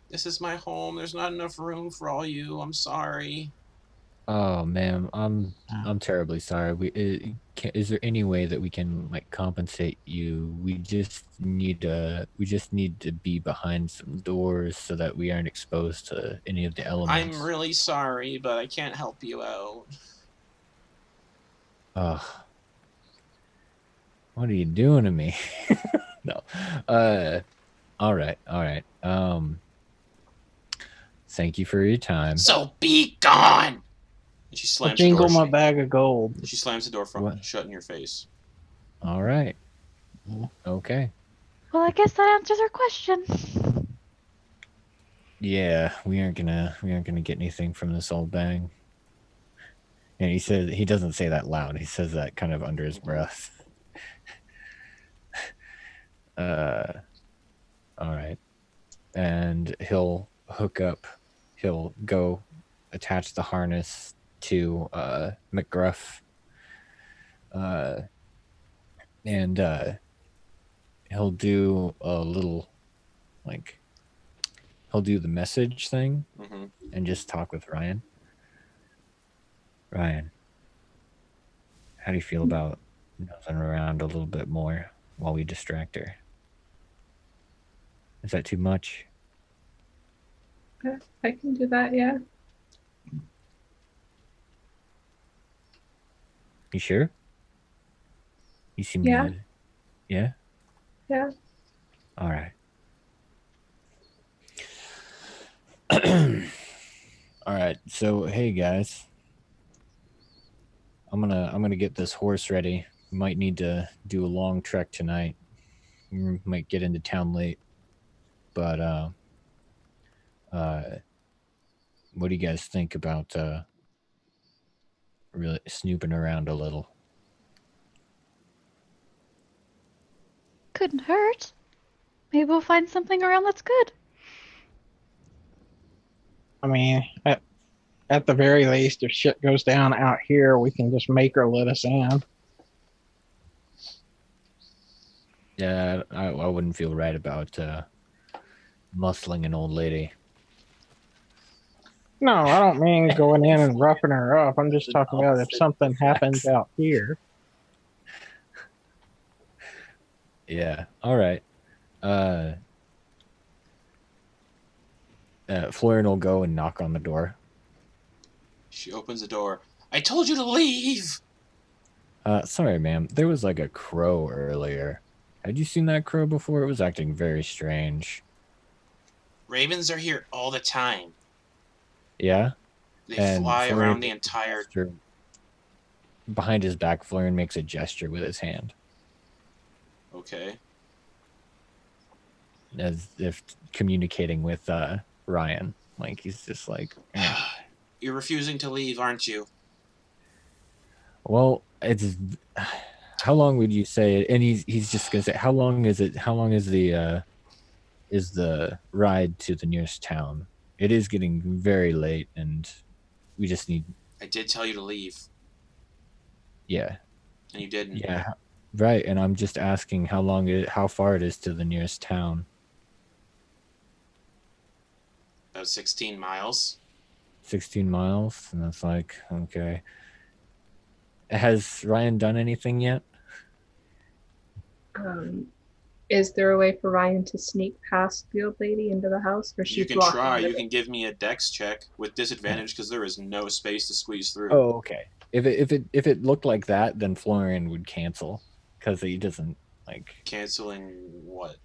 This is my home. There's not enough room for all you. I'm sorry. Oh man, I'm terribly sorry. Is there any way that we can compensate you? We just need to be behind some doors so that we aren't exposed to any of the elements. I'm really sorry, but I can't help you out. Ugh. What are you doing to me? No. All right. Thank you for your time. So be gone! And she slams the door. My bag of gold. She slams the door shut in your face. All right. Okay. Well, I guess that answers our question. Yeah, we aren't gonna get anything from this old bang. And he doesn't say that loud. He says that kind of under his breath. All right. And he'll go attach the harness to McGruff. And he'll do a little he'll do the message thing and just talk with Ryan. Ryan, how do you feel about nosing around a little bit more while we distract her? Is that too much? I can do that, yeah. You sure? You seem Yeah. good. Yeah? Yeah. All right. All right. So, hey guys. I'm gonna get this horse ready. We might need to do a long trek tonight. We might get into town late. But what do you guys think about really snooping around a little? Couldn't hurt. Maybe we'll find something around that's good. I mean, at the very least, if shit goes down out here, we can just make her let us in. Yeah, I wouldn't feel right about muscling an old lady. No, I don't mean going in and roughing her up. I'm just talking about if something happens out here. Yeah. All right. Florian will go and knock on the door. She opens the door. I told you to leave! Sorry, ma'am. There was a crow earlier. Had you seen that crow before? It was acting very strange. Ravens are here all the time. Yeah? They And fly Florian around the makes a entire... gesture. Behind his back, Florian makes a gesture with his hand, Okay. as if communicating with Ryan. Like he's just like, "Eh." You're refusing to leave, aren't you? Well, it's how long would you say? And he's just gonna say, how long is it? How long is the ride to the nearest town? It is getting very late, and we just need. I did tell you to leave, Yeah, and you didn't. yeah, right. And I'm just asking how far it is to the nearest town. About 16 miles. 16 miles, and that's like, okay. Has Ryan done anything yet? Is there a way for Ryan to sneak past the old lady into the house, or You she's can blocking try. the- You can give me a dex check with disadvantage because there is no space to squeeze through. Oh, okay. If it looked like that, then Florian would cancel because he doesn't like. Canceling what?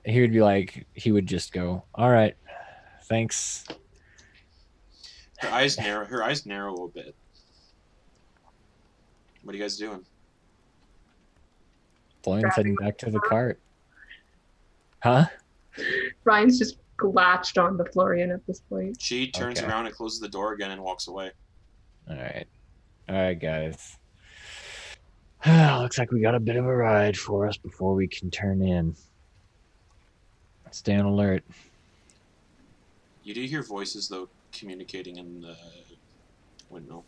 He would be like, he would just go, all right, thanks. Her eyes narrow. Her eyes narrow a bit. What are you guys doing? Florian's heading back to the cart. Huh? Ryan's just latched on to Florian at this point. She turns Okay. around and closes the door again and walks away. All right, guys. Looks like we got a bit of a ride for us before we can turn in. Stay on alert. You do hear voices, though, communicating in the windmill.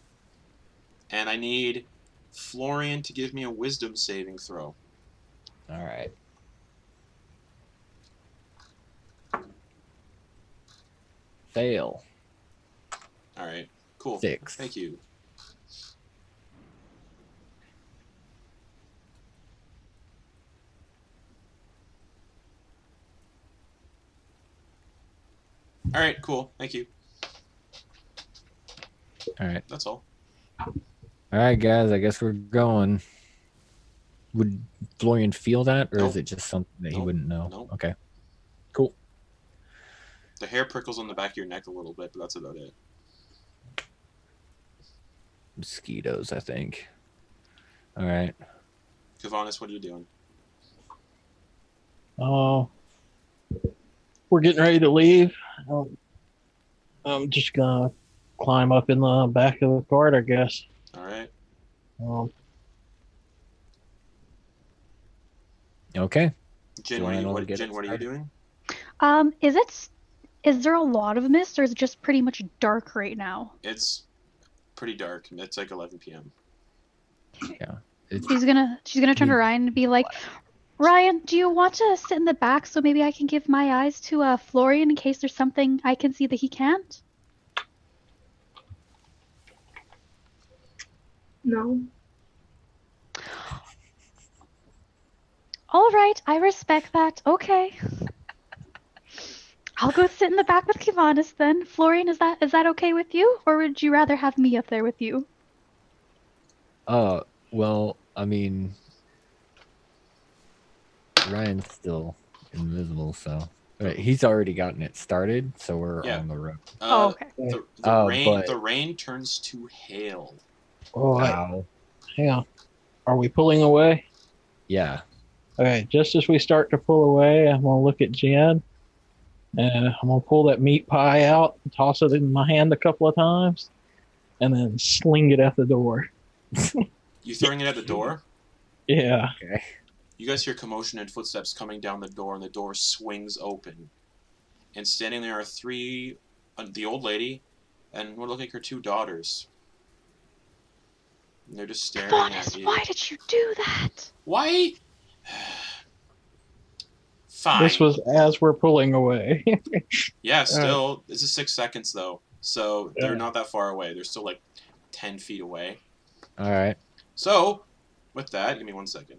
And I need Florian to give me a wisdom saving throw. All right. Fail. All right. Cool. 6. Thank you. All right. Cool. Thank you. All right. That's all. All right, guys. I guess we're going. Would Florian feel that, or Nope. is it just something that he Nope. wouldn't know? Nope. Okay. Cool. The hair prickles on the back of your neck a little bit, but that's about it. Mosquitoes, I think. All right. Kevenas, what are you doing? We're getting ready to leave. I'm just gonna climb up in the back of the cart, I guess. All right. Okay. Jin, Do what I are you, know to what, get Jin, it what are you started? doing? Is there a lot of mist, or is it just pretty much dark right now? It's pretty dark. It's like 11 p.m. It's, She's gonna turn to Ryan and be like, Ryan, do you want to sit in the back so maybe I can give my eyes to Florian in case there's something I can see that he can't? No. All right, I respect that. Okay. I'll go sit in the back with Kevenas then. Florian, is that okay with you? Or would you rather have me up there with you? well, I mean, Ryan's still invisible, so right, he's already gotten it started, so we're Yeah. on the road. Oh, okay. The rain turns to hail. Oh, Wow. hang on. Are we pulling away? Yeah. Okay, just as we start to pull away, I'm gonna look at Jen, and I'm gonna pull that meat pie out, and toss it in my hand a couple of times, and then sling it at the door. You throwing it at the door? Yeah. Okay. You guys hear commotion and footsteps coming down the door, and the door swings open. And standing there are three, the old lady, and what look like her 2 daughters. And they're just staring at Kevenas, you. why did you do that? Why? Fine. This was as we're pulling away. Yeah, still. This is 6 seconds, though. So they're Yeah. not that far away. They're still like 10 feet away. All right. So, with that, give me 1 second.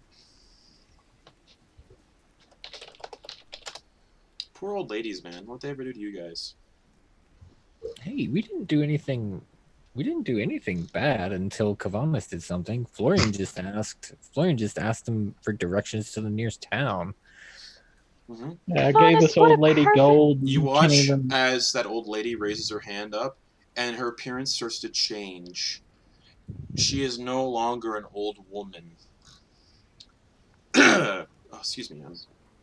Poor old ladies, man. What'd they ever do to you guys? Hey, we didn't do anything. We didn't do anything bad until Kevenas did something. Florian just asked him for directions to the nearest town. Mm-hmm. Yeah, I Kevenas, gave this what old a lady perfect- gold. You Can't watch even- as that old lady raises her hand up, and her appearance starts to change. She is no longer an old woman. Oh, excuse me, I'm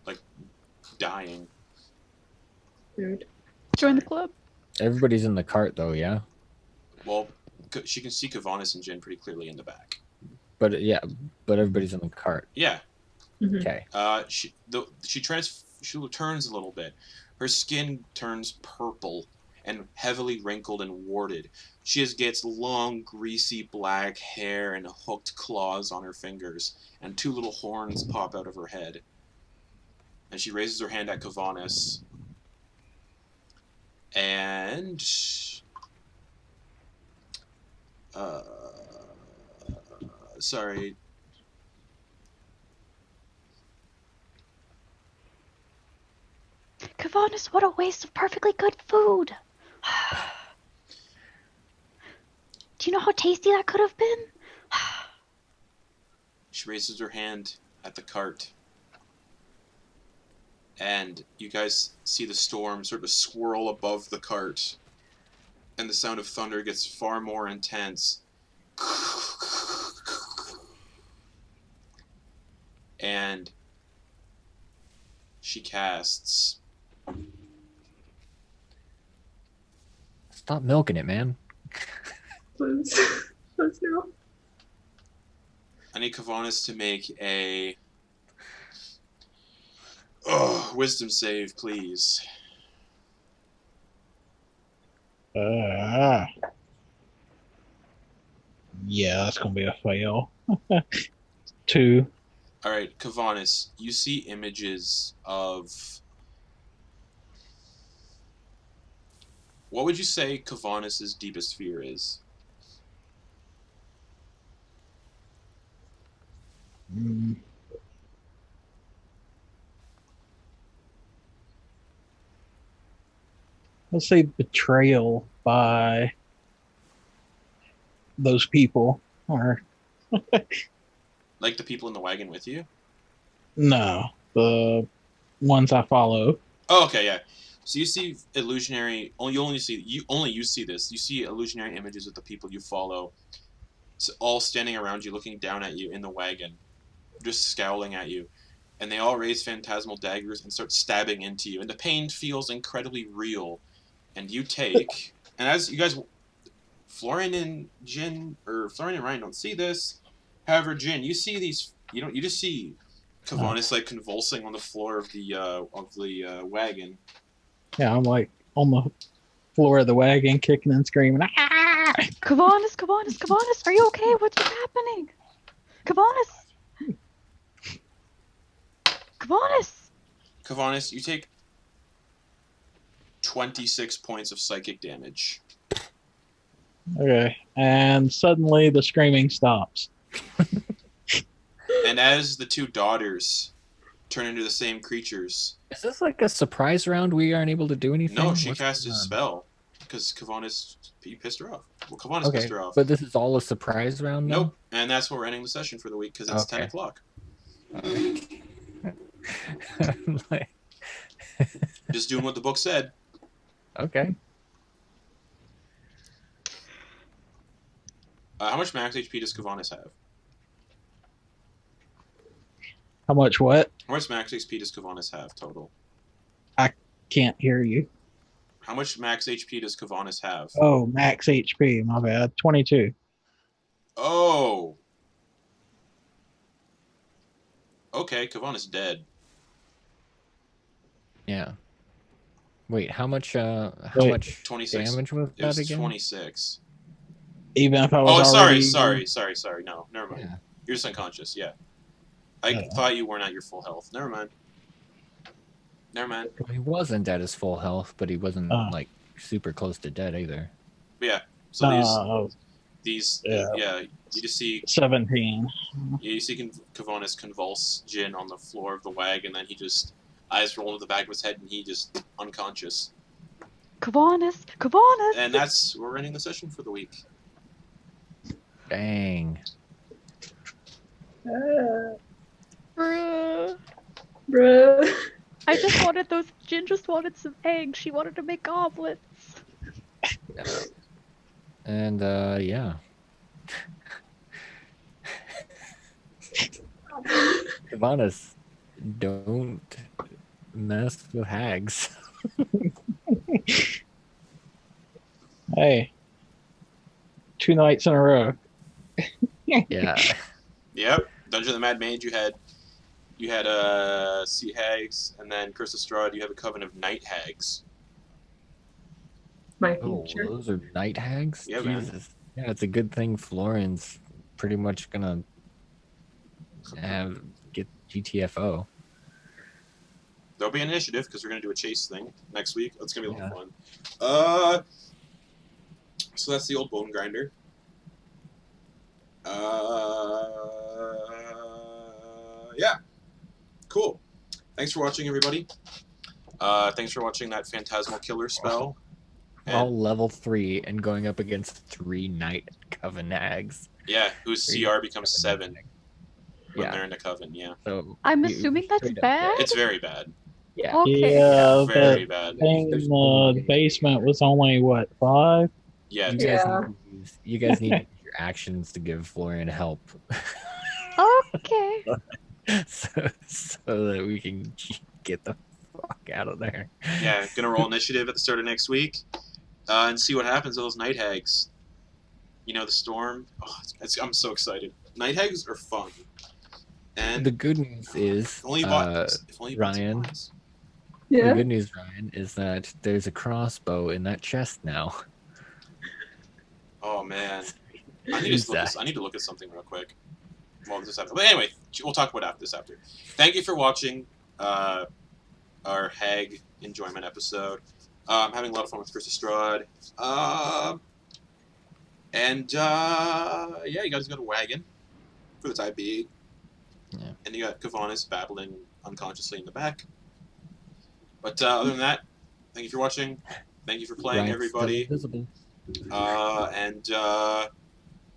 like dying. Rude. Join the Sorry. club. Everybody's in the cart though, yeah. Well, she can see Kevenas and Jin pretty clearly in the back. But yeah, but everybody's in the cart. Yeah. Mhm. Okay. She turns a little bit. Her skin turns purple and heavily wrinkled and warted. She gets long, greasy black hair and hooked claws on her fingers, and 2 little horns pop out of her head. And she raises her hand at Kevenas. And sorry. Kevenas, what a waste of perfectly good food. Do you know how tasty that could have been? She raises her hand at the cart. And you guys see the storm sort of swirl above the cart. And the sound of thunder gets far more intense. And she casts. Stop milking it, man. Please. Please no. I need Kevenas to make a wisdom save, please. Yeah, that's gonna be a fail. 2. Alright, Kevenas, you see images of... What would you say Kevenas' deepest fear is? Let's say betrayal by those people, or Like the people in the wagon with you? no, the ones I follow. Oh, okay, yeah. So you see illusionary. You see this. You see illusionary images of the people you follow, all standing around you, looking down at you in the wagon, just scowling at you, and they all raise phantasmal daggers and start stabbing into you, and the pain feels incredibly real. And you take, and as you guys, Florian and Ryan don't see this. However, Jin, you see these. You just see Kevenas like convulsing on the floor of the wagon. Yeah, I'm like on the floor of the wagon, kicking and screaming. Ah! Kevenas, are you okay? What's happening? Kevenas, you take 26 points of psychic damage. Okay, and suddenly the screaming stops. And as the 2 daughters turn into the same creatures... Is this like a surprise round? We aren't able to do anything? No, she What's cast a going on? spell. Because Kevenas, he pissed her off. Well, Kevenas pissed her off. But this is all a surprise round now? Nope. And that's where we're ending the session for the week, because it's 10 Okay. o'clock. Like, Just doing what the book said. okay. How much max HP does Kevenas have? How much what? How much max HP does Kevenas have total? Can't hear you. How much max HP does Kevenas have? Oh, max HP, my bad. 22. Oh! Okay, Kevenas dead. Yeah. Wait, how much Wait, much 26. damage was It was that again? 26. Even if I Oh, was already... sorry. No, never mind. Yeah. You're just unconscious, yeah. I thought you weren't at your full health. Never mind. Well, he wasn't at his full health, but he wasn't like super close to dead either. But yeah, so No, these, yeah. you just see 17. Kevenas convulse Jin on the floor of the wagon, and then he just eyes roll into the back of his head, and he just unconscious. Kevenas. And that's we're ending the session for the week. Dang. Bruh. Bruh. Jin just wanted some eggs. She wanted to make omelets. And yeah. Kevenas, don't mess with hags. Hey, 2 nights in a row. Yeah. Yep. Dungeon of the Mad Mage, you had sea hags, and then Curse of Strahd, you have a coven of night hags. My Oh, future. those are night hags? Yeah, man. Jesus. Yeah, it's a good thing Florin's pretty much gonna get GTFO. There'll be an initiative because we're gonna do a chase thing next week. That's gonna be a lot Yeah. of fun. So that's the old bone grinder. Yeah. Cool. Thanks for watching, everybody. Thanks for watching that Phantasmal Killer spell. We're all level 3 and going up against 3 night coven hags. Yeah, whose CR becomes 7 when Yeah. they're in the coven. Yeah, So I'm assuming that's straight up bad. it's very bad. Yeah. Okay. Yeah, Very that bad. thing in There's the only- basement was only, what, 5? Yeah, You guys, Yeah. you guys need to use your actions to give Florian help. Okay. so that we can get the fuck out of there. yeah. Gonna roll initiative at the start of next week, and see what happens to those night hags. You know, the storm. Oh, I'm so excited. Night hags are fun. And The good news is, if only you bought Ryan. supplies. The Yeah. good news, Ryan, is that there's a crossbow in that chest now. Oh man, I need Use to look. that. I need to look at something real quick. Well, this after. But anyway, we'll talk about this after. Thank you for watching our hag enjoyment episode. I'm having a lot of fun with Curse of Strahd. Yeah, you guys got a wagon for the time being. Yeah. And you got Kevenas babbling unconsciously in the back. But other than that, thank you for watching. Thank you for playing, Ryan's still everybody. invisible. And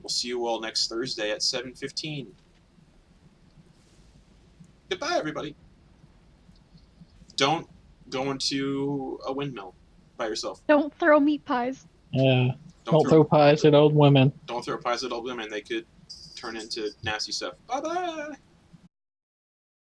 we'll see you all next Thursday at 7:15. Goodbye, everybody. Don't go into a windmill by yourself. Don't throw meat pies. Yeah. Don't throw pies at old women. Don't throw pies at old women. They could turn into nasty stuff. Bye-bye.